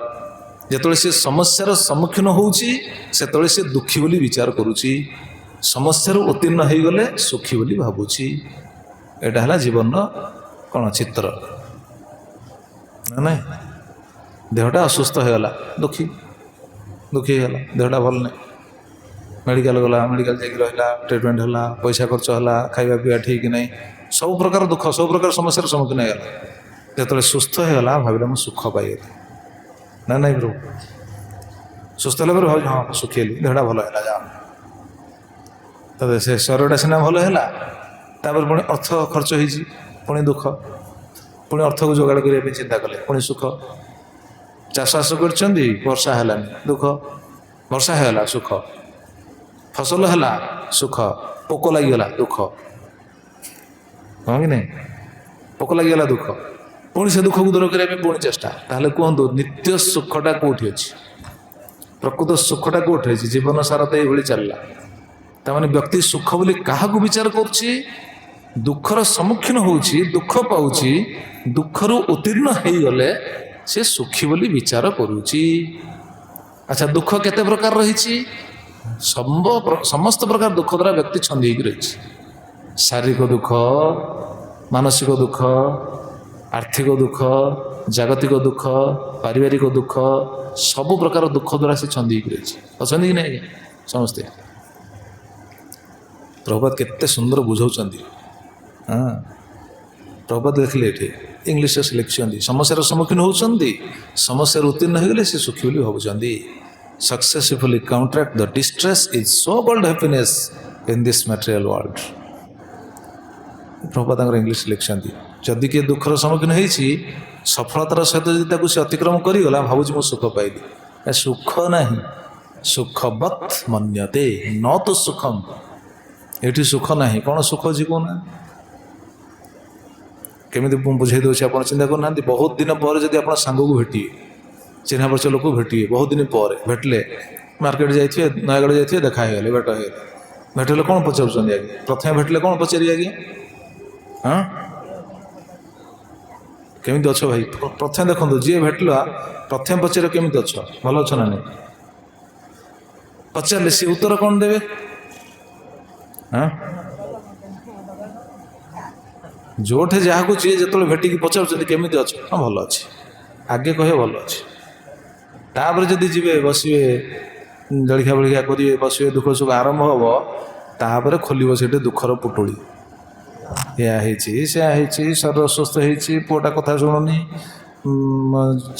ଯେତେବେଳେ ସେ ସମସ୍ୟାର ସମ୍ମୁଖୀନ ହେଉଛି, ସେତେବେଳେ ସେ ଦୁଃଖୀ ବୋଲି ବିଚାର କରୁଛି। ସମସ୍ୟାରୁ ଉତ୍ତୀର୍ଣ୍ଣ ହେଇଗଲେ ସୁଖୀ ବୋଲି ଭାବୁଛି। ଏଇଟା ହେଲା ଜୀବନର କ'ଣ ଚିତ୍ର, ନା ନାଇଁ? ଦେହଟା ଅସୁସ୍ଥ ହେଇଗଲା, ଦୁଃଖୀ ହେଇଗଲା, ଦେହଟା ଭଲ ନାହିଁ, ମେଡ଼ିକାଲ ଗଲା, ମେଡ଼ିକାଲ ଯାଇକି ରହିଲା, ଟ୍ରିଟମେଣ୍ଟ ହେଲା, ପଇସା ଖର୍ଚ୍ଚ ହେଲା, ଖାଇବା ପିଇବା ଠିକ୍ ନାହିଁ, ସବୁ ପ୍ରକାର ଦୁଃଖ, ସବୁ ପ୍ରକାର ସମସ୍ୟାର ସମ୍ମୁଖୀନ ହେଇଗଲା। ଯେତେବେଳେ ସୁସ୍ଥ ହେଇଗଲା, ଭାବିଲା ମୁଁ ସୁଖ ପାଇଗଲି। ନା ନାଇଁ ପ୍ରଭୁ। ସୁସ୍ଥ ହେଲା ପରେ ଭାବୁଛି ହଁ ଶୁଖିଲି, ଦେହଟା ଭଲ ହେଲା, ଯାଅ। ତ ସେ ଶରୀରଟା ସିନା ଭଲ ହେଲା, ତାପରେ ପୁଣି ଅର୍ଥ ଖର୍ଚ୍ଚ ହେଇଛି, ପୁଣି ଦୁଃଖ। ପୁଣି ଅର୍ଥକୁ ଯୋଗାଡ଼ କରିବା ପାଇଁ ଚିନ୍ତା କଲେ, ପୁଣି ସୁଖ। ଚାଷବାସ କରିଛନ୍ତି, ବର୍ଷା ହେଲାନି, ଦୁଃଖ। ବର୍ଷା ହେଇଗଲା, ସୁଖ। ଫସଲ ହେଲା, ସୁଖ। ପୋକ ଲାଗିଗଲା, ଦୁଃଖ। ହଁ କି ନାହିଁ? ପୋକ ଲାଗିଗଲା, ଦୁଃଖ। ପୁଣି ସେ ଦୁଃଖକୁ ଦୂର କରିବା ପାଇଁ ପୁଣି ଚେଷ୍ଟା। ତାହେଲେ କୁହନ୍ତୁ ନିତ୍ୟ ସୁଖଟା କେଉଁଠି ଅଛି? ପ୍ରକୃତ ସୁଖଟା କେଉଁଠି ଅଛି? ଜୀବନ ସାରା ତ ଏଇଭଳି ଚାଲିଲା। ତାମାନେ ବ୍ୟକ୍ତି ସୁଖ ବୋଲି କାହାକୁ ବିଚାର କରୁଛି? ଦୁଃଖର ସମ୍ମୁଖୀନ ହେଉଛି, ଦୁଃଖ ପାଉଛି, ଦୁଃଖରୁ ଉତ୍ତୀର୍ଣ୍ଣ ହେଇଗଲେ ସେ ସୁଖୀ ବୋଲି ବିଚାର କରୁଛି। ଆଚ୍ଛା, ଦୁଃଖ କେତେ ପ୍ରକାର ରହିଛି? ସମସ୍ତ ପ୍ରକାର ଦୁଃଖ ଦ୍ୱାରା ବ୍ୟକ୍ତି ଛନ୍ଦି ହେଇକି ରହିଛି। ଶାରୀରିକ ଦୁଃଖ, ମାନସିକ ଦୁଃଖ, ଆର୍ଥିକ ଦୁଃଖ, ଜାଗତିକ ଦୁଃଖ, ପାରିବାରିକ ଦୁଃଖ, ସବୁ ପ୍ରକାର ଦୁଃଖ ଦ୍ୱାରା ସେ ଛନ୍ଦି ହେଇକି ରହିଛି। ଅଛନ୍ତି କି ନାହିଁ ସମସ୍ତେ? ପ୍ରଭୁପାଦ କେତେ ସୁନ୍ଦର ବୁଝାଉଛନ୍ତି। ହଁ, ପ୍ରଭୁପାଦ ଦେଖିଲେ ଏଠି ଇଂଲିଶରେ ସେ ଲେଖିଛନ୍ତି, ସମସ୍ୟାର ସମ୍ମୁଖୀନ ହେଉଛନ୍ତି, ସମସ୍ୟାରୁ ଉତ୍ତୀର୍ଣ୍ଣ ହୋଇଗଲେ ସେ ସୁଖୀ ବୋଲି ଭାବୁଛନ୍ତି। Successfully counteract the distress is so called happiness in this material world. Prabhupada ତାଙ୍କର ଇଂଲିଶ ଲେଖିଛନ୍ତି, ଯଦି କିଏ ଦୁଃଖର ସମ୍ମୁଖୀନ ହେଇଛି, ସଫଳତାର ସହିତ ଯଦି ତାକୁ ସେ ଅତିକ୍ରମ କରିଗଲା, ଭାବୁଛି ମୁଁ ସୁଖ ପାଇଲି। ସୁଖ ନାହିଁ, ସୁଖବତ୍ ମନ୍ୟତେ ନ ତୁ ସୁଖମ୍। ଏଠି ସୁଖ ନାହିଁ। କ'ଣ ସୁଖ ଅଛି କହୁନା? କେମିତି ମୁଁ ବୁଝେଇ ଦେଉଛି, ଆପଣ ଚିନ୍ତା କରୁନାହାନ୍ତି। ବହୁତ ଦିନ ପରେ ଯଦି ଆପଣ ସାଙ୍ଗକୁ ଭେଟିବେ, ଚିହ୍ନା ପରିଚୟ ଲୋକକୁ ଭେଟିବେ, ବହୁତ ଦିନ ପରେ ଭେଟିଲେ, ମାର୍କେଟ ଯାଇଥିବେ, ନୟାଗଡ଼ ଯାଇଥିବେ, ଦେଖା ହେଇଗଲେ, ଭେଟ ହେଇଗଲେ। ଭେଟିଲେ କ'ଣ ପଚାରୁଛନ୍ତି ଆଜ୍ଞା? ପ୍ରଥମେ ଭେଟିଲେ କ'ଣ ପଚାରିବେ ଆଜ୍ଞା? ହଁ, କେମିତି ଅଛ ଭାଇ? ପ୍ରଥମେ ଦେଖନ୍ତୁ, ଯିଏ ଭେଟିଲା ପ୍ରଥମେ ପଚାରିବ କେମିତି ଅଛ, ଭଲ ଅଛ ନା ନାହିଁ। ପଚାରିଲେ ସେ ଉତ୍ତର କ'ଣ ଦେବେ? ହଁ, ଯେଉଁଠି ଯାହାକୁ ଯିଏ ଯେତେବେଳେ ଭେଟିକି ପଚାରୁଛନ୍ତି କେମିତି ଅଛ, ହଁ ଭଲ ଅଛି, ଆଗେ କହିବେ ଭଲ ଅଛି। ତାପରେ ଯଦି ଯିବେ, ବସିବେ, ଜଳଖିଆ ବଳିଖିଆ କରିବେ, ବସିବେ, ଦୁଃଖ ସୁଖ ଆରମ୍ଭ ହେବ, ତାପରେ ଖୋଲିବ ସେଠି ଦୁଃଖର ପୁଟୁଳି। ଏହା ହେଇଛି, ସେୟା ହେଇଛି, ଶରୀର ଅସୁସ୍ଥ ହେଇଛି, ପୁଅଟା କଥା ଶୁଣୁନି,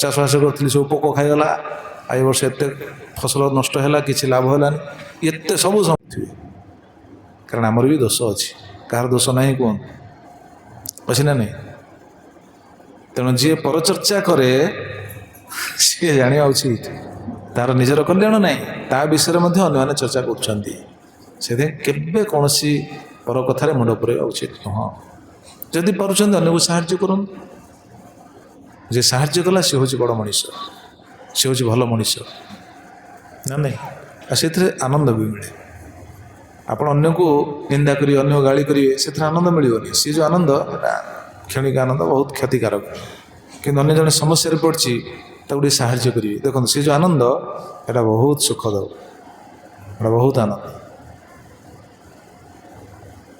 ଚାଷବାସ କରିଥିଲି ସବୁ ପୋକ ଖାଇଗଲା, ଏ ବର୍ଷ ଏତେ ଫସଲ ନଷ୍ଟ ହେଲା, କିଛି ଲାଭ ହେଲାନି, ଏତେ ସବୁ ଶୁଣୁଥିବେ। କାରଣ ଆମର ବି ଦୋଷ ଅଛି, କାହାର ଦୋଷ ନାହିଁ କୁହନ୍ତୁ, ଅଛି ନା ନାହିଁ? ତେଣୁ ଯିଏ ପରଚର୍ଚ୍ଚା କରେ ସିଏ ଜାଣିବା ଉଚିତ ତାର ନିଜର କଲ୍ୟାଣ ନାହିଁ, ତା ବିଷୟରେ ମଧ୍ୟ ଅନ୍ୟମାନେ ଚର୍ଚ୍ଚା କରୁଛନ୍ତି। ସେଥିପାଇଁ କେବେ କୌଣସି ପର କଥାରେ ମୁଣ୍ଡ ପୁରାଇବା ଉଚିତ ନୁହଁ। ଯଦି ପାରୁଛନ୍ତି ଅନ୍ୟକୁ ସାହାଯ୍ୟ କରନ୍ତୁ। ଯେ ସାହାଯ୍ୟ କଲା ସେ ହେଉଛି ବଡ଼ ମଣିଷ, ସେ ହେଉଛି ଭଲ ମଣିଷ, ନା ନାହିଁ? ଆଉ ସେଥିରେ ଆନନ୍ଦ ବି ମିଳେ। ଆପଣ ଅନ୍ୟକୁ ନିନ୍ଦା କରିବେ, ଅନ୍ୟ ଗାଳି କରିବେ, ସେଥିରେ ଆନନ୍ଦ ମିଳିବନି। ସେ ଯେଉଁ ଆନନ୍ଦ, କ୍ଷଣିକ ଆନନ୍ଦ, ବହୁତ କ୍ଷତିକାରକ। କିନ୍ତୁ ଅନ୍ୟ ଜଣେ ସମସ୍ୟାରେ ପଡ଼ିଛି, ତାକୁ ଟିକେ ସାହାଯ୍ୟ କରିବେ, ଦେଖନ୍ତୁ ସେ ଯେଉଁ ଆନନ୍ଦ, ଏଇଟା ବହୁତ ସୁଖଦ, ଏଇଟା ବହୁତ ଆନନ୍ଦ।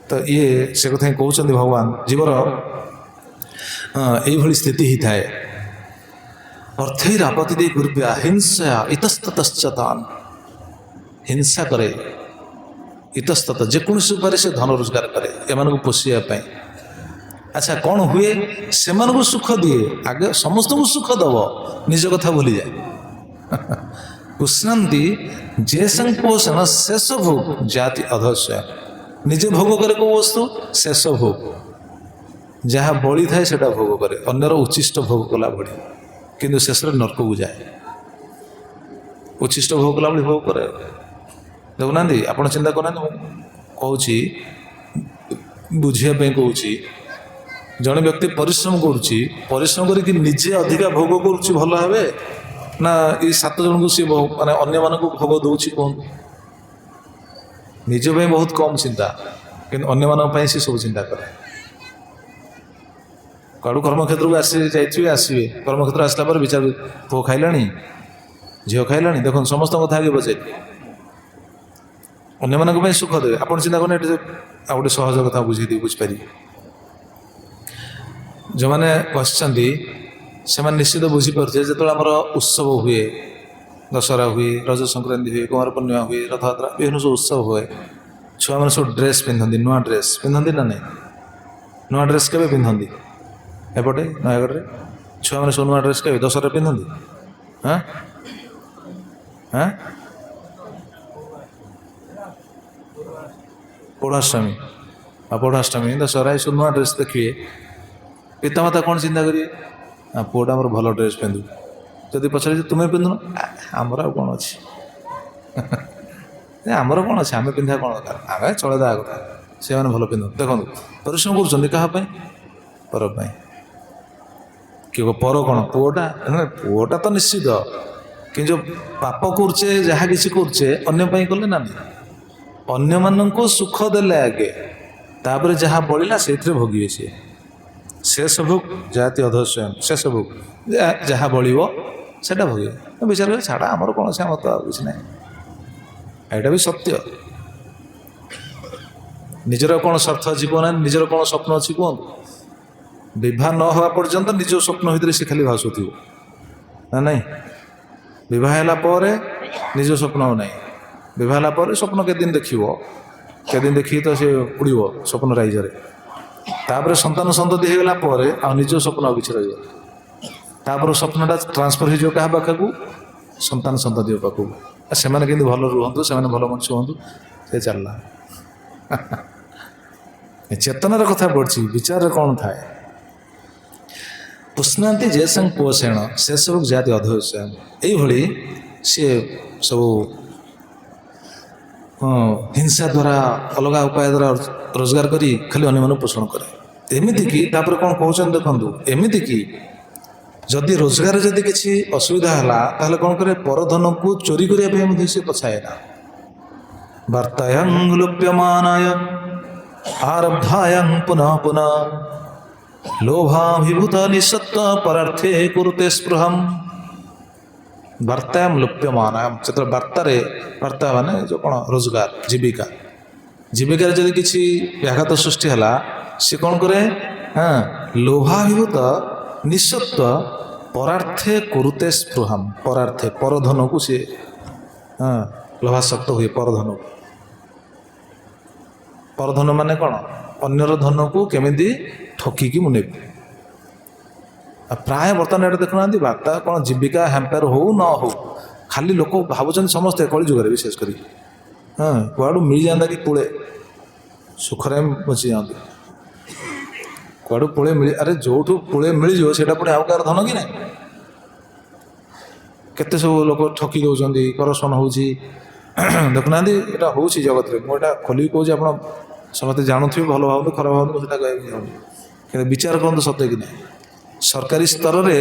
ତ ଇଏ ସେ କଥା ହିଁ କହୁଛନ୍ତି ଭଗବାନ, ଜୀବର ଏଇଭଳି ସ୍ଥିତି ହେଇଥାଏ। ଅର୍ଥୈର ଆପତ୍ତି ଦେଇ କୁର୍ବ୍ୟା ହିଂସା ଇତସ୍ତତଶ୍ଚତାନ୍। ହିଂସା କରେ, ଇତସ୍ତତ ଯେକୌଣସି ଉପାୟରେ ସେ ଧନ ରୋଜଗାର କରେ ଏମାନଙ୍କୁ ପୋଷିବା ପାଇଁ। ଆଚ୍ଛା, କ'ଣ ହୁଏ? ସେମାନଙ୍କୁ ସୁଖ ଦିଏ, ଆଗେ ସମସ୍ତଙ୍କୁ ସୁଖ ଦେବ, ନିଜ କଥା ଭୁଲିଯାଏ। ପୁଷ୍ଣନ୍ତି ଯେ ସଂପୋଷଣ ଶେଷ ଭୋଗ ଜାତି ଅଧସ୍ୟ। ନିଜେ ଭୋଗ କରେ କେଉଁ ବସ୍ତୁ? ଶେଷ ଭୋଗ, ଯାହା ବଳିଥାଏ ସେଟା ଭୋଗ କରେ, ଅନ୍ୟର ଉଚ୍ଛିଷ୍ଟ ଭୋଗ କଲା ଭଳି, କିନ୍ତୁ ଶେଷରେ ନର୍କକୁ ଯାଏ। ଉଚ୍ଛିଷ୍ଟ ଭୋଗ କଲା ଭଳି ଭୋଗ କରେ। ଦେଖୁନାହାନ୍ତି, ଆପଣ ଚିନ୍ତା କରୁନାହାନ୍ତି, ମୁଁ କହୁଛି ବୁଝିବା ପାଇଁ କହୁଛି। ଜଣେ ବ୍ୟକ୍ତି ପରିଶ୍ରମ କରୁଛି, ପରିଶ୍ରମ କରିକି ନିଜେ ଅଧିକା ଭୋଗ କରୁଛି ଭଲ ଭାବେ, ନା ଏଇ 7 ଜଣଙ୍କୁ ସିଏ ମାନେ ଅନ୍ୟମାନଙ୍କୁ ଭୋଗ ଦେଉଛି କୁହନ୍ତୁ? ନିଜ ପାଇଁ ବହୁତ କମ୍ ଚିନ୍ତା, କିନ୍ତୁ ଅନ୍ୟମାନଙ୍କ ପାଇଁ ସେ ସବୁ ଚିନ୍ତା କରେ। କୁଆଡ଼ୁ କର୍ମକ୍ଷେତ୍ରକୁ ଯାଇଥିବେ, ଆସିବେ, କର୍ମକ୍ଷେତ୍ର ଆସିଲା ପରେ ବିଚାର, ପୁଅ ଖାଇଲାଣି, ଝିଅ ଖାଇଲାଣି, ଦେଖନ୍ତୁ ସମସ୍ତଙ୍କ କଥା ଆଗେ ବଜାଇବେ, ଅନ୍ୟମାନଙ୍କ ପାଇଁ ସୁଖ ଦେବେ। ଆପଣ ଚିନ୍ତା କରୁନ, ଏଠି ଆଉ ଗୋଟେ ସହଜ କଥା ବୁଝେଇଦେବି, ବୁଝିପାରିବେ? ଯେଉଁମାନେ ବସିଛନ୍ତି ସେମାନେ ନିଶ୍ଚିତ ବୁଝିପାରୁଥିବେ, ଯେତେବେଳେ ଆମର ଉତ୍ସବ ହୁଏ, ଦଶହରା ହୁଏ, ରଜ ସଂକ୍ରାନ୍ତି ହୁଏ, କୁମାର ପୂର୍ଣ୍ଣିମା ହୁଏ, ରଥଯାତ୍ରା, ବିଭିନ୍ନ ସବୁ ଉତ୍ସବ ହୁଏ, ଛୁଆମାନେ ସବୁ ଡ୍ରେସ୍ ପିନ୍ଧନ୍ତି, ନୂଆ ଡ୍ରେସ୍ ପିନ୍ଧନ୍ତି ନା ନାହିଁ? ନୂଆ ଡ୍ରେସ୍ କେବେ ପିନ୍ଧନ୍ତି? ଏପଟେ ନୟାଗଡ଼ରେ ଛୁଆମାନେ ସବୁ ନୂଆ ଡ୍ରେସ୍ କେବେ? ଦଶହରାରେ ପିନ୍ଧନ୍ତି? ହଁ ହଁ ପୌଢ଼ାଷ୍ଟମୀ ଆଉ ପୌଢ଼ାଷ୍ଟମୀ ଦଶହରା ଏସବୁ ନୂଆ ଡ୍ରେସ୍ ଦେଖିବେ ପିତାମାତା କ'ଣ ଚିନ୍ତା କରିବେ ପୁଅଟା ଆମର ଭଲ ଡ୍ରେସ୍ ପିନ୍ଧୁ ଯଦି ପଚାରେ ତୁମେ ପିନ୍ଧୁନ ଆମର ଆଉ କ'ଣ ଅଛି ଆମର କ'ଣ ଅଛି ଆମେ ପିନ୍ଧିବା କ'ଣ ଦରକାର ଆମେ ଚଳେଇଦେବା କଥା ସେମାନେ ଭଲ ପିନ୍ଧନ୍ତି ଦେଖନ୍ତୁ ପରିଶ୍ରମ କରୁଛନ୍ତି କାହା ପାଇଁ ପର ପାଇଁ କିଏ ପର କ'ଣ ପୁଅଟା ତ ନିଶ୍ଚିତ କିନ୍ତୁ ଯେଉଁ ପାପ କରୁଛେ ଯାହା କିଛି କରୁଛେ ଅନ୍ୟ ପାଇଁ କଲେ ନା ନାହିଁ ଅନ୍ୟମାନଙ୍କୁ ସୁଖ ଦେଲେ ଆଗେ ତାପରେ ଯାହା ବଳିଲା ସେଇଥିରେ ଭୋଗିବେ ସିଏ ସେସବୁ ଜାତି ଅଧସ୍ୱୟଂ ସେସବୁ ଯାହା ବଳିବ ସେଇଟା ଭୋଗିବେ ବିଚାର କରି ଛାଡ଼ ଆମର କୌଣସି ଆମର ତ ଆଉ କିଛି ନାହିଁ ଏଇଟା ବି ସତ୍ୟ ନିଜର କ'ଣ ସ୍ୱାର୍ଥ ଅଛି କୁହନାହାନ୍ତି ନିଜର କ'ଣ ସ୍ୱପ୍ନ ଅଛି କୁହନ୍ତୁ ବିବାହ ନ ହେବା ପର୍ଯ୍ୟନ୍ତ ନିଜ ସ୍ୱପ୍ନ ଭିତରେ ସେ ଖାଲି ଭାସୁଥିବ ନା ନାହିଁ ବିବାହ ହେଲା ପରେ ନିଜ ସ୍ୱପ୍ନ ଆଉ ନାହିଁ ବିବାହ ହେଲା ପରେ ସ୍ୱପ୍ନ କେତେଦିନ ଦେଖିବ କେତେଦିନ ଦେଖିକି ତ ସେ ଉଡ଼ିବ ସ୍ୱପ୍ନ ରାଇଜରେ ତାପରେ ସନ୍ତାନ ସନ୍ତତି ହେଇଗଲା ପରେ ଆଉ ନିଜ ସ୍ୱପ୍ନ ଆଉ କିଛି ରହିବ ତାପରେ ସ୍ୱପ୍ନଟା ଟ୍ରାନ୍ସଫର୍ ହେଇଯିବ କାହା ପାଖକୁ ସନ୍ତାନ ସନ୍ତତିଙ୍କ ପାଖକୁ ସେମାନେ କେମିତି ଭଲ ରୁହନ୍ତୁ ସେମାନେ ଭଲ ମଣିଷ ହୁଅନ୍ତୁ ସେ ଚାଲିଲା ଚେତନାର କଥା ପଡ଼ିଛି ବିଚାରରେ କ'ଣ ଥାଏ ପୁଷ୍ଣାନ୍ତି ଯେ ସାଙ୍ଗ ପୋଷେଣ ସେସବୁ ଜାତି ଅଧସ୍ୱୟଂ ଏଇଭଳି ସିଏ ସବୁ ହିଂସା ଦ୍ୱାରା ଅଲଗା ଉପାୟ ଦ୍ୱାରା ରୋଜଗାର କରି ଖାଲି ଅନ୍ୟମାନଙ୍କୁ ପୋଷଣ କରେ ଏମିତିକି ତାପରେ କ'ଣ କହୁଛନ୍ତି ଦେଖନ୍ତୁ ଏମିତିକି ଯଦି ରୋଜଗାର ଯଦି କିଛି ଅସୁବିଧା ହେଲା ତାହେଲେ କ'ଣ କରେ ପରଧନକୁ ଚୋରି କରିବା ପାଇଁ ମଧ୍ୟ ସେ ପଛାଏ ନା ବାର୍ତ୍ତାୟଂ ଲୁପ୍ୟମାନାୟ ଆରବ୍ଧାୟଂ ପୁନଃ ପୁନଃ ଲୋଭାଭିଭୂତ ନିଃସତ୍ତ୍ୱ ପରାର୍ଥେ କୁରୁତେ ସ୍ପୃହମ୍ ବାର୍ତ୍ତାୟଂ ଲୁପ୍ୟମାନାୟ ଯେତେବେଳେ ବାର୍ତ୍ତା ମାନେ ଯେଉଁ କ'ଣ ରୋଜଗାର ଜୀବିକାରେ ଯଦି କିଛି ବ୍ୟାଘାତ ସୃଷ୍ଟି ହେଲା ସେ କ'ଣ କରେ ଲୋଭାଭିଭୂତ ନିଃସତ୍ତ୍ୱ ପରାର୍ଥେ କୁରୁତେ ସ୍ପୃହମ୍ ପରାର୍ଥେ ପରଧନକୁ ସେ ଲୋଭାସକ୍ତ ହୁଏ ପରଧନ ମାନେ କ'ଣ ଅନ୍ୟର ଧନକୁ କେମିତି ଠକିକି ମୁଁ ନେବି ଆଉ ପ୍ରାୟ ବର୍ତ୍ତମାନ ଏଇଟା ଦେଖୁନାହାନ୍ତି ବାର୍ତ୍ତା କ'ଣ ଜୀବିକା ହ୍ୟାମ୍ପର ହଉ ନ ହଉ ଖାଲି ଲୋକ ଭାବୁଛନ୍ତି ସମସ୍ତେ କଳିଯୁଗରେ ବିଶେଷ କରି କୁଆଡ଼ୁ ମିଳିଯାଆନ୍ତା କି ପୁଳେ ସୁଖରେ ବଞ୍ଚିଯାଆନ୍ତି କୁଆଡ଼ୁ ପୁଳେ ଆରେ ଯେଉଁଠୁ ପୁଳେ ମିଳିଯିବ ସେଇଟା ପୁଣି ଆଉ କାହାର ଧନ କି ନାହିଁ କେତେ ସବୁ ଲୋକ ଠକି ଦେଉଛନ୍ତି କରପସନ ହେଉଛି ଦେଖୁନାହାନ୍ତି ଏଇଟା ହେଉଛି ଜଗତରେ ମୁଁ ଏଇଟା ଖୋଲିକି କହୁଛି ଆପଣ ସମସ୍ତେ ଜାଣୁଥିବେ ଭଲ ଭାବନ୍ତୁ ଖରାପ ଭାବନ୍ତୁ ସେଇଟା କହିବାକୁ ଚାହୁଁନି କିନ୍ତୁ ବିଚାର କରନ୍ତୁ ସତ୍ୟ କି ନାହିଁ ସରକାରୀ ସ୍ତରରେ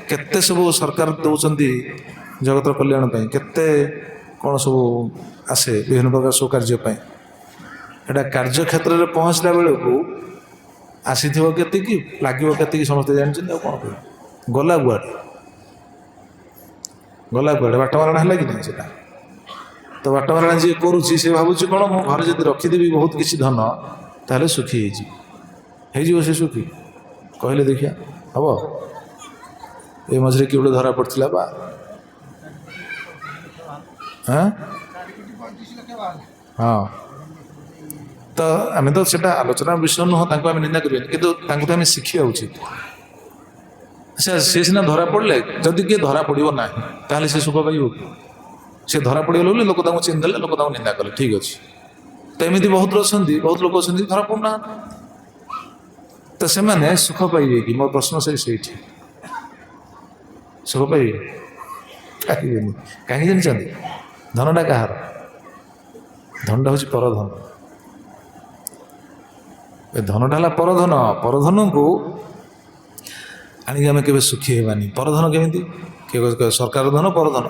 କେତେ ସବୁ ସରକାର ଦେଉଛନ୍ତି ଜଗତର କଲ୍ୟାଣ ପାଇଁ କେତେ କ'ଣ ସବୁ ଆସେ ବିଭିନ୍ନ ପ୍ରକାର ସବୁ କାର୍ଯ୍ୟ ପାଇଁ ଏଇଟା କାର୍ଯ୍ୟକ୍ଷେତ୍ରରେ ପହଞ୍ଚିଲା ବେଳକୁ ଆସିଥିବ କେତିକି ଲାଗିବ କେତିକି ସମସ୍ତେ ଜାଣିଛନ୍ତି ଆଉ କ'ଣ କହିବ ଗଲା କୁଆଡ଼େ ବାଟମାରଣା ହେଲା କି ନାହିଁ ସେଟା ତ ବାଟମାରଣା ଯିଏ କରୁଛି ସେ ଭାବୁଛି କ'ଣ ମୁଁ ଘରେ ଯଦି ରଖିଦେବି ବହୁତ କିଛି ଧନ ତାହେଲେ ସୁଖୀ ହେଇଯିବ ସେ ସୁଖୀ କହିଲେ ଦେଖିଆ ହବ ଏ ମଝିରେ କିଏ ଗୋଟେ ଧରା ପଡ଼ିଥିଲା ବା ହଁ ତ ଆମେ ତ ସେଟା ଆଲୋଚନା ବିଷୟ ନୁହଁ ତାଙ୍କୁ ଆମେ ନିନ୍ଦା କରିବାନି କିନ୍ତୁ ତାଙ୍କୁ ତ ଆମେ ଶିଖିବା ଉଚିତ ସେ ସିନା ଧରା ପଡ଼ିଲେ ଯଦି କିଏ ଧରା ପଡ଼ିବ ନାହିଁ ତାହେଲେ ସେ ସୁଖ ପାଇବ କି ସେ ଧରା ପଡ଼ିଗଲେ ବୋଲି ଲୋକ ତାଙ୍କୁ ଚିହ୍ନି ଦେଲେ ଲୋକ ତାଙ୍କୁ ନିନ୍ଦା କଲେ ଠିକ୍ ଅଛି ତ ଏମିତି ବହୁତ ଲୋକ ଅଛନ୍ତି ଧରା ପଡ଼ୁନାହାନ୍ତି ତ ସେମାନେ ସୁଖ ପାଇବେ କି ମୋ ପ୍ରଶ୍ନ ସେଇଠି ସୁଖ ପାଇବେ ପାଇବେନି କାହିଁକି ଜାଣିଛନ୍ତି ଧନଟା କାହାର ଧନଟା ହେଉଛି ପରଧନ ଏ ଧନଟା ହେଲା ପରଧନକୁ ଆଣିକି ଆମେ କେବେ ସୁଖୀ ହେବାନି ପରଧନ କେମିତି କିଏ ସରକାର ଧନ ପରଧନ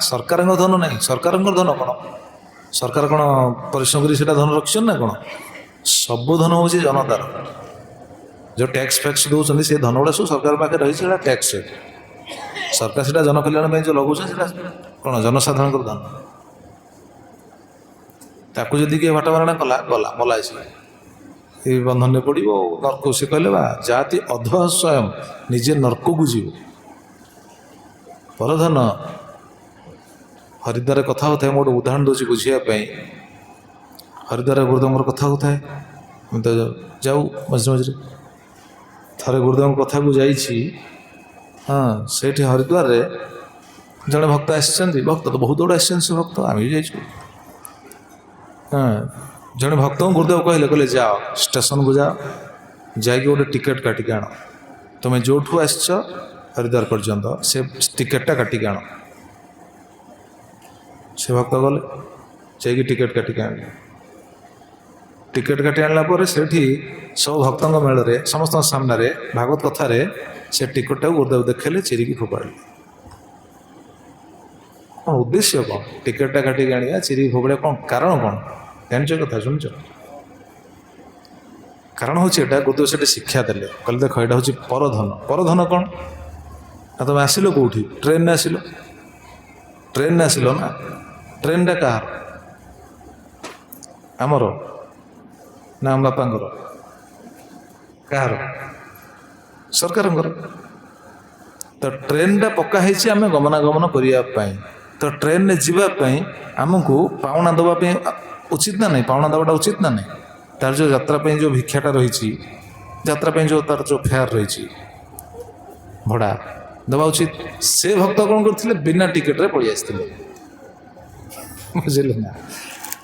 ସରକାରଙ୍କ ଧନ ନାହିଁ ସରକାରଙ୍କ ଧନ କ'ଣ ସରକାର କ'ଣ ପରିଶ୍ରମ କରି ସେଇଟା ଧନ ରଖିଛନ୍ତି ନା କ'ଣ ସବୁ ଧନ ହେଉଛି ଜନତାର ଯେଉଁ ଟ୍ୟାକ୍ସ ଫ୍ୟାକ୍ସ ଦେଉଛନ୍ତି ସେ ଧନ ଗୁଡ଼ା ସବୁ ସରକାର ପାଖରେ ରହିଛି ସେଇଟା ଟ୍ୟାକ୍ସ ସରକାର ସେଇଟା ଜନକଲ୍ୟାଣ ପାଇଁ ଯେଉଁ ଲଗାଉଛନ୍ତି ସେଇଟା କ'ଣ ଜନସାଧାରଣଙ୍କର ଧନ ତାକୁ ଯଦି କିଏ ବାଟମାରଣା ଗଲା ମଲା ଆସିଲା ଏଇ ବନ୍ଧନରେ ପଡ଼ିବ ନର୍କ ସେ କହିଲେ ବା ଜାତି ଅଧ ସ୍ୱୟଂ ନିଜେ ନର୍କକୁ ଯିବ ପରଧନ ହରିଦ୍ୱାରରେ କଥା ହେଉଥାଏ ମୁଁ ଗୋଟେ ଉଦାହରଣ ଦେଉଛି ବୁଝିବା ପାଇଁ ହରିଦ୍ୱାରରେ ଗୁରୁଦେବଙ୍କର କଥା ହେଉଥାଏ ଆମେ ତ ଯାଉ ମଝିରେ ଥରେ ଗୁରୁଦେବଙ୍କ କଥାକୁ ଯାଇଛି ସେଇଠି ହରିଦ୍ୱାରରେ ଜଣେ ଭକ୍ତ ଆସିଛନ୍ତି, ଭକ୍ତ ତ ବହୁତ ଗୁଡ଼ା ଆସିଛନ୍ତି, ସେ ଭକ୍ତ ଆମେ ବି ଯାଇଛୁ। ହଁ, ଜଣେ ଭକ୍ତଙ୍କୁ ଗୁରୁଦେବ କହିଲେ ଯାଅ ଷ୍ଟେସନକୁ ଯାଅ, ଯାଇକି ଗୋଟେ ଟିକେଟ୍ କାଟିକି ଆଣ, ତୁମେ ଯେଉଁଠୁ ଆସିଛ ହରିଦ୍ୱାର ପର୍ଯ୍ୟନ୍ତ ସେ ଟିକେଟ୍ଟା କାଟିକି ଆଣ। ସେ ଭକ୍ତ ଗଲେ, ଯାଇକି ଟିକେଟ୍ କାଟିକି ଆଣିଲେ। ଟିକେଟ୍ କାଟି ଆଣିଲା ପରେ ସେଠି ସବୁ ଭକ୍ତଙ୍କ ମେଳରେ ସମସ୍ତଙ୍କ ସାମ୍ନାରେ ଭାଗବତ କଥାରେ ସେ ଟିକେଟ୍ଟାକୁ ଗୁରୁଦେବ ଦେଖେଇଲେ, ଚିରିକି ଫୋପାଡ଼ିଲେ। କ'ଣ ଉଦ୍ଦେଶ୍ୟ କ'ଣ? ଟିକେଟ୍ଟା କାଟିକି ଆଣିବା, ଚିରିକି ଫୋପାଡ଼ିବା, କ'ଣ କାରଣ କ'ଣ ଜାଣିଛ କଥା, ଶୁଣିଛ? କାରଣ ହେଉଛି ଏଇଟା, ଗୁରୁଦେବ ସେଠି ଶିକ୍ଷା ଦେଲେ, କହିଲେ ଦେଖ ଏଇଟା ହେଉଛି ପରଧନ। ପରଧନ କ'ଣ ନା, ତୁମେ ଆସିଲ କେଉଁଠି? ଟ୍ରେନ୍ରେ ଆସିଲ। ଟ୍ରେନ୍ରେ ଆସିଲ ନା, ଟ୍ରେନ୍ଟା କାହାର? ଆମର ନା ଆମ ବାପାଙ୍କର? କାହାର? ସରକାରଙ୍କର। ତ ଟ୍ରେନ୍ଟା ପକ୍କା ହେଇଛି ଆମେ ଗମନାଗମନ କରିବା ପାଇଁ। ତ ଟ୍ରେନ୍ରେ ଯିବା ପାଇଁ ଆମକୁ ପାଉଣା ଦେବା ପାଇଁ ଉଚିତ ନା ନାହିଁ? ପାଉଣା ଦେବାଟା ଉଚିତ ନା ନାହିଁ? ତାର ଯେଉଁ ଯାତ୍ରା ପାଇଁ ଯେଉଁ ଭିକ୍ଷାଟା ରହିଛି, ଯାତ୍ରା ପାଇଁ ଯେଉଁ ତାର ଯେଉଁ ଫେୟାର ରହିଛି, ଭଡ଼ା ଦେବା ଉଚିତ। ସେ ଭକ୍ତ କ'ଣ କରିଥିଲେ? ବିନା ଟିକେଟ୍ରେ ପଳେଇ ଆସିଥିଲେ, ବୁଝିଲେ ନା?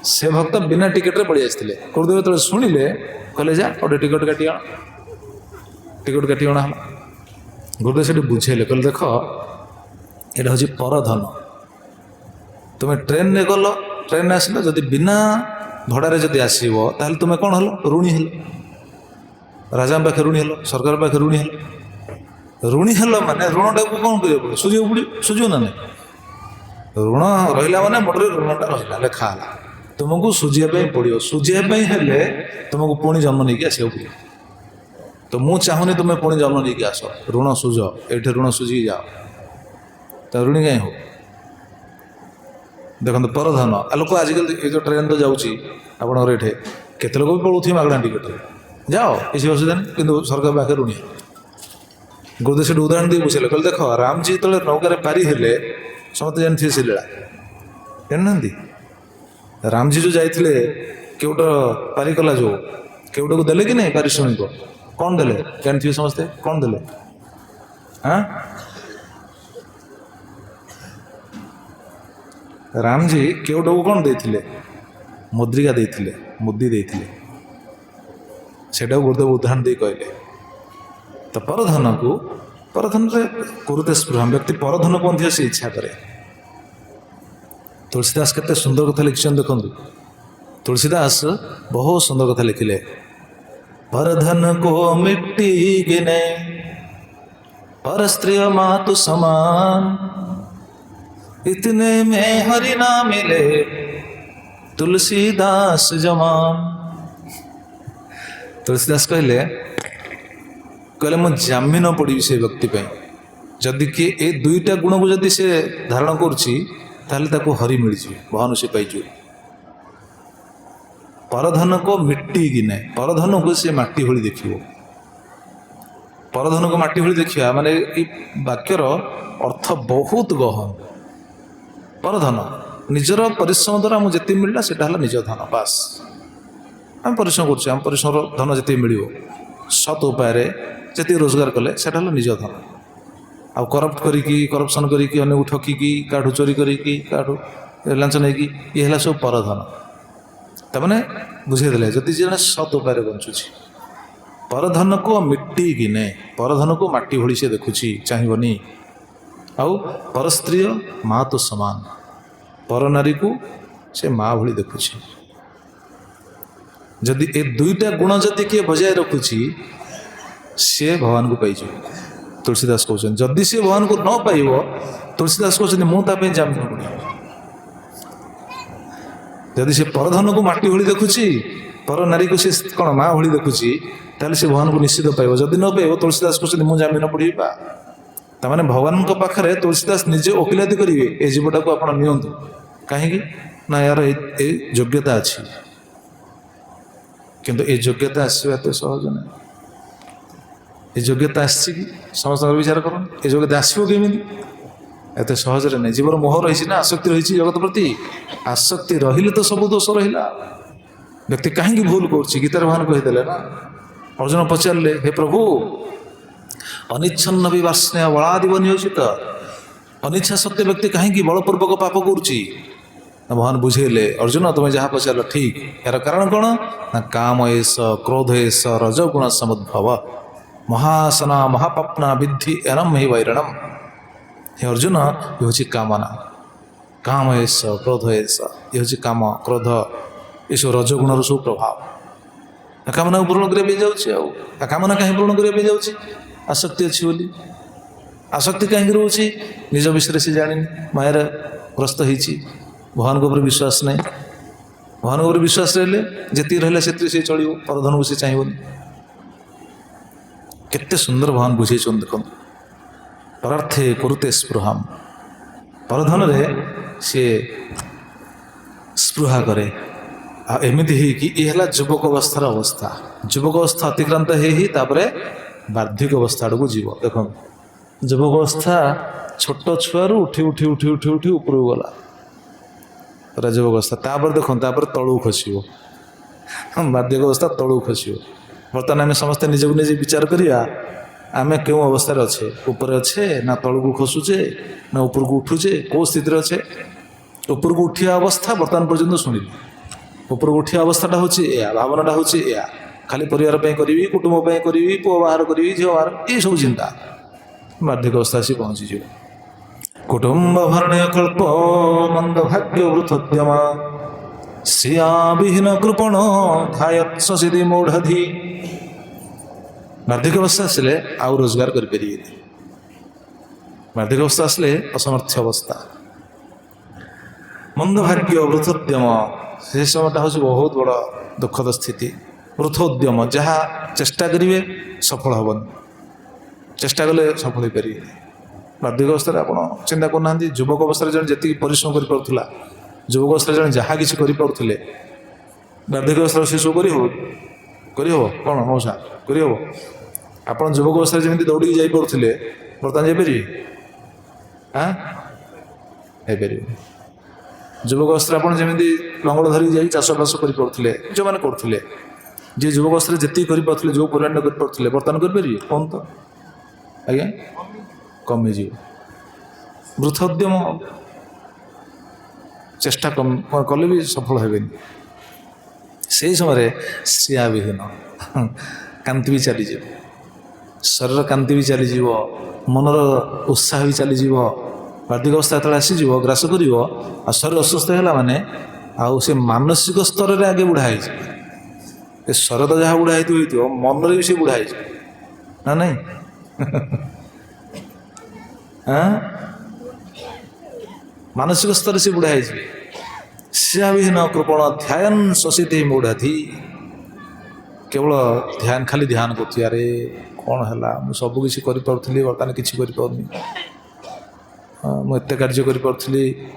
ସେ ଭକ୍ତ ବିନା ଟିକେଟ୍ରେ ପଳେଇ ଆସିଥିଲେ। ଗୁରୁଦେବ ଯେତେବେଳେ ଶୁଣିଲେ କହିଲେ ଯା ଗୋଟେ ଟିକେଟ୍ କାଟି ଆଣ। ଟିକେଟ୍ କାଟି ଅଣା ହେଲା। ଗୁରୁଦେବ ସେଠି ବୁଝେଇଲେ, କହିଲେ ଦେଖ ଏଇଟା ହେଉଛି ପରଧନ। ତୁମେ ଟ୍ରେନ୍ରେ ଗଲ, ଟ୍ରେନ୍ରେ ଆସିଲ, ଯଦି ବିନା ଭଡ଼ାରେ ଯଦି ଆସିବ ତାହେଲେ ତୁମେ କ'ଣ ହେଲ? ଋଣୀ ହେଲ। ରାଜାଙ୍କ ପାଖରେ ଋଣୀ ହେଲ, ସରକାର ପାଖରେ ଋଣୀ ହେଲ। ଋଣୀ ହେଲ ମାନେ ଋଣଟାକୁ କ'ଣ କରିବାକୁ ପଡ଼ିବ? ସୁଝିବାକୁ ପଡ଼ିବ। ସୁଝିବ ନା ନାହିଁ? ଋଣ ରହିଲା ମାନେ ମୋଟରେ ଋଣଟା ରହିଲା, ଲେଖା ହେଲା। ତୁମକୁ ସୁଝିବା ପାଇଁ ପଡ଼ିବ। ସୁଝିବା ପାଇଁ ହେଲେ ତୁମକୁ ପୁଣି ଜନ୍ମ ନେଇକି ଆସିବାକୁ ପଡ଼ିବ। ତ ମୁଁ ଚାହୁଁନି ତୁମେ ପୁଣି ଜନ୍ମ ନେଇକି ଆସ, ଋଣ ସୁଝ, ଏଇଠି ଋଣ ସୁଝିକି ଯାଅ। ତା ଋଣୀ କାହିଁ ହଉ? ଦେଖନ୍ତୁ ପରଧନ। ଆଉ ଲୋକ ଆଜିକାଲି ଏ ଯେଉଁ ଟ୍ରେନ୍ ତ ଯାଉଛି ଆପଣଙ୍କର ଏଠି, କେତେ ଲୋକ ବି ପଳଉଥିବେ ମାଗଣା ଟିକେଟ୍ରେ, ଯାଅ କିଛି ଅସୁବିଧା ନାହିଁ, କିନ୍ତୁ ସରକାର ପାଖରେ ଋଣୀ। ଗୁରୁଦେବ ସେଠି ଉଦାହରଣ ଦେଇ ବୁଝେଇଲେ, କହିଲେ ଦେଖ ରାମଜୀ ଯେତେବେଳେ ନୌକାରେ ପାରି ହେଲେ, ସମସ୍ତେ ଜାଣିଥିବେ ସେ ଲୀଳା, ଜାଣିନାହାନ୍ତି? ରାମଜୀ ଯେଉଁ ଯାଇଥିଲେ କେଉଟ ପାରି କଲା, ଯେଉଁ କେଉଟକୁ ଦେଲେ କି ନାହିଁ ପାରିଶ୍ରମିକ? କ'ଣ ଦେଲେ ଜାଣିଥିବେ ସମସ୍ତେ? କ'ଣ ଦେଲେ? ହଁ, ରାମଜୀ କେଉଟକୁ କ'ଣ ଦେଇଥିଲେ? ମୁଦ୍ରିକା ଦେଇଥିଲେ, ମୁଦି ଦେଇଥିଲେ। ସେଇଟାକୁ ଗୁରୁଦେବ ଉଦାହରଣ ଦେଇ କହିଲେ। ତ ପରଧନକୁ, ପରଧନରେ କୁରୁତେ ସ୍ପୃହମ୍, ବ୍ୟକ୍ତି ପରଧନକୁ ମଧ୍ୟ ସେ ଇଚ୍ଛା କରେ। ତୁଳସୀଦାସ କେତେ ସୁନ୍ଦର କଥା ଲେଖିଛନ୍ତି ଦେଖନ୍ତୁ। ତୁଳସୀଦାସ ବହୁତ ସୁନ୍ଦର କଥା ଲେଖିଲେ। परधन को मिट्टी गिने, परस्त्रीय मातु समान, इतने में हरि ना मिले, तुलसीदास जमान। तुलसीदास कहले कहले मु जामी न पड़ी से व्यक्ति पे, जदि कि ए दुईटा गुण को जदि से धारण करुच्ची ताहले ताको हरि मिलजी, भगवान से पाइजु। परधन को मिट्टी गिने, परधन को से माटी भली देखियो। परधन को माटी भली देखिया माने ई वाक्यर अर्थ बहुत गहन। परधन निजर परिश्रम द्वारा मुझे जिते मिलला सेटा हला निज धन, बास आम परिश्रम कर, आम परिश्रम धन जिते मिल सत उपाय जिते रोजगार कले सेटा हला निज धन। आ करप्ट करिकी, करप्शन करिकी, अन्य ठकिकी, काठू चोरी करिकी, काठू लांच नहीं, ये हला सब परधन। तमाने बुझेदेले जदि जने सत उपाय बंचुची, परधन को मिट्टी गिने, परधन को माटी भली से देखुची, चाहिबनी। आउ परस्त्रीय माँ तो समान, पर नारी को से माँ भली देखुची। जदि ए दुईटा गुण जदि किए बजाय रखुची सी भगवान को पाइज। तुलसीदास कहते जदि सी भगवान को न पाइब, तुलसीदास कहते मुझे जामिन पड़ी। जदि से परधन को माटी भली देखुची, पर नारी को सी कौन माँ भली देखुची, ताले से भगवान को निश्चित पाइब। जदि न पाइब, तुलसीदास कहते मुझे जामिन पड़ेगा। तमाने भगवान पाखे तुलसीदास निजे वकिलाती करेंगे ए जीवटा को आप नियंतु, कहीं ना यार ए योग्यता अच्छी, किंतु ए योग्यता आसवा तो सहज ना। ये योग्यता आसी समस्त विचार कर, ये योग्यता आसो केमी एत सहज नहीं। जीवन मोह रही ना, आसक्ति रही जगत प्रति, आसक्ति रहिले तो सब दोष रहा। व्यक्ति कहीं भूल कर गीतार भगवान कहीदेले ना, अर्जुन पचारे हे प्रभु अनिच्छन्न भी वासना बलादिव नियोजित ଅନିଚ୍ଛା ସତ୍ତ୍ୱେ ବ୍ୟକ୍ତି କାହିଁକି ବଳପୂର୍ବକ ପାପ କରୁଛି? ଭଗବାନ ବୁଝେଇଲେ, ଅର୍ଜୁନ ତୁମେ ଯାହା ପଚାରିଲ ଠିକ୍। ଏହାର କାରଣ କ'ଣ? ନା କାମ ଏସ କ୍ରୋଧ ଏସ ରଜଗୁଣ ସମୁଦ୍ଭବ ମହାସନା ମହାପାପ୍ନା ବିଦ୍ଧି ଏନମ୍ ହି ବୈରଣମ୍। ହେ ଅର୍ଜୁନ, ଏ ହେଉଛି କାମନା। କାମ ଏସ କ୍ରୋଧ ଏସ, ଏ ହେଉଛି କାମ କ୍ରୋଧ, ଏସବୁ ରଜଗୁଣର ସବୁ ପ୍ରଭାବ। କାମନାକୁ ପୂରଣ କରିବା ପାଇଁ ଯାଉଛି। ଆଉ କାମନା କାହିଁକି ପୂରଣ କରିବା ପାଇଁ ଯାଉଛି? ଆସକ୍ତି ଅଛି ବୋଲି। ଆସକ୍ତି କାହିଁକି ରହୁଛି? ନିଜ ବିଷୟରେ ସେ ଜାଣିନି, ମାୟାରେ ଗ୍ରସ୍ତ ହେଇଛି, ଭଗବାନଙ୍କ ଉପରେ ବିଶ୍ୱାସ ନାହିଁ। ଭଗବାନଙ୍କ ଉପରେ ବିଶ୍ୱାସ ରହିଲେ ଯେତିକି ରହିଲା ସେଥିରେ ସେ ଚଳିବ, ପରଧନକୁ ସେ ଚାହିଁବନି। କେତେ ସୁନ୍ଦର ଭଗବାନ ବୁଝେଇଛନ୍ତି ଦେଖନ୍ତୁ। ପରାର୍ଥେ କୁରୁତେ ସ୍ପୃହାମ୍, ପରଧନରେ ସିଏ ସ୍ପୃହା କରେ। ଆଉ ଏମିତି ହେଇକି ଏ ହେଲା ଯୁବକ ଅବସ୍ଥାର ଅବସ୍ଥା। ଯୁବକ ଅବସ୍ଥା ଅତିକ୍ରାନ୍ତ ହେଇ ତାପରେ ବାର୍ଦ୍ଧିକ ଅବସ୍ଥା ଆଡ଼କୁ ଯିବ। ଦେଖନ୍ତୁ, ଯୁବକ ଅବସ୍ଥା ଛୋଟ ଛୁଆରୁ ଉଠି ଉଠି ଉଠି ଉଠି ଉଠି ଉପରକୁ ଗଲା ଯୁବକ ଅବସ୍ଥା। ତାପରେ ଦେଖନ୍ତୁ, ତାପରେ ତଳକୁ ଖସିବ ବାର୍ଦ୍ଧିକ ଅବସ୍ଥା, ତଳକୁ ଖସିବ। ବର୍ତ୍ତମାନ ଆମେ ସମସ୍ତେ ନିଜକୁ ନିଜେ ବିଚାର କରିବା, ଆମେ କେଉଁ ଅବସ୍ଥାରେ ଅଛେ? ଉପରେ ଅଛେ ନା ତଳକୁ ଖସୁଛେ ନା ଉପରକୁ ଉଠୁଛେ? କେଉଁ ସ୍ଥିତିରେ ଅଛେ? ଉପରକୁ ଉଠିବା ଅବସ୍ଥା ବର୍ତ୍ତମାନ ପର୍ଯ୍ୟନ୍ତ ଶୁଣିଲି। ଉପରକୁ ଉଠିବା ଅବସ୍ଥାଟା ହେଉଛି ଏୟା, ଭାବନାଟା ହେଉଛି ଏୟା, ଖାଲି ପରିବାର ପାଇଁ କରିବି, କୁଟୁମ୍ବ ପାଇଁ କରିବି, ପୁଅ ବାହାର କରିବି, ଝିଅ ବାହାର, ଏସବୁ ଚିନ୍ତା। ବାର୍ଦ୍ଧିକ ଅବସ୍ଥା ଆସି ପହଞ୍ଚିଯିବ। କୁଟୁମ୍ବ ଭରଣୀୟ କଳ୍ପ ମନ୍ଦ ଭାଗ୍ୟ ବୃଥୋଦ୍ୟମ ଶ୍ରିୟା ବିହୀନ କୃପଣ ଧାୟତ୍ସିଧି ମୂଢ଼ଧି। ବାର୍ଦ୍ଧିକ ଅବସ୍ଥା ଆସିଲେ ଆଉ ରୋଜଗାର କରିପାରିବେନି। ବାର୍ଦ୍ଧିକ ଅବସ୍ଥା ଆସିଲେ ଅସମର୍ଥ୍ୟ ଅବସ୍ଥା। ମନ୍ଦ ଭାଗ୍ୟ ବୃଥୋଦ୍ୟମ, ସେ ସମୟଟା ହେଉଛି ବହୁତ ବଡ଼ ଦୁଃଖଦ ସ୍ଥିତି। ବୃଥୋଦ୍ୟମ, ଯାହା ଚେଷ୍ଟା କରିବେ ସଫଳ ହେବନି, ଚେଷ୍ଟା କଲେ ସଫଳ ହୋଇପାରିବେନି। ବାର୍ଦ୍ଧିକ ଅବସ୍ଥାରେ ଆପଣ ଚିନ୍ତା କରୁନାହାନ୍ତି, ଯୁବକ ଅବସ୍ଥାରେ ଜଣେ ଯେତିକି ପରିଶ୍ରମ କରିପାରୁଥିଲା, ଯୁବକ ଅବସ୍ଥାରେ ଜଣେ ଯାହା କିଛି କରିପାରୁଥିଲେ, ବାର୍ଦ୍ଧିକ ଅବସ୍ଥାରେ ସେସବୁ କରିହେବ? କରିହେବ କ'ଣ ମଉସା? କରିହେବ? ଆପଣ ଯୁବକ ଅବସ୍ଥାରେ ଯେମିତି ଦୌଡ଼ିକି ଯାଇପାରୁଥିଲେ, ବର୍ତ୍ତମାନ ଯାଇପାରିବେ? ହେଇପାରିବେ? ଯୁବକ ଅବସ୍ଥାରେ ଆପଣ ଯେମିତି ଲଙ୍ଗଳ ଧରିକି ଯାଇ ଚାଷବାସ କରିପାରୁଥିଲେ, ଯେଉଁମାନେ କରୁଥିଲେ, ଯିଏ ଯୁବକ ଅବସ୍ଥାରେ ଯେତିକି କରିପାରୁଥିଲେ, ଯେଉଁ ପରିମାଣରେ କରିପାରୁଥିଲେ, ବର୍ତ୍ତମାନ କରିପାରିବେ? କ'ଣ ତ ଆଜ୍ଞା, କମିଯିବ। ବୃଥୋଦ୍ୟମ, ଚେଷ୍ଟା କଲେ ବି ସଫଳ ହେବେନି। ସେହି ସମୟରେ ଶ୍ରିୟାବିହୀନ, କାନ୍ତି ବି ଚାଲିଯିବ, ଶରୀର କାନ୍ତି ବି ଚାଲିଯିବ, ମନର ଉତ୍ସାହ ବି ଚାଲିଯିବ। ବାର୍ଦ୍ଧିକ ଅବସ୍ଥା ଯେତେବେଳେ ଆସିଯିବ, ଗ୍ରାସ କରିବ, ଆଉ ଶରୀର ଅସୁସ୍ଥ ହେଲା ମାନେ ଆଉ ସେ ମାନସିକ ସ୍ତରରେ ଆଗେ ବୁଢ଼ା ହେଇଯିବ। ଏ ଶରୀର ତ ଯାହା ବୁଢ଼ା ହେଇଥିବ, ମନରେ ବି ସେ ବୁଢ଼ା ହେଇଯିବ ନା ନାହିଁ? ମାନସିକ ସ୍ତରରେ ସେ ବୁଢ଼ା ହେଇଯିବ। ଶ୍ରିୟାବିହୀନ କୃପଣ ଧ୍ୟାନ ଶୋଷିତେ ମୂଢ଼ଧି, କେବଳ ଧ୍ୟାନ, ଖାଲି ଧ୍ୟାନ କରୁଛି, ଆରେ କ'ଣ ହେଲା, ମୁଁ ସବୁ କିଛି କରିପାରୁଥିଲି, ବର୍ତ୍ତମାନ କିଛି କରିପାରୁନି। ମୁଁ ଏତେ କାର୍ଯ୍ୟ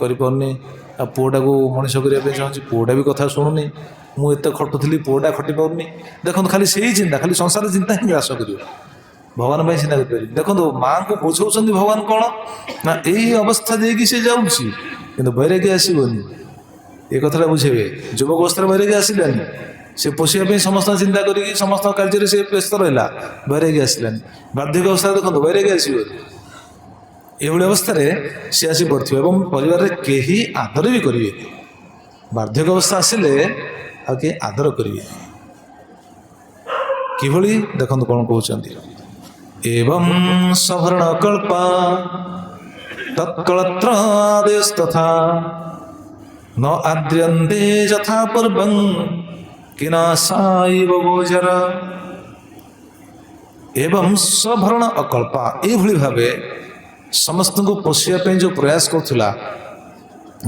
କରିପାରୁନି। ଆଉ ପୁଅଟାକୁ ମଣିଷ କରିବା ପାଇଁ ଚାହୁଁଛି, ପୁଅଟା ବି କଥା ଶୁଣୁନି। ମୁଁ ଏତେ ଖଟୁଥିଲି, ପୁଅଟା ଖଟି ପାରୁନି। ଦେଖନ୍ତୁ, ଖାଲି ସେଇ ଚିନ୍ତା, ଖାଲି ସଂସାର ଚିନ୍ତା ହିଁ ଗ୍ରାସ କରିବ। ଭଗବାନ ପାଇଁ ଚିନ୍ତା କରିପାରିବି। ଦେଖନ୍ତୁ, ମାଆଙ୍କୁ ବୁଝାଉଛନ୍ତି ଭଗବାନ କ'ଣ ନା ଏଇ ଅବସ୍ଥା ଦେଇକି ସେ ଯାଉଛି, କିନ୍ତୁ ବୈରାଗ୍ୟ ଆସିବନି। ଏ କଥାଟା ବୁଝେଇବେ। ଯୁବକ ଅବସ୍ଥାରେ ବୈରାଗ୍ୟ ଆସିଲାନି, ସେ ପୋଷିବା ପାଇଁ ସମସ୍ତଙ୍କ ଚିନ୍ତା କରିକି ସମସ୍ତଙ୍କ କାର୍ଯ୍ୟରେ ସେ ବ୍ୟସ୍ତ ରହିଲା, ବୈରାଗ୍ୟ ଆସିଲାନି। ବାର୍ଦ୍ଧିକ ଅବସ୍ଥାରେ ଦେଖନ୍ତୁ, ବୈରାଗ୍ୟ ଆସିବନି। ଏଭଳି ଅବସ୍ଥାରେ ସେ ଆସି ପଡ଼ିଥିବ ଏବଂ ପରିବାରରେ କେହି ଆଦର ବି କରିବେନି। ବାର୍ଦ୍ଧକ୍ୟ ଅବସ୍ଥା ଆସିଲେ ଆଉ କେହି ଆଦର କରିବେନି। କିଭଳି ଦେଖନ୍ତୁ କ'ଣ କହୁଛନ୍ତି, ଏବଂ ସଭରଣ କଳ୍ପା ତତ୍କଳତ୍ର ଆଦେଶତଥା ନ ଆଦ୍ରିୟନ୍ତେ ଯଥା ପୂର୍ବଂ କିନାଶାଇବ ଗୋଚର। ଏବଂ ସଭରଣ ଅକଳ୍ପା, ଏଇଭଳି ଭାବେ ସମସ୍ତଙ୍କୁ ପୋଷିବା ପାଇଁ ଯେଉଁ ପ୍ରୟାସ କରୁଥିଲା,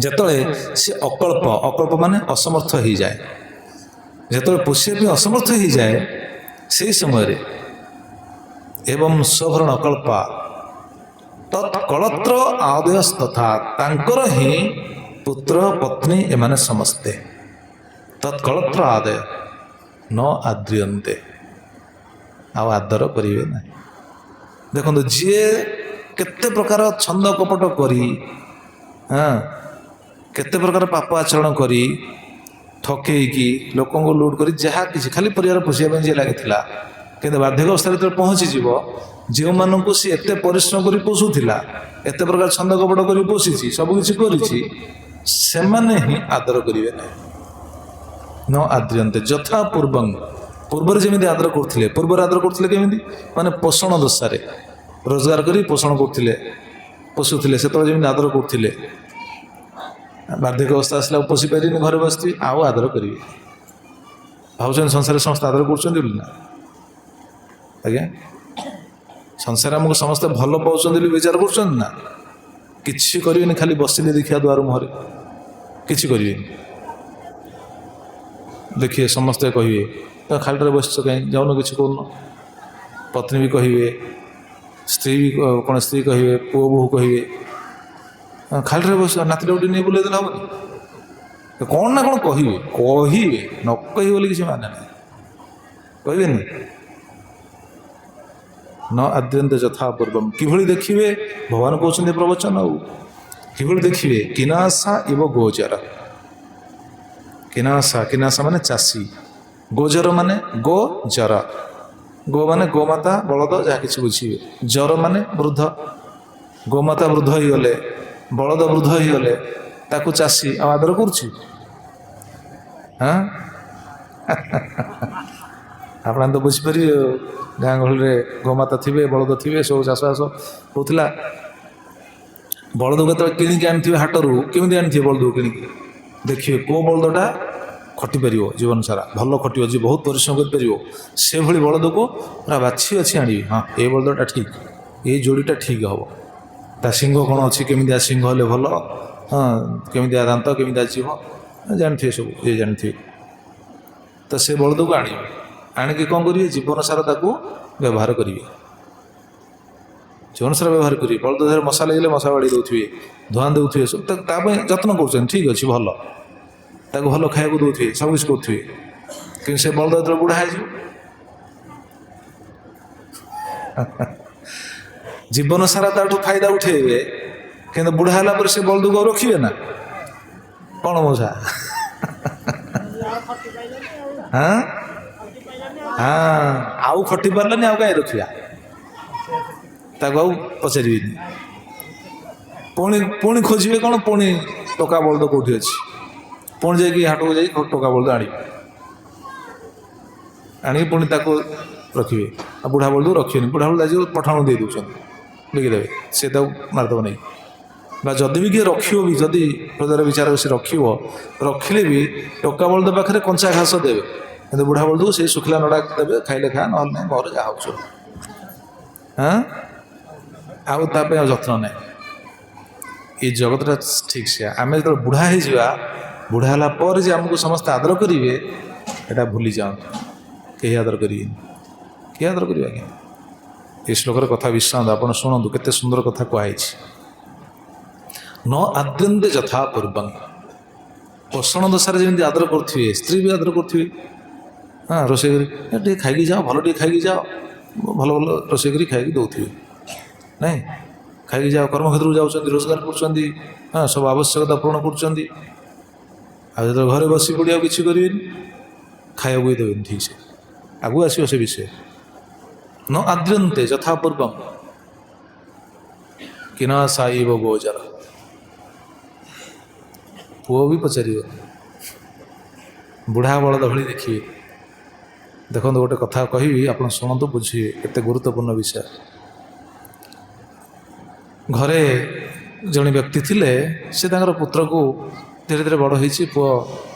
ଯେତେବେଳେ ସେ ଅକଳ୍ପ ମାନେ ଅସମର୍ଥ ହେଇଯାଏ, ଯେତେବେଳେ ପୋଷିବା ପାଇଁ ଅସମର୍ଥ ହେଇଯାଏ, ସେହି ସମୟରେ ଏବଂ ସଭରଣ ଅକଳ୍ପା ତତ୍କଳତ୍ର ଆଦେଶ ତଥା, ତାଙ୍କର ହିଁ ପୁତ୍ର ପତ୍ନୀ ଏମାନେ ସମସ୍ତେ ତତ୍କଳତ୍ର ଆଦେୟ ନ ଆଦ୍ରିୟନ୍ତେ, ଆଉ ଆଦର କରିବେ ନାହିଁ। ଦେଖନ୍ତୁ, ଯିଏ କେତେ ପ୍ରକାର ଛନ୍ଦ କପଟ କରି, କେତେ ପ୍ରକାର ପାପ ଆଚରଣ କରି, ଠକେଇକି ଲୋକଙ୍କୁ ଲୁଟ୍ କରି, ଯାହା କିଛି ଖାଲି ପରିବାର ପୋଷିବା ପାଇଁ ଯିଏ ଲାଗିଥିଲା, କିନ୍ତୁ ବାର୍ଦ୍ଧକ୍ୟ ଅବସ୍ଥାରେ ଯେତେବେଳେ ପହଞ୍ଚିଯିବ, ଯେଉଁମାନଙ୍କୁ ସେ ଏତେ ପରିଶ୍ରମ କରି ପୋଷୁଥିଲା, ଏତେ ପ୍ରକାର ଛନ୍ଦ କପଟ କରି ପୋଷିଛି, ସବୁକିଛି କରିଛି, ସେମାନେ ହିଁ ଆଦର କରିବେ ନାହିଁ। ନ ଆଦ୍ରିୟନ୍ତେ ଯଥା ପୂର୍ବଂ, ପୂର୍ବରେ ଯେମିତି ଆଦର କରୁଥିଲେ, ପୂର୍ବରେ ଆଦର କରୁଥିଲେ କେମିତି, ମାନେ ପୋଷଣ ଦଶାରେ ରୋଜଗାର କରି ପୋଷଣ କରୁଥିଲେ, ପୋଷୁଥିଲେ, ସେତେବେଳେ ଯେମିତି ଆଦର କରୁଥିଲେ, ବାର୍ଦ୍ଧକ୍ୟ ଅବସ୍ଥା ଆସିଲା ଆଉ ପୋଷି ପାରିବେନି, ଘରେ ବସିଥିବେ, ଆଉ ଆଦର କରିବେ। ଭାବୁଛନ୍ତି ସଂସାରରେ ସମସ୍ତେ ଆଦର କରୁଛନ୍ତି ବୋଲି ନା? ଆଜ୍ଞା, ସଂସାରରେ ଆମକୁ ସମସ୍ତେ ଭଲ ପାଉଛନ୍ତି ବୋଲି ବିଚାର କରୁଛନ୍ତି ନା? କିଛି କରିବେନି, ଖାଲି ବସିଲେ ଦେଖିବା ଦୁଆର ମୁହଁରେ, କିଛି କରିବେନି। ଦେଖିବେ ସମସ୍ତେ କହିବେ ତ ଖାଲିଟାରେ ବସିଛ କାହିଁ, ଯାଉନ କିଛି କରୁନ। ପତ୍ନୀ ବି କହିବେ, ସ୍ତ୍ରୀ ବି, କ'ଣ ସ୍ତ୍ରୀ କହିବେ, ପୁଅ ବୋହୂ କହିବେ, ଖାଲିଟାରେ ବସିଛ, ନାତିଟା ଗୋଟେ ନେଇ ବୁଲେଇ ଦେଲେ ହବନି? କ'ଣ ନା କ'ଣ କହିବେ, କହିବେ, ନ କହିବେ ବୋଲି କିଛି ମାନେ ନାହିଁ, କହିବେନି। ନ ଆଦ୍ୟନ୍ତେ ଯଥା ପୂର୍ବଂ, କିଭଳି ଦେଖିବେ, ଭଗବାନ କହୁଛନ୍ତି ପ୍ରବଚନ, ଆଉ କିଭଳି ଦେଖିବେ, କିନାଶା ଇବ ଗୋଚର। କିନାଶା, କିନାଶା ମାନେ ଚାଷୀ, ଗୋଚର ମାନେ ଗୋ ଜର, ଗୋ ମାନେ ଗୋମାତା ବଳଦ, ଯାହା କିଛି ବୁଝିବେ, ଜର ମାନେ ବୃଦ୍ଧ। ଗୋମାତା ବୃଦ୍ଧ ହେଇଗଲେ, ବଳଦ ବୃଦ୍ଧ ହେଇଗଲେ, ତାକୁ ଚାଷୀ ଆଉ ଆଦର କରୁଛି? ହଁ ଆପଣ ତ ବୁଝିପାରିବେ, ଗାଁ ଗହଳିରେ ଗୋମାତା ଥିବେ, ବଳଦ ଥିବେ, ସବୁ ଚାଷବାସ ହେଉଥିଲା। ବଳଦକୁ ଯେତେବେଳେ କିଣିକି ଆଣିଥିବେ ହାଟରୁ, କେମିତି ଆଣିଥିବେ ବଳଦକୁ କିଣିକି, ଦେଖିବେ କେଉଁ ବଳଦଟା ଖଟିପାରିବ ଜୀବନ ସାରା, ଭଲ ଖଟିବ, ଯିଏ ବହୁତ ପରିଶ୍ରମ କରିପାରିବ, ସେଭଳି ବଳଦକୁ ପୁରା ବାଛି ବାଛି ଆଣିବେ। ହଁ, ଏ ବଳଦଟା ଠିକ୍, ଏଇ ଯୋଡ଼ିଟା ଠିକ୍ ହେବ, ତା ସିଂହ କ'ଣ ଅଛି, କେମିତିଆ ସିଂହ ହେଲେ ଭଲ, ହଁ, କେମିତିଆ ଦାନ୍ତ, କେମିତିଆ ଜିଭ, ଜାଣିଥିବେ ସବୁ, ଯିଏ ଜାଣିଥିବେ। ତ ସେ ବଳଦକୁ ଆଣିବେ, ଆଣିକି କ'ଣ କରିବେ, ଜୀବନ ସାରା ତାକୁ ବ୍ୟବହାର କରିବେ, ଜୀବନ ସାରା ବ୍ୟବହାର କରିବେ। ବଳଦ ଦେହରେ ମଶା ଲାଗିଲେ ମଶା ବାଡ଼ି ଦେଉଥିବେ, ଧୂଆଁ ଦେଉଥିବେ, ସବୁ ତା ପାଇଁ ଯତ୍ନ କରୁଛନ୍ତି, ଠିକ୍ ଅଛି, ଭଲ, ତାକୁ ଭଲ ଖାଇବାକୁ ଦେଉଥିବେ, ସବୁକିଛି କରୁଥିବେ। କିନ୍ତୁ ସେ ବଳଦ ଯେତେବେଳେ ବୁଢ଼ା ହେଇଯିବ, ଜୀବନ ସାରା ତାଠୁ ଫାଇଦା ଉଠେଇବେ, କିନ୍ତୁ ବୁଢ଼ା ହେଲା ପରେ ସେ ବଳଦକୁ ଆଉ ରଖିବେ ନା? କ'ଣ ମଉସା? ହଁ ହଁ, ଆଉ ଖଟି ପାରିଲାନି, ଆଉ କାହିଁ ରଖିବା, ତାକୁ ଆଉ ପଚାରିବେନି। ପୁଣି ଖୋଜିବେ କ'ଣ, ପୁଣି ଟୋକା ବଳଦ କେଉଁଠି ଅଛି, ପୁଣି ଯାଇକି ହାଟକୁ ଯାଇକି ଟୋକା ବଳଦ ଆଣିବେ, ଆଣିକି ପୁଣି ତାକୁ ରଖିବେ। ଆଉ ବୁଢ଼ା ବଳଦକୁ ରଖିବେନି, ବୁଢ଼ା ବଳଦ ଆଜି ପଠାଣକୁ ଦେଇ ଦେଉଛନ୍ତି, ବିକିଦେବେ, ସେ ତାକୁ ମାରିଦେବ ନାହିଁ। ବା ଯଦି ବି କିଏ ରଖିବ ବି, ଯଦି ହୃଦୟର ବିଚାର ସେ ରଖିବ, ରଖିଲେ ବି ଟୋକା ବଳଦ ପାଖରେ କଞ୍ଚା ଘାସ ଦେବେ, କିନ୍ତୁ ବୁଢ଼ା ବଳଦକୁ ସେଇ ଶୁଖିଲା ନଡ଼ା ଦେବେ, ଖାଇଲେ ଖା, ନହେଲେ ନାହିଁ, ଘରେ ଯାହା ହେଉଛ। ହଁ, ଆଉ ତା ପାଇଁ ଆଉ ଯତ୍ନ ନାହିଁ। ଏଇ ଜଗତଟା ଠିକ୍ ସେୟା, ଆମେ ଯେତେବେଳେ ବୁଢ଼ା ହେଇଯିବା, ବୁଢ଼ା ହେଲା ପରେ ଯେ ଆମକୁ ସମସ୍ତେ ଆଦର କରିବେ, ଏଇଟା ଭୁଲି ଯାଆନ୍ତୁ, କେହି ଆଦର କରିବେନି, କେହି ଆଦର କରିବେ। ଆଜ୍ଞା, ଏ ଶ୍ଲୋକର କଥା ବିଶ୍ରାନ୍ତ, ଆପଣ ଶୁଣନ୍ତୁ, କେତେ ସୁନ୍ଦର କଥା କୁହାହେଇଛି। ନ ଆଦ୍ୟନ୍ତେ ଯଥା ପୂର୍ବଂ, ପୋଷଣ ଦଶାରେ ଯେମିତି ଆଦର କରୁଥିବେ, ସ୍ତ୍ରୀ ବି ଆଦର କରୁଥିବେ। ହଁ, ରୋଷେଇ କରି ଟିକେ ଖାଇକି ଯାଅ, ଭଲ ଟିକେ ଖାଇକି ଯାଅ, ଭଲ ଭଲ ରୋଷେଇ କରି ଖାଇକି ଦେଉଥିବେ, ନାଇଁ, ଖାଇକି ଯାଅ, କର୍ମକ୍ଷେତ୍ରକୁ ଯାଉଛନ୍ତି, ରୋଜଗାର କରୁଛନ୍ତି, ହଁ, ସବୁ ଆବଶ୍ୟକତା ପୂରଣ କରୁଛନ୍ତି। ଆଉ ଯେତେବେଳେ ଘରେ ବସି ପଡ଼ି ଆଉ କିଛି କରିବେନି, ଖାଇବାକୁ ବି ଦେବେନି ଠିକ୍ ସେ, ଆଗକୁ ଆସିବ ସେ ବିଷୟ। ନ ଆଦ୍ୟନ୍ତେ ଯଥା ପୂର୍ବଂ କିନାଶା ଇବ ଗୋଚର, ପୁଅ ବି ପଚାରିବ, ବୁଢ଼ା ବଳଦ ଭଳି ଦେଖିବେ। ଦେଖନ୍ତୁ, ଗୋଟେ କଥା କହିବି, ଆପଣ ଶୁଣନ୍ତୁ, ବୁଝିବେ, କେତେ ଗୁରୁତ୍ୱପୂର୍ଣ୍ଣ ବିଷୟ। ଘରେ ଜଣେ ବ୍ୟକ୍ତି ଥିଲେ, ସେ ତାଙ୍କର ପୁତ୍ରକୁ ଧୀରେ ଧୀରେ ବଡ଼ ହେଇଛି, ପୁଅ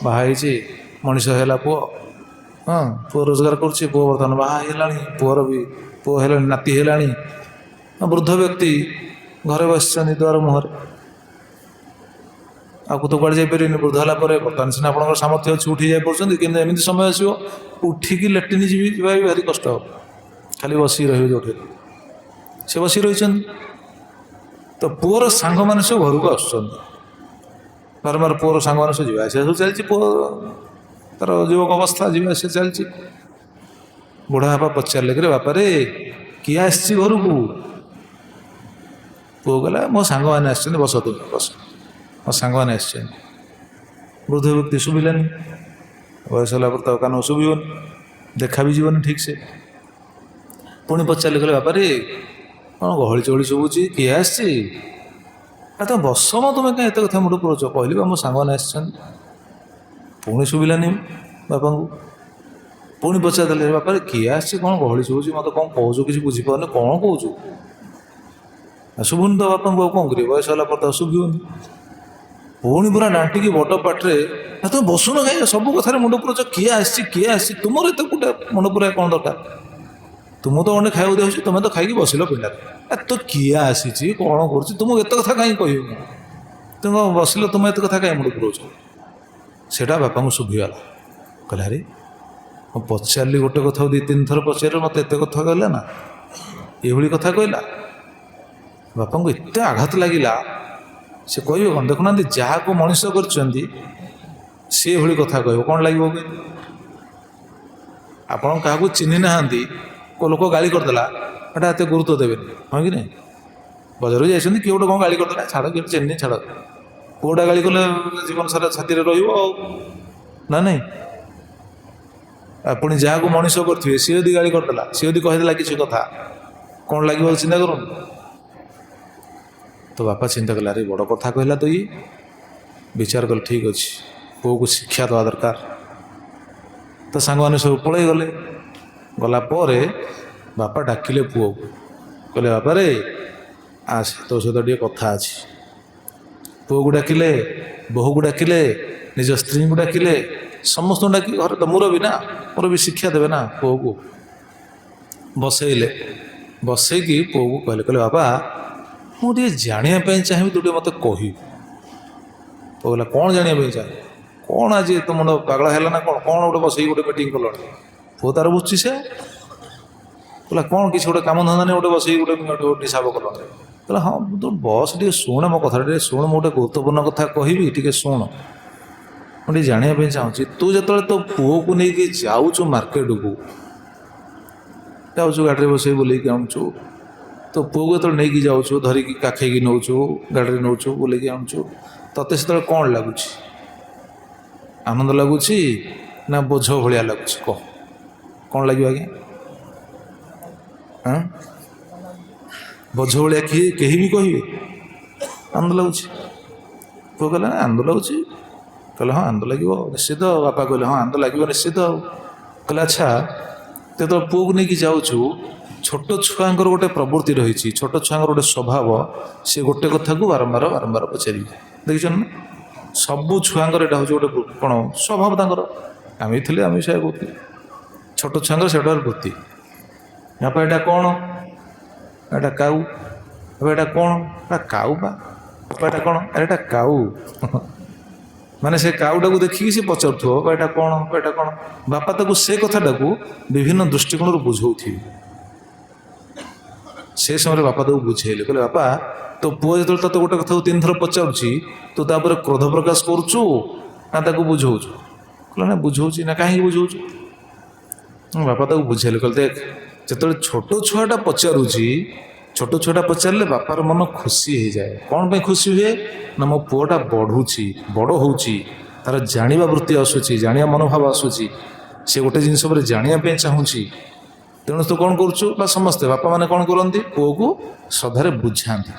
ବାହା ହେଇଛି, ମଣିଷ ହେଲା ପୁଅ, ହଁ, ପୁଅ ରୋଜଗାର କରୁଛି, ପୁଅ ବର୍ତ୍ତମାନ ବାହା ହେଇଗଲାଣି, ପୁଅର ବି ପୁଅ ହେଲାଣି, ନାତି ହେଲାଣି, ବୃଦ୍ଧ ବ୍ୟକ୍ତି ଘରେ ବସିଛନ୍ତି ଦୁଆର ମୁହଁରେ, ଆଉ ତ କୁଆଡ଼େ ଯାଇପାରିବେନି। ବୃଦ୍ଧ ହେଲା ପରେ ବର୍ତ୍ତମାନ ସିନା ଆପଣଙ୍କର ସାମର୍ଥ୍ୟ ଅଛି, ଉଠି ଯାଇପାରୁଛନ୍ତି, କିନ୍ତୁ ଏମିତି ସମୟ ଆସିବ ଉଠିକି ଲାଟ୍ରିନ୍ ଯିବା ବି ଭାରି କଷ୍ଟ ହେବ, ଖାଲି ବସିକି ରହିବେ ଯେଉଁଠି। ସେ ବସିକି ରହିଛନ୍ତି, ତ ପୁଅର ସାଙ୍ଗମାନେ ସବୁ ଘରକୁ ଆସୁଛନ୍ତି, ବାରମ୍ବାର ପୁଅର ସାଙ୍ଗମାନେ ସବୁ ଯିବା ଆସିବା ସବୁ ଚାଲିଛି, ପୁଅ ତାର ଯୁବକ ଅବସ୍ଥା, ଯିବା ଆସିବା ଚାଲିଛି। ବୁଢ଼ା ବାପା ପଚାରିଲେ, କିରେ ବାପାରେ, କିଏ ଆସିଛି ଘରକୁ? ପୁଅ କହିଲା, ମୋ ସାଙ୍ଗମାନେ ଆସିଛନ୍ତି, ବସ ତୁମେ, ବସ, ମୋ ସାଙ୍ଗମାନେ ଆସିଛନ୍ତି। ବୃଦ୍ଧ ବ୍ୟକ୍ତି ଶୁଭିଲାନି, ବୟସ ହେଲା ପରେ ତ କାନ ଶୁଭିବନି, ଦେଖା ବି ଯିବନି ଠିକ୍ ସେ। ପୁଣି ପଚାରିଲେ, କହିଲେ ବାପାରେ କ'ଣ ଗହଳି ଚହଳି ଶୁଭୁଛି, କିଏ ଆସିଛି? ତମେ ବସ ମ, ତୁମେ କାହିଁ ଏତେ କଥା ମୁଣ୍ଡ ପୁରଉଛ? କହିଲି ବା ମୋ ସାଙ୍ଗମାନେ ଆସିଛନ୍ତି। ପୁଣି ଶୁଭିଲାନି ବାପାଙ୍କୁ। ପୁଣି ପଚାରିଦେଲେ, ବାପାରେ କିଏ ଆସିଛି, କ'ଣ ଗହଳି ଶୁଭୁଛି, ମୋତେ କ'ଣ କହୁଛୁ କିଛି ବୁଝିପାରୁନି, କ'ଣ କହୁଛୁ? ଶୁଭୁନି ତ ବାପାଙ୍କୁ, ଆଉ କ'ଣ କରିବେ, ବୟସ ହେଲା ପରେ ତ ଶୁଭିବନି। ପୁଣି ପୁରା ନାଟିକି ବଡ଼ ପାଟିରେ, ତମେ ବସୁନ କାହିଁକି, ସବୁ କଥାରେ ମୁଣ୍ଡ ପୁରଉଛ, କିଏ ଆସିଛି କିଏ ଆସିଛି, ତୁମର ଏତେ ଗୋଟେ ମୁଣ୍ଡ ପୁରାଇବା କ'ଣ ଦରକାର? ତୁମ ତ ଗଣ୍ଡେ ଖାଇବାକୁ ଦେଉଛି, ତୁମେ ତ ଖାଇକି ବସିଲ ପିଲାରେ, ତ କିଏ ଆସିଛି କ'ଣ କରୁଛି, ତୁମକୁ ଏତେ କଥା କାହିଁକି କହିବି? ତୁମେ ବସିଲ, ତୁମେ ଏତେ କଥା କାହିଁକି ମୁଣ୍ଡ ପୁରଉଛ? ସେଇଟା ବାପାଙ୍କୁ ଶୁଭିଗଲା। କହିଲା, ଆରେ ମୁଁ ପଚାରିଲି ଗୋଟେ କଥାକୁ 2-3 ଥର ପଚାରିଲେ ମୋତେ ଏତେ କଥା କହିଲା ନା, ଏଇଭଳି କଥା କହିଲା। ବାପାଙ୍କୁ ଏତେ ଆଘାତ ଲାଗିଲା। ସେ କହିବେ କ'ଣ, ଦେଖୁନାହାନ୍ତି ଯାହାକୁ ମଣିଷ କରିଛନ୍ତି ସେ ଏଭଳି କଥା କହିବ, କ'ଣ ଲାଗିବ କି? ଆପଣ କାହାକୁ ଚିହ୍ନି ନାହାନ୍ତି, କେଉଁ ଲୋକ ଗାଳି କରିଦେଲା, ଏଇଟା ଏତେ ଗୁରୁତ୍ୱ ଦେବେନି, ହଁ କି ନାହିଁ? ବଜାରକୁ ଯାଇଛନ୍ତି, କିଏ ଗୋଟେ କ'ଣ ଗାଳି କରିଦେଲା, ଛାଡ଼, କିଏ ଚିହ୍ନି, ଛାଡ଼। ପୁଅଟା ଗାଳି କଲେ ଜୀବନ ସାରା ଛାତିରେ ରହିବ ଆଉ, ନା ନାହିଁ? ପୁଣି ଯାହାକୁ ମଣିଷ କରିଥିବେ ସିଏ ଯଦି ଗାଳି କରିଦେଲା, ସିଏ ଯଦି କହିଦେଲା କିଛି କଥା, କ'ଣ ଲାଗିବ ଚିନ୍ତା କରନ୍ତୁ। ତ ବାପା ଚିନ୍ତା କଲେ, ଆରେ ବଡ଼ କଥା କହିଲା ତ ଇଏ। ବିଚାର କଲେ, ଠିକ୍ ଅଛି, ପୁଅକୁ ଶିକ୍ଷା ଦେବା ଦରକାର। ତ ସାଙ୍ଗମାନେ ସବୁ ପଳେଇ ଗଲେ। ଗଲା ପରେ ବାପା ଡାକିଲେ ପୁଅକୁ, କହିଲେ, ବାପାରେ ଆସେ, ତୋ ସହିତ ଟିକେ କଥା ଅଛି। ପୁଅକୁ ଡାକିଲେ, ବୋହୂକୁ ଡାକିଲେ, ନିଜ ସ୍ତ୍ରୀଙ୍କୁ ଡାକିଲେ, ସମସ୍ତଙ୍କୁ ଡାକି, ଘରେ ତ ମୁରବି ନା, ମୁରବି ଶିକ୍ଷା ଦେବେ ନା ପୁଅକୁ। ବସେଇଲେ, ବସେଇକି ପୁଅକୁ କହିଲେ, ବାପା ମୁଁ ଟିକେ ଜାଣିବା ପାଇଁ ଚାହିଁବି, ତୁ ଟିକେ ମୋତେ କହିବୁ। ପୁଅ କହିଲା, କ'ଣ ଜାଣିବା ପାଇଁ ଚାହେଁ? କ'ଣ ଆଜି ତ ମୁଣ୍ଡ ପାଗଳ ହେଲା ନା କ'ଣ, କ'ଣ ଗୋଟେ ବସେଇକି ଗୋଟେ ମିଟିଂ କଲଣି? ପୁଅ ତାର ବୁଝୁଛି। ସେ କହିଲା, କ'ଣ କିଛି ଗୋଟେ କାମ ଧନ୍ଦା ନାହିଁ, ଗୋଟେ ବସେଇକି ଗୋଟେ ହିସାବ କଲଣି? କହିଲା, ହଁ ତୁ ବସ୍ ଟିକେ ଶୁଣ, ମୋ କଥାଟା ଟିକେ ଶୁଣ, ମୁଁ ଗୋଟେ ଗୁରୁତ୍ୱପୂର୍ଣ୍ଣ କଥା କହିବି, ଟିକେ ଶୁଣ। ମୁଁ ଟିକେ ଜାଣିବା ପାଇଁ ଚାହୁଁଛି, ତୁ ଯେତେବେଳେ ତୋ ପୁଅକୁ ନେଇକି ଯାଉଛୁ ମାର୍କେଟକୁ, ଯାଉଛୁ ଗାଡ଼ିରେ ବସେଇ ବୁଲେଇକି ଆଣୁଛୁ, ତୋ ପୁଅକୁ ଯେତେବେଳେ ନେଇକି ଯାଉଛୁ, ଧରିକି କାଖେଇକି ନେଉଛୁ, ଗାଡ଼ିରେ ନେଉଛୁ, ବୁଲେଇକି ଆଣୁଛୁ, ତୋତେ ସେତେବେଳେ କ'ଣ ଲାଗୁଛି? ଆନନ୍ଦ ଲାଗୁଛି ନା ବୋଝ ଭଳିଆ ଲାଗୁଛି? କହ, କ'ଣ ଲାଗିବ ଆଜ୍ଞା? ବୋଝ ଭଳିଆ କେହି ବି କହିବେ ଆନନ୍ଦ ଲାଗୁଛି? ପୁଅ କହିଲା, ଆନନ୍ଦ ଲାଗୁଛି। କହିଲେ, ହଁ ଆନନ୍ଦ ଲାଗିବ ନିଶ୍ଚିତ। ବାପା କହିଲେ, ହଁ ଆନନ୍ଦ ଲାଗିବ ନିଶ୍ଚିତ। କହିଲେ, ଆଚ୍ଛା, ଯେତେବେଳେ ପୁଅକୁ ନେଇକି ଯାଉଛୁ, ଛୋଟ ଛୁଆଙ୍କର ଗୋଟେ ପ୍ରବୃତ୍ତି ରହିଛି, ଛୋଟ ଛୁଆଙ୍କର ଗୋଟେ ସ୍ୱଭାବ, ସେ ଗୋଟେ କଥାକୁ ବାରମ୍ବାର ବାରମ୍ବାର ପଚାରିବେ। ଦେଖିଛନ୍ତି ନା? ସବୁ ଛୁଆଙ୍କର ଏଇଟା ହେଉଛି ଗୋଟେ କ'ଣ ସ୍ୱଭାବ ତାଙ୍କର। ଆମେ ଥିଲେ ଆମେ ସେୟା କହୁଥିଲେ। ଛୋଟ ଛୁଆଙ୍କର ସେଇଟା ବୃତ୍ତି। ବାପା ଏଇଟା କ'ଣ? ଏଇଟା କାଉ। ବାପା ଏଇଟା କ'ଣ? ଏଇଟା କାଉ ବା। ବାପା ଏଇଟା କ'ଣ? ଆରେ ଏଇଟା କାଉ। ମାନେ ସେ କାଉଟାକୁ ଦେଖିକି ସେ ପଚାରୁଥିବ, ବାପା ଏଇଟା କ'ଣ, ବାପା ଏଇଟା କ'ଣ? ବାପା ତାକୁ ସେ କଥାଟାକୁ ବିଭିନ୍ନ ଦୃଷ୍ଟିକୋଣରୁ ବୁଝଉଥିବେ। ସେ ସମୟରେ ବାପା ତାକୁ ବୁଝେଇଲେ, କହିଲେ, ବାପା ତୋ ପୁଅ ଯେତେବେଳେ ତୋତେ ଗୋଟେ କଥାକୁ 3 ଥର ପଚାରୁଛି, ତୁ ତାପରେ କ୍ରୋଧ ପ୍ରକାଶ କରୁଛୁ ନା ତାକୁ ବୁଝଉଛୁ? କହିଲେ, ନା ବୁଝଉଛି। ନା କାହିଁକି ବୁଝଉଛୁ? ବାପା ତାକୁ ବୁଝେଇଲେ, କହିଲେ, ଦେଖ, ଯେତେବେଳେ ଛୋଟ ଛୁଆଟା ପଚାରୁଛି, ଛୋଟ ଛୁଆଟା ପଚାରିଲେ ବାପାର ମନ ଖୁସି ହେଇଯାଏ। କ'ଣ ପାଇଁ ଖୁସି ହୁଏ? ନା ମୋ ପୁଅଟା ବଢ଼ୁଛି, ବଡ଼ ହେଉଛି, ତାର ଜାଣିବା ବୃତ୍ତି ଆସୁଛି, ଜାଣିବା ମନୋଭାବ ଆସୁଛି, ସେ ଗୋଟେ ଜିନିଷ ପରେ ଜାଣିବା ପାଇଁ ଚାହୁଁଛି। ତେଣୁ ତୁ କ'ଣ କରୁଛୁ? ବା ସମସ୍ତେ ବାପାମାନେ କ'ଣ କରନ୍ତି? ପୁଅକୁ ଶ୍ରଦ୍ଧାରେ ବୁଝାନ୍ତି।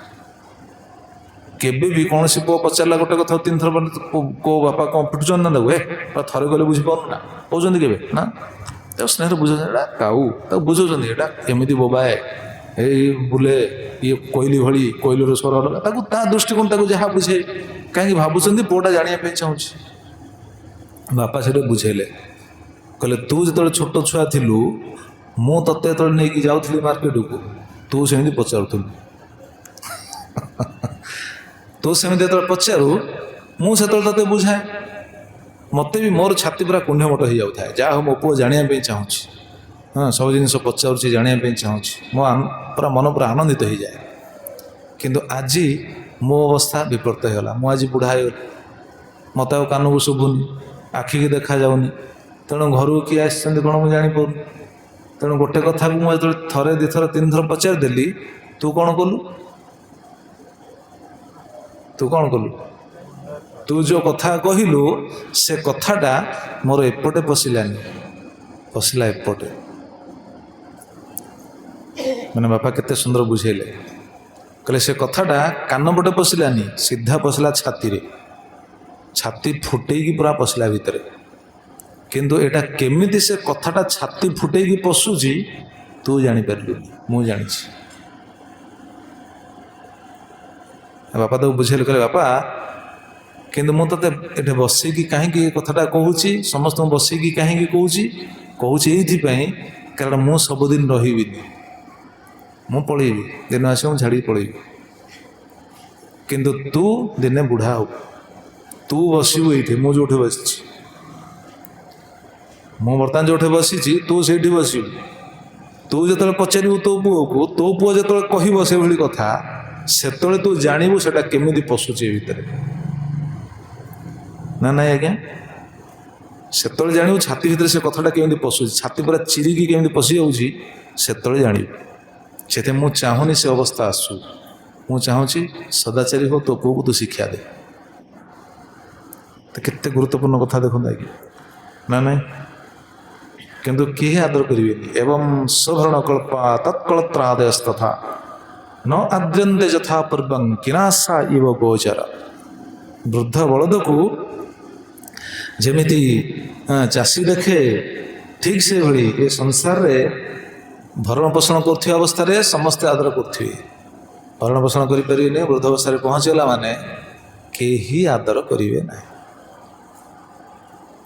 କେବେ ବି କୌଣସି ପୁଅ ପଚାରିଲା ଗୋଟେ କଥା 3 ଥର, କେଉଁ ବାପା କ'ଣ ପିଟୁଛନ୍ତି ନା ତାକୁ? ଥରେ କହିଲେ ବୁଝିପାରୁନୁ ନା, କହୁଛନ୍ତି କେବେ? ନା, ତାକୁ ସ୍ନେହରେ ବୁଝଉଛନ୍ତି, ଏଇଟା କାଉ, ତାକୁ ବୁଝଉଛନ୍ତି, ଏଇଟା ଏମିତି ବୋବାଏ, ଏଇ ବୁଲେ, ଇଏ କୋଇଲି ଭଳି, କୋଇଲିର ସ୍ୱର ଅଲଗା, ତାକୁ ତା ଦୃଷ୍ଟିକୋଣ ତାକୁ ଯାହା ବୁଝେ। କାହିଁକି ଭାବୁଛନ୍ତି ପୁଅଟା ଜାଣିବା ପାଇଁ ଚାହୁଁଛି। ବାପା ସେଟା ବୁଝେଇଲେ, କହିଲେ, ତୁ ଯେତେବେଳେ ଛୋଟ ଛୁଆ ଥିଲୁ, ମୁଁ ତତେ ଯେତେବେଳେ ନେଇକି ଯାଉଥିଲି ମାର୍କେଟକୁ, ତୁ ସେମିତି ପଚାରୁଥିଲୁ। ତୁ ସେମିତି ଯେତେବେଳେ ପଚାରୁ, ମୁଁ ସେତେବେଳେ ତତେ ବୁଝାଏ। ମୋତେ ବି ମୋର ଛାତି ପୁରା କୁଣ୍ଢମୋଟ ହେଇଯାଉଥାଏ, ଯାହା ହଉ ମୋ ପୁଅ ଜାଣିବା ପାଇଁ ଚାହୁଁଛି, ହଁ ସବୁ ଜିନିଷ ପଚାରୁଛି, ଜାଣିବା ପାଇଁ ଚାହୁଁଛି, ମୋ ପୁରା ମନ ପୁରା ଆନନ୍ଦିତ ହେଇଯାଏ। କିନ୍ତୁ ଆଜି ମୋ ଅବସ୍ଥା ବିପରୀତ ହେଇଗଲା। ମୁଁ ଆଜି ବୁଢ଼ା ହେଇଗଲି, ମୋତେ ଆଉ କାନକୁ ଶୁଭୁନି, ଆଖିକି ଦେଖାଯାଉନି। ତେଣୁ ଘରକୁ କିଏ ଆସିଛନ୍ତି କ'ଣ ମୁଁ ଜାଣିପାରୁନି। ତେଣୁ ଗୋଟେ କଥାକୁ ମୁଁ ଯେତେବେଳେ ଥରେ 2 ଥର 3 ଥର ପଚାରିଦେଲି, ତୁ କ'ଣ କଲୁ? ତୁ କ'ଣ କଲୁ? ତୁ ଯେଉଁ କଥା କହିଲୁ, ସେ କଥାଟା ମୋର ଏପଟେ ପଶିଲାନି, ପଶିଲା ଏପଟେ। ମାନେ ବାପା କେତେ ସୁନ୍ଦର ବୁଝେଇଲେ, କହିଲେ ସେ କଥାଟା କାନ ପଟେ ପଶିଲାନି, ସିଧା ପଶିଲା ଛାତିରେ, ଛାତି ଫୁଟେଇକି ପୁରା ପଶିଲା ଭିତରେ। କିନ୍ତୁ ଏଇଟା କେମିତି ସେ କଥାଟା ଛାତି ଫୁଟେଇକି ପଶୁଛି ତୁ ଜାଣିପାରିଲୁନି, ମୁଁ ଜାଣିଛି। ବାପା ତାକୁ ବୁଝେଇଲେ, କହିଲେ ବାପା କିନ୍ତୁ ମୁଁ ତତେ ଏଠି ବସେଇକି କାହିଁକି ଏ କଥାଟା କହୁଛି, ସମସ୍ତଙ୍କୁ ବସେଇକି କାହିଁକି କହୁଛି ଏଇଥିପାଇଁ, କାରଣ ମୁଁ ସବୁଦିନ ରହିବିନି, ମୁଁ ପଳେଇବି, ଦିନ ଆସିବ ମୁଁ ଛାଡ଼ିକି ପଳେଇବି। କିନ୍ତୁ ତୁ ଦିନେ ବୁଢ଼ା ହବୁ, ତୁ ବସିବୁ ଏଇଠି, ମୁଁ ଯେଉଁଠି ବସିଛି, ମୁଁ ବର୍ତ୍ତମାନ ଯେଉଁଠି ବସିଛି ତୁ ସେଇଠି ବସିବୁ। ତୁ ଯେତେବେଳେ ପଚାରିବୁ ତୋ ପୁଅକୁ, ତୋ ପୁଅ ଯେତେବେଳେ କହିବ ସେଭଳି କଥା, ସେତେବେଳେ ତୁ ଜାଣିବୁ ସେଟା କେମିତି ପଶୁଛି ଏ ଭିତରେ। ନା ନାଇଁ ଆଜ୍ଞା, ସେତେବେଳେ ଜାଣିବୁ ଛାତି ଭିତରେ ସେ କଥାଟା କେମିତି ପଶୁଛି, ଛାତି ପୁରା ଚିରିକି କେମିତି ପଶି ଯାଉଛି, ସେତେବେଳେ ଜାଣିବୁ। ସେଥିପାଇଁ ମୁଁ ଚାହୁଁନି ସେ ଅବସ୍ଥା ଆସୁ, ମୁଁ ଚାହୁଁଛି ସଦାଚାରୀ ହୋ, ତୋ ପୁଅକୁ ତୁ ଶିକ୍ଷା ଦେ। ତ କେତେ ଗୁରୁତ୍ୱପୂର୍ଣ୍ଣ କଥା ଦେଖନ୍ତୁ ଆଜ୍ଞା, ନା ନାଇଁ? କିନ୍ତୁ କେହି ଆଦର କରିବେନି। ଏବଂ ସୁଭରଣ କଳ୍ପା ତତ୍କଳତ୍ରାଦୟସ୍ତଥା ନ ଆଦ୍ୟନ୍ତେ ଯଥା ପୂର୍ବଂ କିନାଶା ଇବ ଗୋଚର। ବୃଦ୍ଧ ବଳଦକୁ ଯେମିତି ଚାଷୀ ଦେଖେ, ଠିକ୍ ସେଭଳି ଏ ସଂସାରରେ ଭରଣ ପୋଷଣ କରୁଥିବା ଅବସ୍ଥାରେ ସମସ୍ତେ ଆଦର କରୁଥିବେ, ଭରଣ ପୋଷଣ କରିପାରିବେନି, ବୃଦ୍ଧ ଅବସ୍ଥାରେ ପହଞ୍ଚିଗଲା ମାନେ କେହି ଆଦର କରିବେ ନାହିଁ।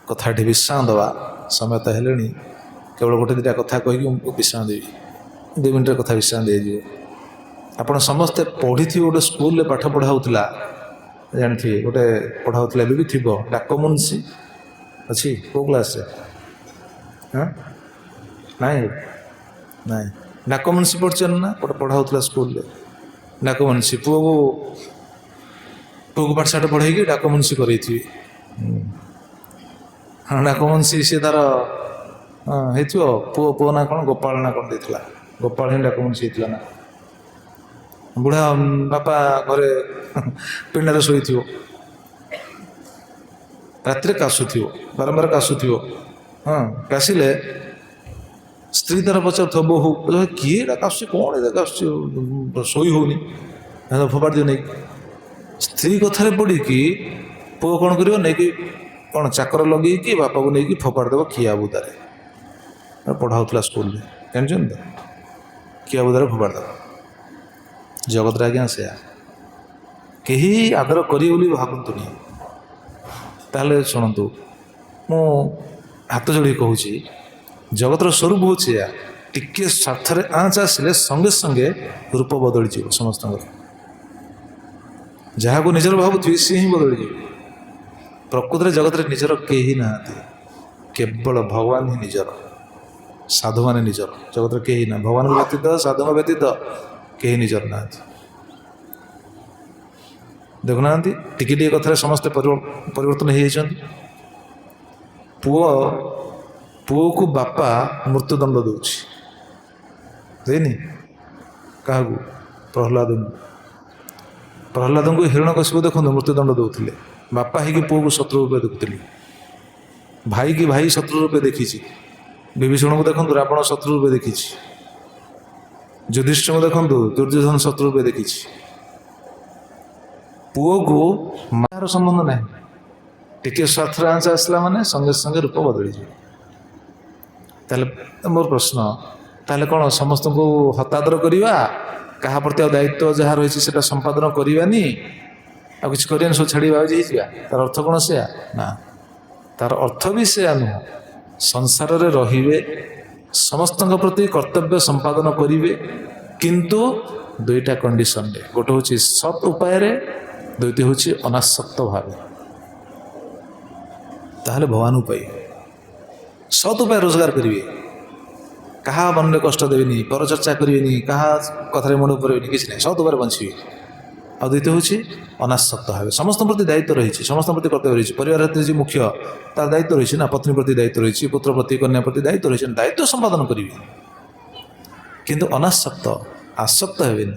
କଥାଟି ବିଶ୍ରାମ ଦେବା, ସମୟ ତ ହେଲେଣି, କେବଳ ଗୋଟେ ଦୁଇଟା କଥା କହିକି ମୁଁ ବିଶ୍ରାମ ଦେବି, 2 ମିନିଟର କଥା ବିଶ୍ରାମ ଦିଆଯିବ। ଆପଣ ସମସ୍ତେ ପଢ଼ିଥିବେ, ଗୋଟେ ସ୍କୁଲରେ ପାଠ ପଢ଼ା ହେଉଥିଲା, ଜାଣିଥିବେ, ଗୋଟେ ପଢ଼ା ହେଉଥିଲା, ଏବେ ବି ଥିବ, ଡାକମୁନ୍ସି ଅଛି, କେଉଁ କ୍ଲାସରେ? ନାଇଁ ନାଇଁ, ଡାକମୁନ୍ସି ପଢ଼ିଛନ୍ତି ନା? ଗୋଟେ ପଢ଼ା ହେଉଥିଲା ସ୍କୁଲରେ, ଡାକମୁନ୍ସି। ପୁଅକୁ ପାଠଶାଠ ପଢ଼େଇକି ଡାକମୁନ୍ସି କରେଇଥିବେ। ହଁ, ଡାକମୁନ୍ସି ସିଏ ତାର ହେଇଥିବ, ପୁଅ ନା କ'ଣ, ଗୋପାଳ ନା କ'ଣ ଦେଇଥିଲା, ଗୋପାଳ ହିଁ ଡାକମୁନ୍ସି ହେଇଥିଲା ନା। ବୁଢ଼ା ବାପା ଘରେ ପିଣ୍ଡାରେ ଶୋଇଥିବ, ରାତିରେ କାଶୁଥିବ, ବାରମ୍ବାର କାଶୁଥିବ। ହଁ, କାଶିଲେ ସ୍ତ୍ରୀ ତାର ପଚାରୁଥିବ, ବୋହୂ, କିଏ ଏଇଟା କାଶୁଛି, କ'ଣ ଏଇଟା କାଶୁଛି, ଶୋଇ ହେଉନି, ଫୋପାଡ଼ି ଦିଅ ନେଇକି। ସ୍ତ୍ରୀ କଥାରେ ପଡ଼ିକି ପୁଅ କ'ଣ କରିବ, ନେଇକି କ'ଣ ଚାକର ଲଗେଇକି ବାପାକୁ ନେଇକି ଫୋପାଡ଼ି ଦେବ କିଆ ବୁଦାରେ। ପଢ଼ା ହେଉଥିଲା ସ୍କୁଲରେ, ଜାଣିଛନ୍ତି ତ, କିଆ ବୁଦାରେ ଫୋପାଡ଼ି ଦେବ। ଜଗତରେ ଆଜ୍ଞା ସେୟା, କେହି ଆଦର କରିବେ ବୋଲି ଭାବନ୍ତୁନି। ତାହେଲେ ଶୁଣନ୍ତୁ, ମୁଁ ହାତ ଯୋଡ଼ି କହୁଛି, ଜଗତର ସ୍ୱରୂପ ହେଉଛି ଏହା, ଟିକିଏ ସ୍ୱାର୍ଥରେ ଆଞ୍ଚ ଆସିଲେ ସଙ୍ଗେ ସଙ୍ଗେ ରୂପ ବଦଳିଯିବ ସମସ୍ତଙ୍କର। ଯାହାକୁ ନିଜର ଭାବୁଥିବେ ସିଏ ହିଁ ବଦଳିଯିବ। ପ୍ରକୃତରେ ଜଗତରେ ନିଜର କେହି ନାହାନ୍ତି, କେବଳ ଭଗବାନ ହିଁ ନିଜର, ସାଧୁମାନେ ନିଜର, ଜଗତରେ କେହି ନାହିଁ। ଭଗବାନଙ୍କ ବ୍ୟତୀତ, ସାଧୁଙ୍କ ବ୍ୟତୀତ କେହି ନିଜର ନାହାନ୍ତି। ଦେଖୁନାହାନ୍ତି, ଟିକେ ଟିକେ କଥାରେ ସମସ୍ତେ ପରିବର୍ତ୍ତନ ହେଇଯାଇଛନ୍ତି। ପୁଅକୁ ବାପା ମୃତ୍ୟୁଦଣ୍ଡ ଦେଉଛି, ଦେଇନି କାହାକୁ? ପ୍ରହ୍ଲାଦଙ୍କୁ ହିରଣ୍ୟକଶିପୁକୁ ଦେଖନ୍ତୁ ମୃତ୍ୟୁଦଣ୍ଡ ଦେଉଥିଲେ, ବାପା ହେଇକି ପୁଅକୁ ଶତ୍ରୁ ରୂପେ ଦେଖୁଥିଲେ। ଭାଇକି ଭାଇ ଶତ୍ରୁ ରୂପେ ଦେଖିଛି, ବିଭୀଷଣକୁ ଦେଖନ୍ତୁ ରାବଣ ଶତ୍ରୁ ରୂପେ ଦେଖିଛି, ଯୁଧିଷ୍ଠିରଙ୍କୁ ଦେଖନ୍ତୁ ଦୁର୍ଯ୍ୟୋଧନ ଶତ୍ରୁ ରୂପେ ଦେଖିଛି। ପୁଅକୁ ମାର ସମ୍ବନ୍ଧ ନାହିଁ, ଟିକେ ସ୍ୱାର୍ଥର ଆଞ୍ଚ ଆସିଲା ମାନେ ସଙ୍ଗେ ସଙ୍ଗେ ରୂପ ବଦଳିଯିବ। ତାହେଲେ ମୋର ପ୍ରଶ୍ନ, ତାହେଲେ କ'ଣ ସମସ୍ତଙ୍କୁ ହତାଦର କରିବା, କାହା ପ୍ରତି ଆଉ ଦାୟିତ୍ୱ ଯାହା ରହିଛି ସେଟା ସମ୍ପାଦନ କରିବାନି, ଆଉ କିଛି କରିବାନି, ସବୁ ଛାଡ଼ି ବାଜି ହେଇଯିବା? ତାର ଅର୍ଥ କ'ଣ ସେୟା? ନା, ତାର ଅର୍ଥ ବି ସେୟା ନୁହଁ। ସଂସାରରେ ରହିବେ, ସମସ୍ତଙ୍କ ପ୍ରତି କର୍ତ୍ତବ୍ୟ ସମ୍ପାଦନ କରିବେ, କିନ୍ତୁ 2ଟା କଣ୍ଡିସନରେ, ଗୋଟେ ହେଉଛି ସତ୍ ଉପାୟରେ, 2ଟି ହେଉଛି ଅନାସକ୍ତ ଭାବେ। ତାହେଲେ ଭଗବାନଙ୍କୁ ପାଇବେ। ସତ୍ ଉପାୟ ରୋଜଗାର କରିବେ, କାହା ମନରେ କଷ୍ଟ ଦେବେନି, ପରଚର୍ଚ୍ଚା କରିବେନି, କାହା କଥାରେ ମୁଣ୍ଡ ପୁରେଇବେନି, କିଛି ନାହିଁ, ସତ୍ ଉପାୟରେ ବଞ୍ଚିବେ। ଆଉ 2ଟି ହେଉଛି ଅନାସକ୍ତ ଭାବେ। ସମସ୍ତଙ୍କ ପ୍ରତି ଦାୟିତ୍ୱ ରହିଛି, ସମସ୍ତଙ୍କ ପ୍ରତି କର୍ତ୍ତବ୍ୟ ରହିଛି। ପରିବାର ଭିତରେ ଯିଏ ମୁଖ୍ୟ, ତାର ଦାୟିତ୍ୱ ରହିଛି ନା, ପତ୍ନୀ ପ୍ରତି ଦାୟିତ୍ୱ ରହିଛି, ପୁତ୍ର ପ୍ରତି, କନ୍ୟା ପ୍ରତି ଦାୟିତ୍ୱ ରହିଛି, ଦାୟିତ୍ୱ ସମ୍ପାଦନ କରିବେ, କିନ୍ତୁ ଅନାସକ୍ତ, ଆସକ୍ତ ହେବେନି।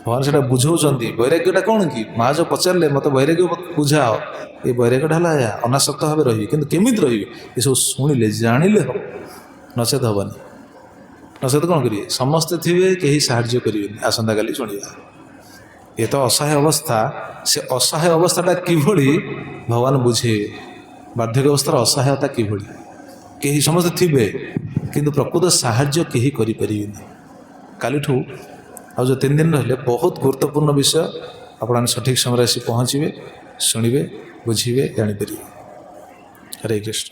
ଭଗବାନ ସେଟା ବୁଝାଉଛନ୍ତି। ବୈରାଗ୍ୟଟା କ'ଣ କି? ମା ଯେଉଁ ପଚାରିଲେ ମୋତେ ବୈରାଗ୍ୟ ବୁଝାଅ, ଏ ବୈରାଗ୍ୟଟା ହେଲା ଏହା, ଅନାସକ୍ତ ଭାବେ ରହିବେ। କିନ୍ତୁ କେମିତି ରହିବେ? ଏସବୁ ଶୁଣିଲେ, ଜାଣିଲେ ହେବ, ନଚେତ ହେବନି। ନଚେତ କ'ଣ କରିବେ? ସମସ୍ତେ ଥିବେ, କେହି ସାହାଯ୍ୟ କରିବେନି। ଆସନ୍ତାକାଲି ଶୁଣିବା। ଏ ତ ଅସହାୟ ଅବସ୍ଥା। ସେ ଅସହାୟ ଅବସ୍ଥାଟା କିଭଳି ଭଗବାନ ବୁଝେଇବେ। ବାର୍ଦ୍ଧକ୍ୟ ଅବସ୍ଥାର ଅସହାୟତା କିଭଳି। କେହି ସମସ୍ତେ ଥିବେ କିନ୍ତୁ ପ୍ରକୃତ ସାହାଯ୍ୟ କେହି କରିପାରିବେନି। କାଲିଠୁ ଆଉ ଯେଉଁ 3 ଦିନ ରହିଲେ ବହୁତ ଗୁରୁତ୍ୱପୂର୍ଣ୍ଣ ବିଷୟ ଆପଣମାନେ ସଠିକ୍ ସମୟରେ ଆସି ପହଞ୍ଚିବେ, ଶୁଣିବେ, ବୁଝିବେ, ଜାଣିପାରିବେ। ହରେ କୃଷ୍ଣ।